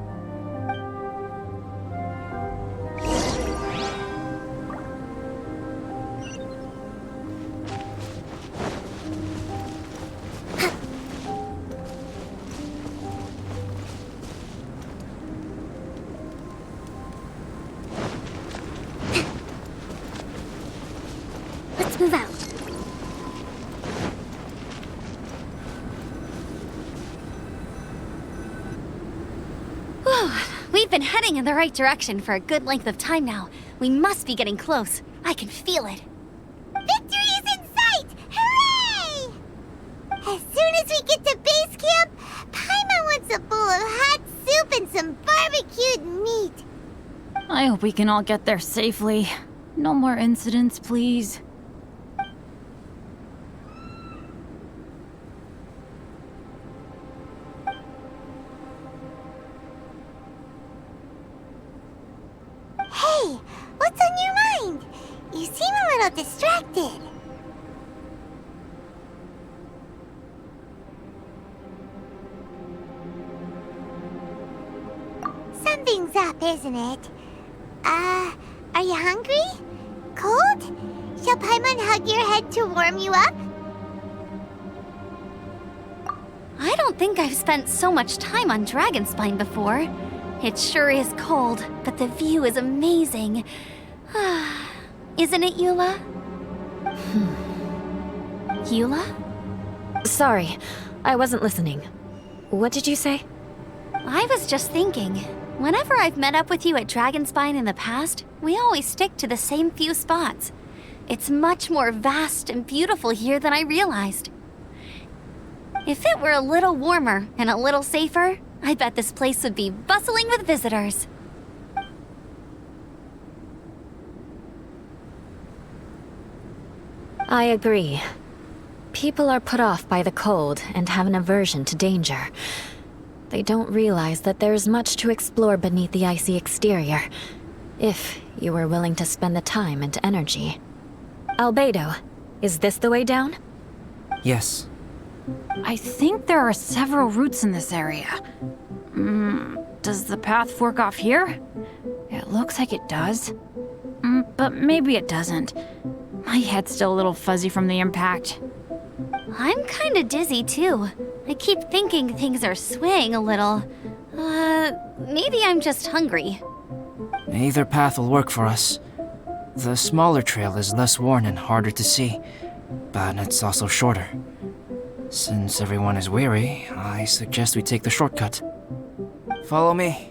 Let's move out. We've been heading in the right direction for a good length of time now. We must be getting close. I can feel it. Victory is in sight! Hooray! As soon as we get to base camp, Paimon wants a bowl of hot soup and some barbecued meat. I hope we can all get there safely. No more incidents, please. Hey, what's on your mind? You seem a little distracted. Something's up, isn't it? Are you hungry? Cold? Shall Paimon hug your head to warm you up? I don't think I've spent so much time on Dragonspine before. It sure is cold, but the view is amazing. Isn't it, Eula? Eula? Sorry, I wasn't listening. What did you say? I was just thinking, whenever I've met up with you at Dragonspine in the past, we always stick to the same few spots. It's much more vast and beautiful here than I realized. If it were a little warmer and a little safer, I bet this place would be bustling with visitors. I agree. People are put off by the cold and have an aversion to danger. They don't realize that there's much to explore beneath the icy exterior, if you were willing to spend the time and energy. Albedo, is this the way down? Yes. I think there are several routes in this area. Does the path fork off here? It looks like it does. But maybe it doesn't. My head's still a little fuzzy from the impact. I'm kinda dizzy too. I keep thinking things are swaying a little. Maybe I'm just hungry. Either path will work for us. The smaller trail is less worn and harder to see, but it's also shorter. Since everyone is weary, I suggest we take the shortcut. Follow me.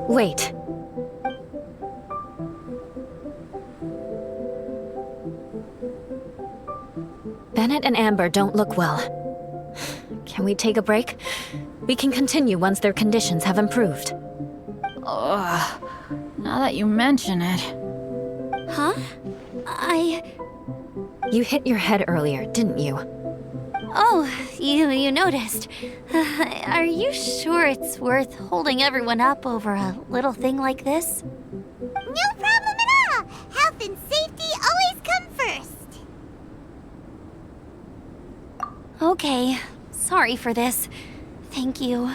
Wait. Bennett and Amber don't look well. Can we take a break? We can continue once their conditions have improved. Ugh. Now that you mention it. Huh? You hit your head earlier, didn't you? Oh, you noticed. Are you sure it's worth holding everyone up over a little thing like this? No problem at all! Health and safety always come first! Okay, sorry for this. Thank you.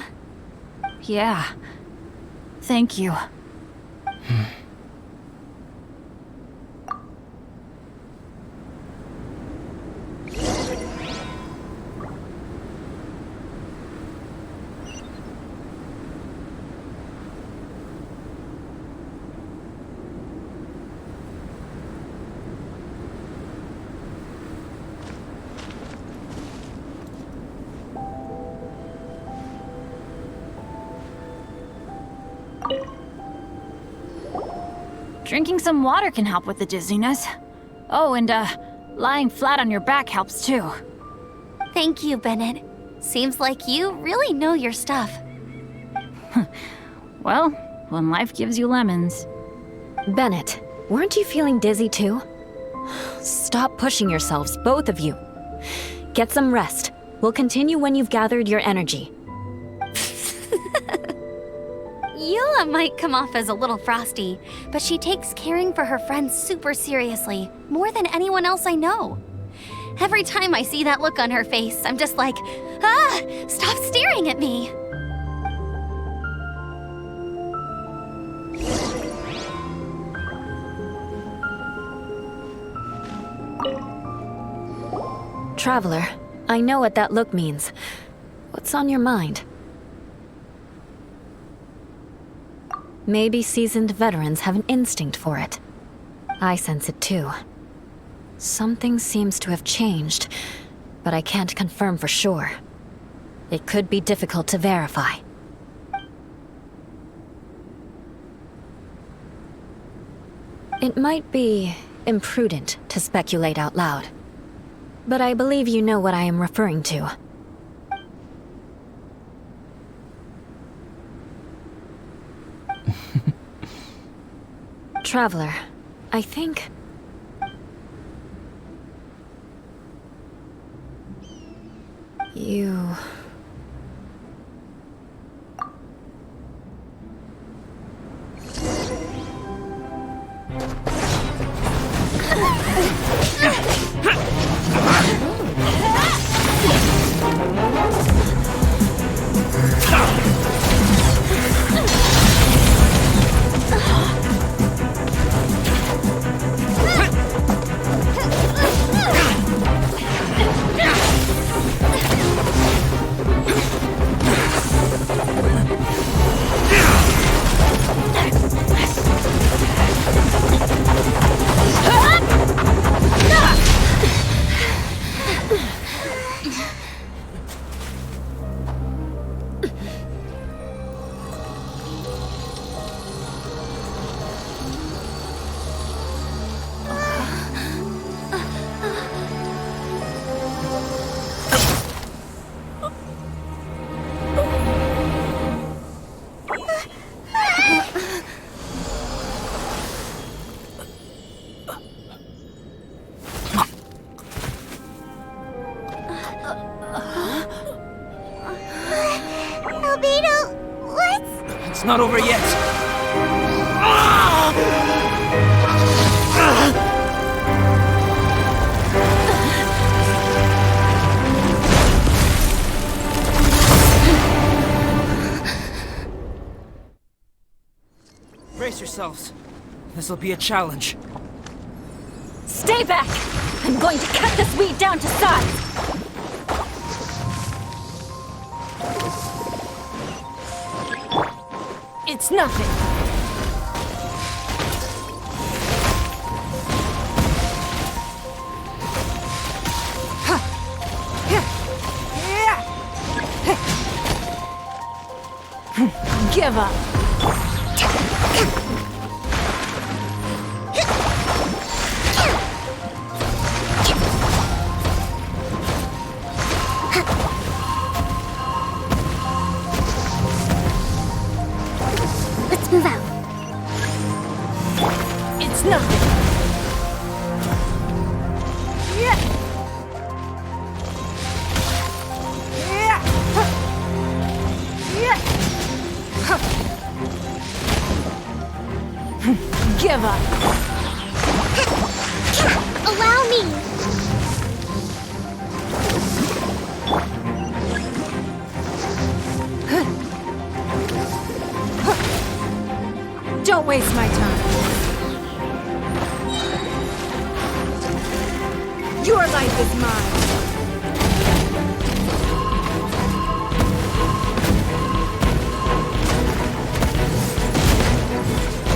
Yeah. Thank you. Drinking some water can help with the dizziness. Oh, and lying flat on your back helps too. Thank you, Bennett. Seems like you really know your stuff. Well, when life gives you lemons. Bennett, weren't you feeling dizzy too? Stop pushing yourselves, both of you. Get some rest. We'll continue when you've gathered your energy. Yula might come off as a little frosty, but she takes caring for her friends super seriously, more than anyone else I know. Every time I see that look on her face, I'm just like, ah, stop staring at me! Traveler, I know what that look means. What's on your mind? Maybe seasoned veterans have an instinct for it. I sense it too. Something seems to have changed, but I can't confirm for sure. It could be difficult to verify. It might be imprudent to speculate out loud, but I believe you know what I am referring to. Traveler, I think... you... It's not over yet. Brace yourselves. This'll be a challenge. Stay back! I'm going to cut this weed down to size! It's nothing. Give up. Let's move out. It's nothing. Your life is mine.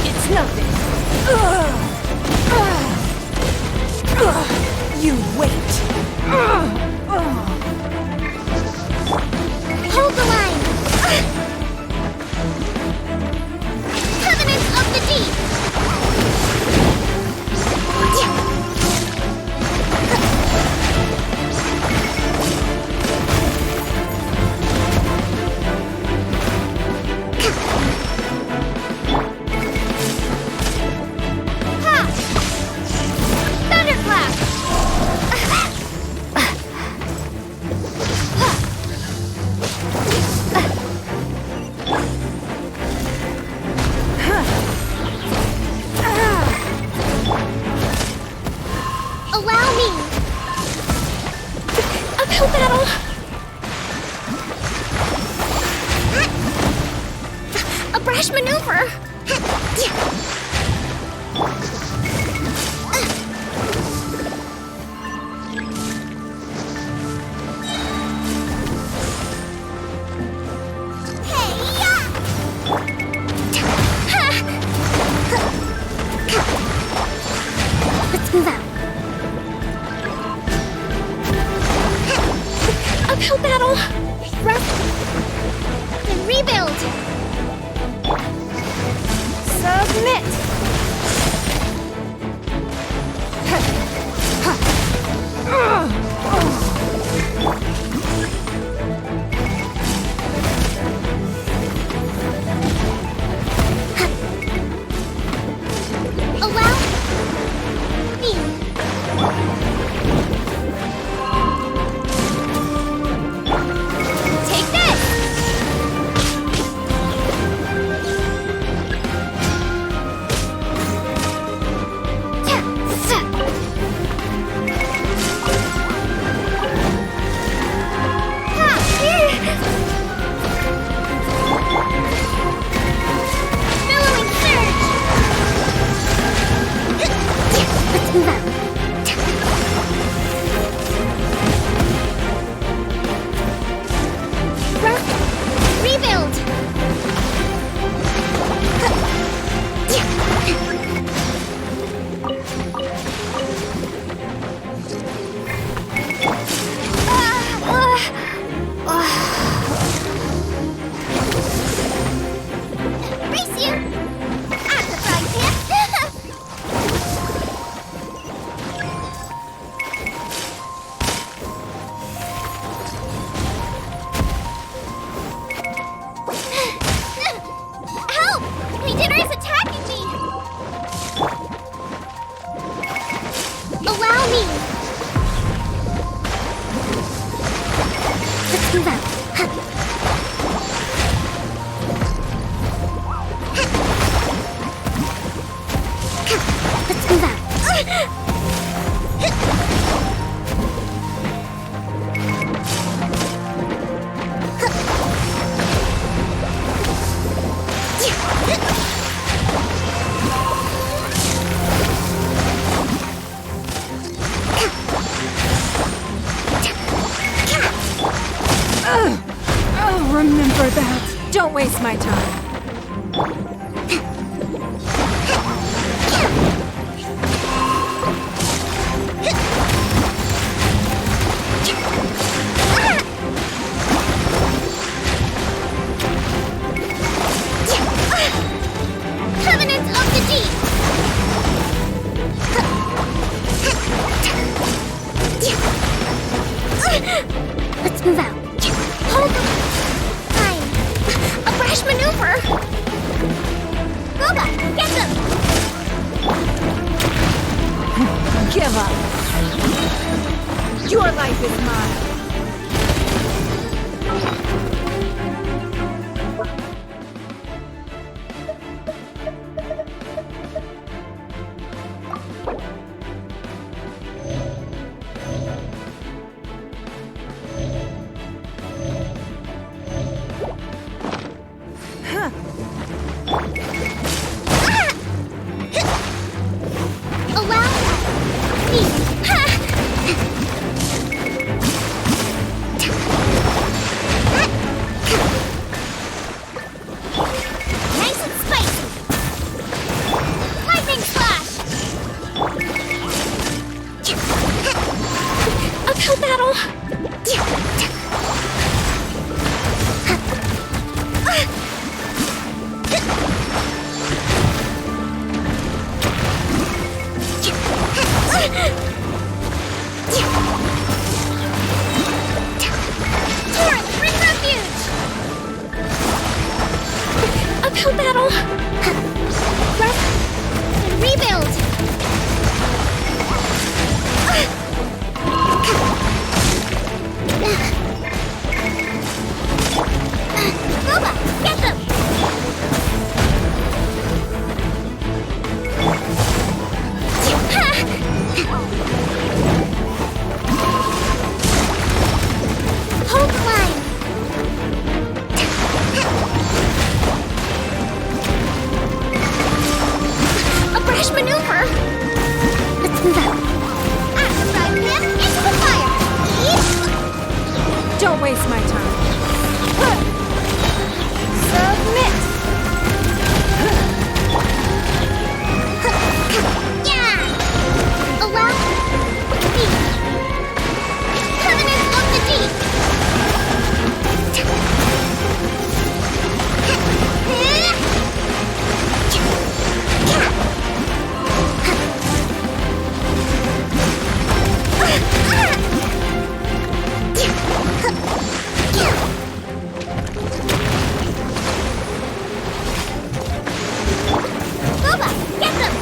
It's nothing. You wait. Hold the line! Covenants of the Deep! Ha! Thunderclap! Allow me! Uphill battle! A brash maneuver! Let's move out. Uphill battle! Then rebuild! Submit! Allow me! Take this! Billowing surge! Let's move out. Rebuild! Race you! I'm the frying pan! Help! My dinner is attacking me! Allow me! Let's move out. Let's move out. Oh, remember that. Don't waste my time. Covenants of the Deep! Let's move out. Hold the line. A brash maneuver! Boba, get them! Give up. Your life is mine. Allow me! Ha! battle? Torrent, bring refuge! Uphill battle! Rest and rebuild! Boba, get them! Hold the line! A brash maneuver! Let's move out. Axe drive him into the fire! Don't waste my time. Submit! Yeah! Allow speed! Covenant of the Deep! Boba, get them!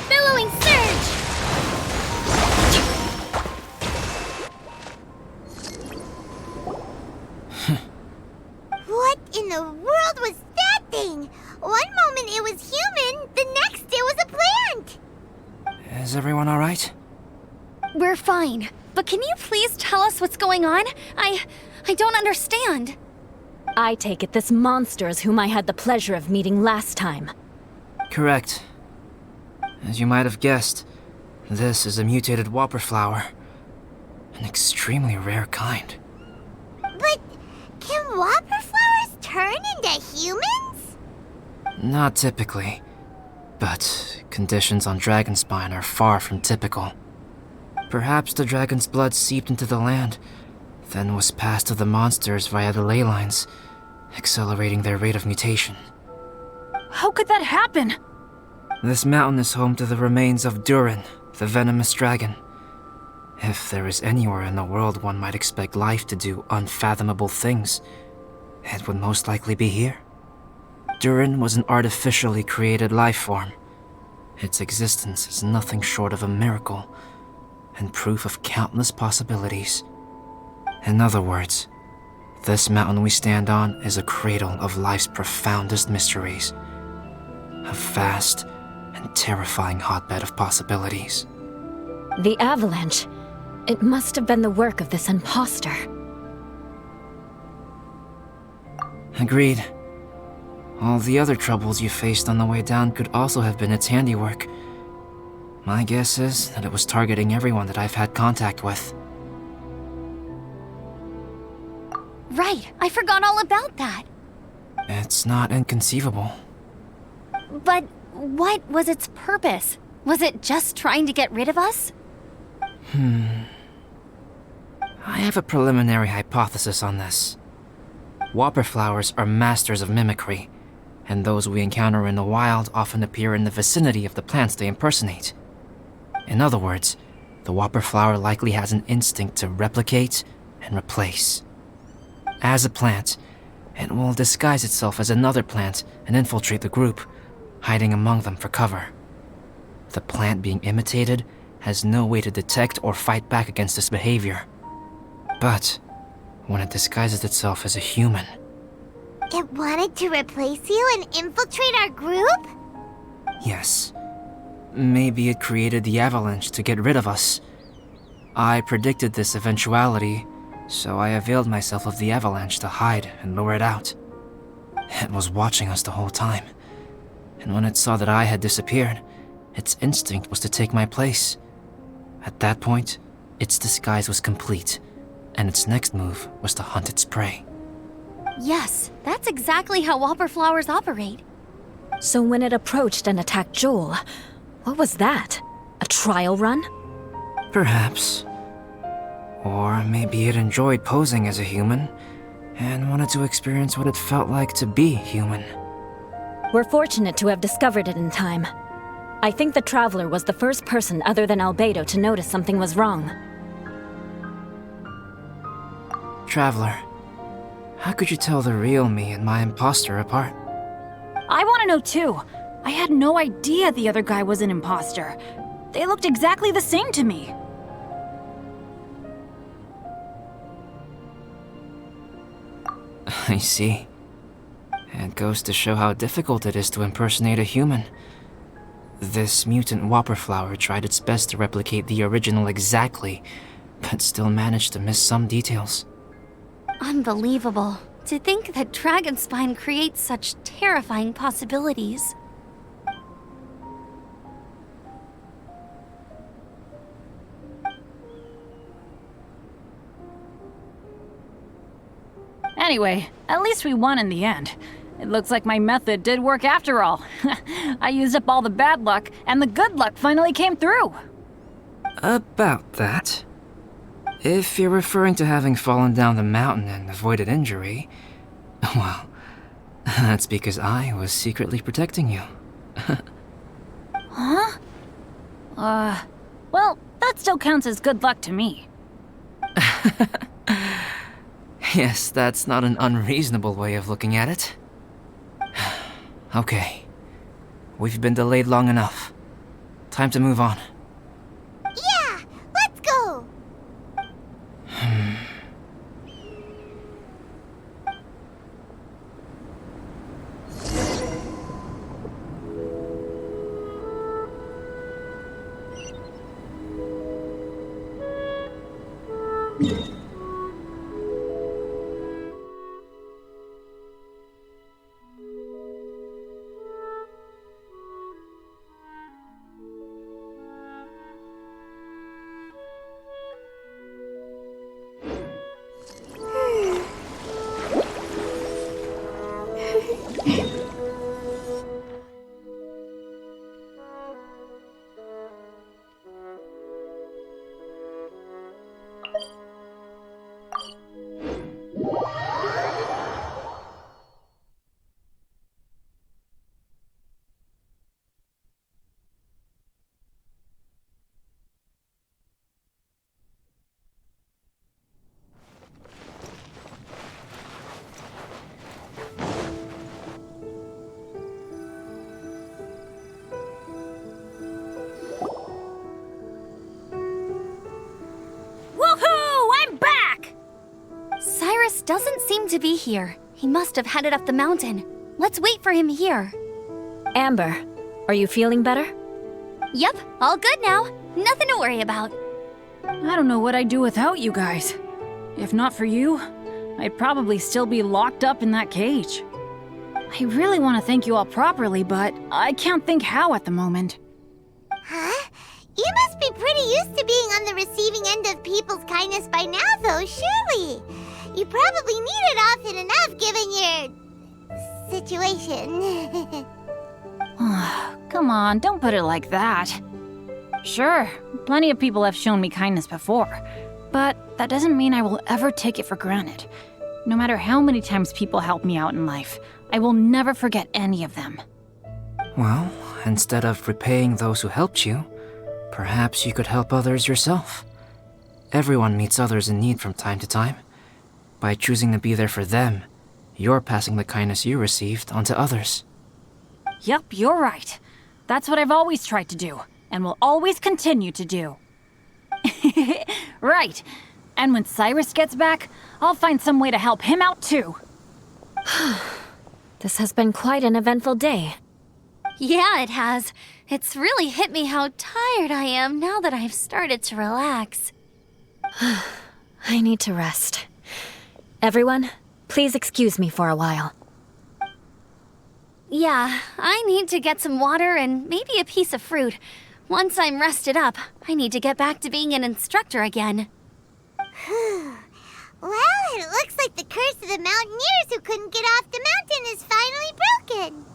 Billowing surge! What in the world was that thing? One moment it was human, the next it was a plant! Is everyone alright? We're fine. But can you please tell us what's going on? I don't understand. I take it this monster is whom I had the pleasure of meeting last time. Correct. As you might have guessed, this is a mutated whopper flower. An extremely rare kind. But can whopper flowers turn into humans? Not typically, but conditions on Dragonspine are far from typical. Perhaps the dragon's blood seeped into the land, then was passed to the monsters via the ley lines, accelerating their rate of mutation. How could that happen? This mountain is home to the remains of Durin, the venomous dragon. If there is anywhere in the world one might expect life to do unfathomable things, it would most likely be here. Durin was an artificially created life form. Its existence is nothing short of a miracle, and proof of countless possibilities. In other words, this mountain we stand on is a cradle of life's profoundest mysteries. A vast and terrifying hotbed of possibilities. The avalanche. It must have been the work of this imposter. Agreed. All the other troubles you faced on the way down could also have been its handiwork. My guess is that it was targeting everyone that I've had contact with. Right, I forgot all about that. It's not inconceivable. But what was its purpose? Was it just trying to get rid of us? I have a preliminary hypothesis on this. Whopper flowers are masters of mimicry, and those we encounter in the wild often appear in the vicinity of the plants they impersonate. In other words, the whopper flower likely has an instinct to replicate and replace. As a plant, it will disguise itself as another plant and infiltrate the group, hiding among them for cover. The plant being imitated has no way to detect or fight back against this behavior. But when it disguises itself as a human, It wanted to replace you and infiltrate our group? yes, maybe it created the avalanche to get rid of us. I predicted this eventuality, so I availed myself of the avalanche to hide and lure it out. It was watching us the whole time, and when it saw that I had disappeared, its instinct was to take my place. At that point, its disguise was complete, and its next move was to hunt its prey. Yes, that's exactly how whopper flowers operate. So when it approached and attacked Joel, What was that? A trial run? Perhaps. Or maybe it enjoyed posing as a human and wanted to experience what it felt like to be human. We're fortunate to have discovered it in time. I think the Traveler was the first person other than Albedo to notice something was wrong. Traveler, how could you tell the real me and my imposter apart? I want to know too. I had no idea the other guy was an imposter. They looked exactly the same to me. I see. It goes to show how difficult it is to impersonate a human. This mutant whopper flower tried its best to replicate the original exactly, but still managed to miss some details. Unbelievable. To think that Dragonspine creates such terrifying possibilities. Anyway, at least we won in the end. It looks like my method did work after all. I used up all the bad luck, and the good luck finally came through. About that. If you're referring to having fallen down the mountain and avoided injury, well, that's because I was secretly protecting you. Huh? Well, that still counts as good luck to me. Yes, that's not an unreasonable way of looking at it. Okay. We've been delayed long enough. Time to move on. Yeah, let's go! Doesn't seem to be here. He must have headed up the mountain. Let's wait for him here. Amber, are you feeling better? Yep, all good now. Nothing to worry about. I don't know what I'd do without you guys. If not for you, I'd probably still be locked up in that cage. I really want to thank you all properly, but I can't think how at the moment. Huh? You must be pretty used to being on the receiving end of people's kindness by now, though, surely. You probably need it often enough, given your situation. Come on, don't put it like that. Sure, plenty of people have shown me kindness before, but that doesn't mean I will ever take it for granted. No matter how many times people help me out in life, I will never forget any of them. Well, instead of repaying those who helped you, perhaps you could help others yourself. Everyone meets others in need from time to time. By choosing to be there for them, you're passing the kindness you received onto others. Yep, you're right. That's what I've always tried to do, and will always continue to do. Right. And when Cyrus gets back, I'll find some way to help him out too. This has been quite an eventful day. Yeah, it has. It's really hit me how tired I am now that I've started to relax. I need to rest. Everyone, please excuse me for a while. Yeah, I need to get some water and maybe a piece of fruit. Once I'm rested up, I need to get back to being an instructor again. Well, it looks like the curse of the mountaineers who couldn't get off the mountain is finally broken.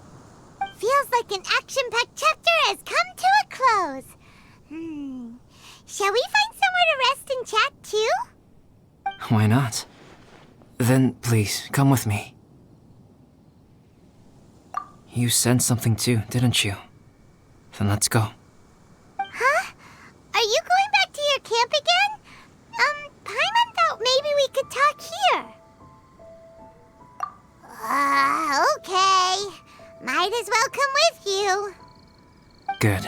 Feels like an action-packed chapter has come to a heroes. Shall we find somewhere to rest and chat too? Why not? Then please, come with me. You sensed something too, didn't you? Then let's go. Huh? Are you going back to your camp again? Paimon thought maybe we could talk here. Okay. Might as well come with you. Good.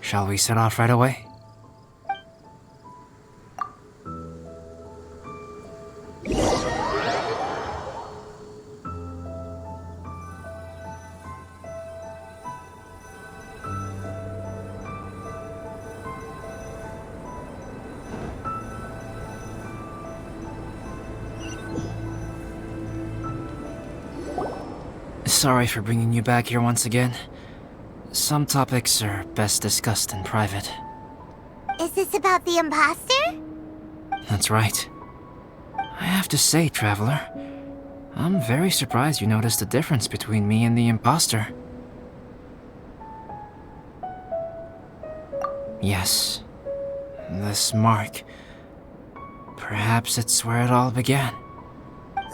Shall we set off right away? Sorry for bringing you back here once again. Some topics are best discussed in private. Is this about the imposter? That's right. I have to say, Traveler, I'm very surprised you noticed the difference between me and the imposter. Yes, this mark. Perhaps it's where it all began.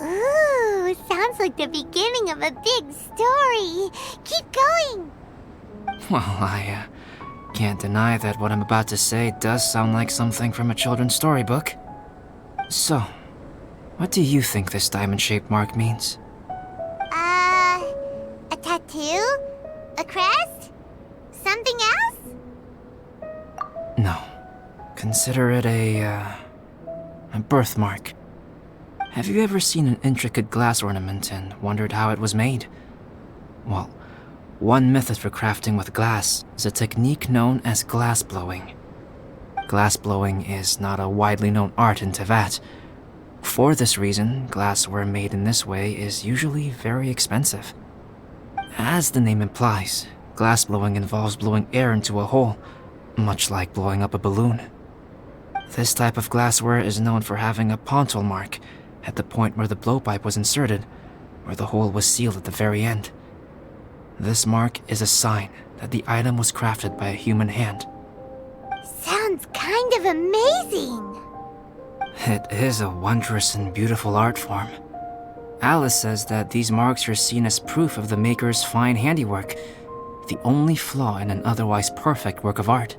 Ooh, sounds like the beginning of a big story. Keep going. Well, I can't deny that what I'm about to say does sound like something from a children's storybook. So, what do you think this diamond-shaped mark means? A tattoo? A crest? Something else? No. Consider it a birthmark. Have you ever seen an intricate glass ornament and wondered how it was made? Well, one method for crafting with glass is a technique known as glass blowing. Glass blowing is not a widely known art in Teyvat. For this reason, glassware made in this way is usually very expensive. As the name implies, glass blowing involves blowing air into a hole, much like blowing up a balloon. This type of glassware is known for having a pontal mark at the point where the blowpipe was inserted, where the hole was sealed at the very end. This mark is a sign that the item was crafted by a human hand. Sounds kind of amazing. It is a wondrous and beautiful art form. Alice says that these marks are seen as proof of the maker's fine handiwork, the only flaw in an otherwise perfect work of art.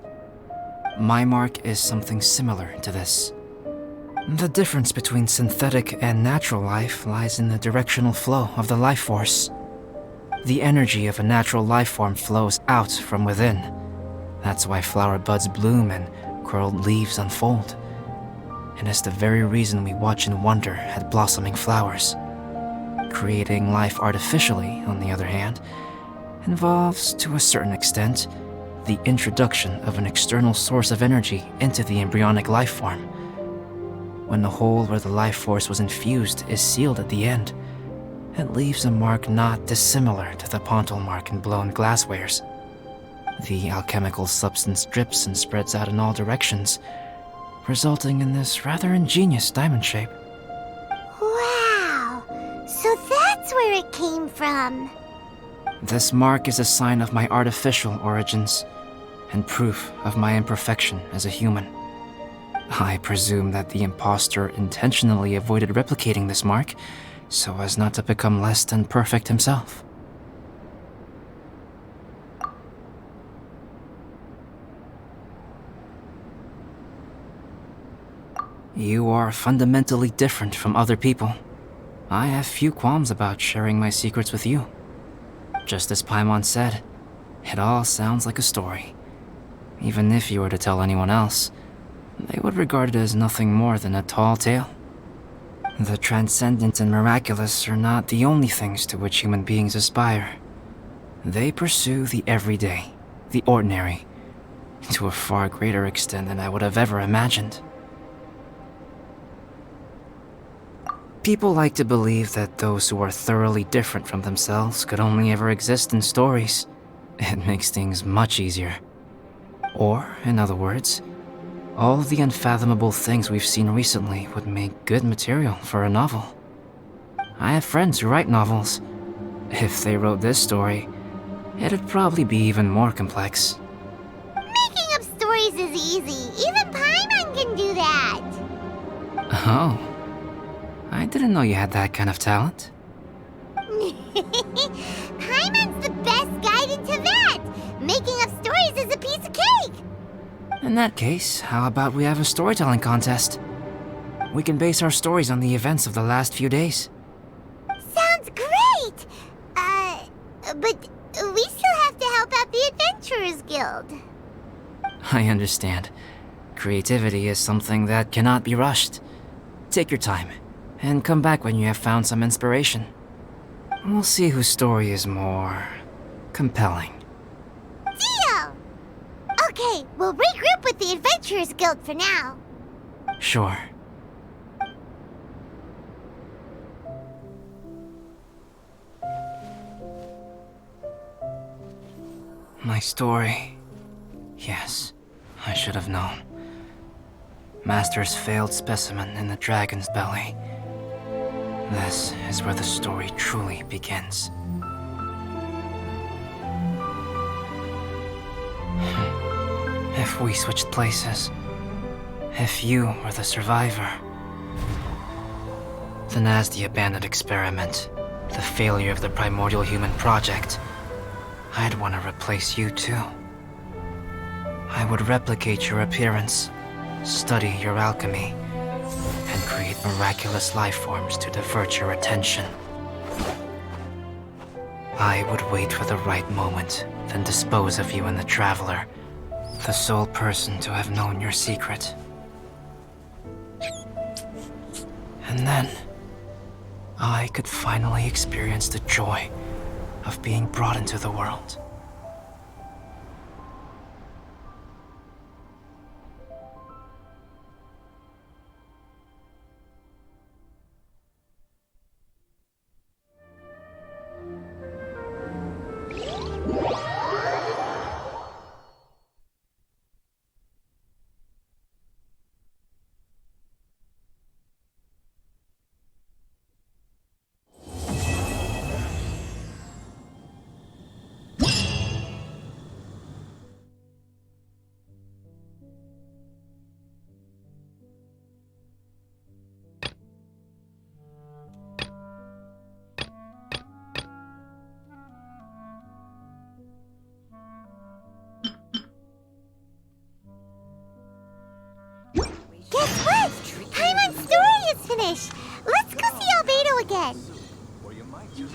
My mark is something similar to this. The difference between synthetic and natural life lies in the directional flow of the life force. The energy of a natural life form flows out from within. That's why flower buds bloom and curled leaves unfold. And it's the very reason we watch and wonder at blossoming flowers. Creating life artificially, on the other hand, involves, to a certain extent, the introduction of an external source of energy into the embryonic life form. When the hole where the life force was infused is sealed at the end, it leaves a mark not dissimilar to the pontal mark in blown glasswares. The alchemical substance drips and spreads out in all directions, resulting in this rather ingenious diamond shape. Wow! So that's where it came from. This mark is a sign of my artificial origins, and proof of my imperfection as a human. I presume that the impostor intentionally avoided replicating this mark, so as not to become less than perfect himself. You are fundamentally different from other people. I have few qualms about sharing my secrets with you. Just as Paimon said, it all sounds like a story. Even if you were to tell anyone else, they would regard it as nothing more than a tall tale. The transcendent and miraculous are not the only things to which human beings aspire. They pursue the everyday, the ordinary, to a far greater extent than I would have ever imagined. People like to believe that those who are thoroughly different from themselves could only ever exist in stories. It makes things much easier. Or, in other words, all of the unfathomable things we've seen recently would make good material for a novel. I have friends who write novels. If they wrote this story, it'd probably be even more complex. Man, easy. Even Paimon can do that. Oh. I didn't know you had that kind of talent. Paimon's the best guide into that. Making up stories is a piece of cake. In that case, how about we have a storytelling contest? We can base our stories on the events of the last few days. Sounds great! But we still have to help out the Adventurers Guild. I understand. Creativity is something that cannot be rushed. Take your time, and come back when you have found some inspiration. We'll see whose story is more compelling. Deal! Okay, we'll regroup with the Adventurers Guild for now. Sure. My story. Yes, I should have known. Master's failed specimen in the dragon's belly. This is where the story truly begins. If we switched places, if you were the survivor, then as the abandoned experiment, the failure of the primordial human project, I'd want to replace you too. I would replicate your appearance, study your alchemy, and create miraculous life forms to divert your attention. I would wait for the right moment, then dispose of you and the Traveler, the sole person to have known your secret. And then, I could finally experience the joy of being brought into the world. Guess what? Paimon's story is finished. Let's go see Albedo again. Or you might just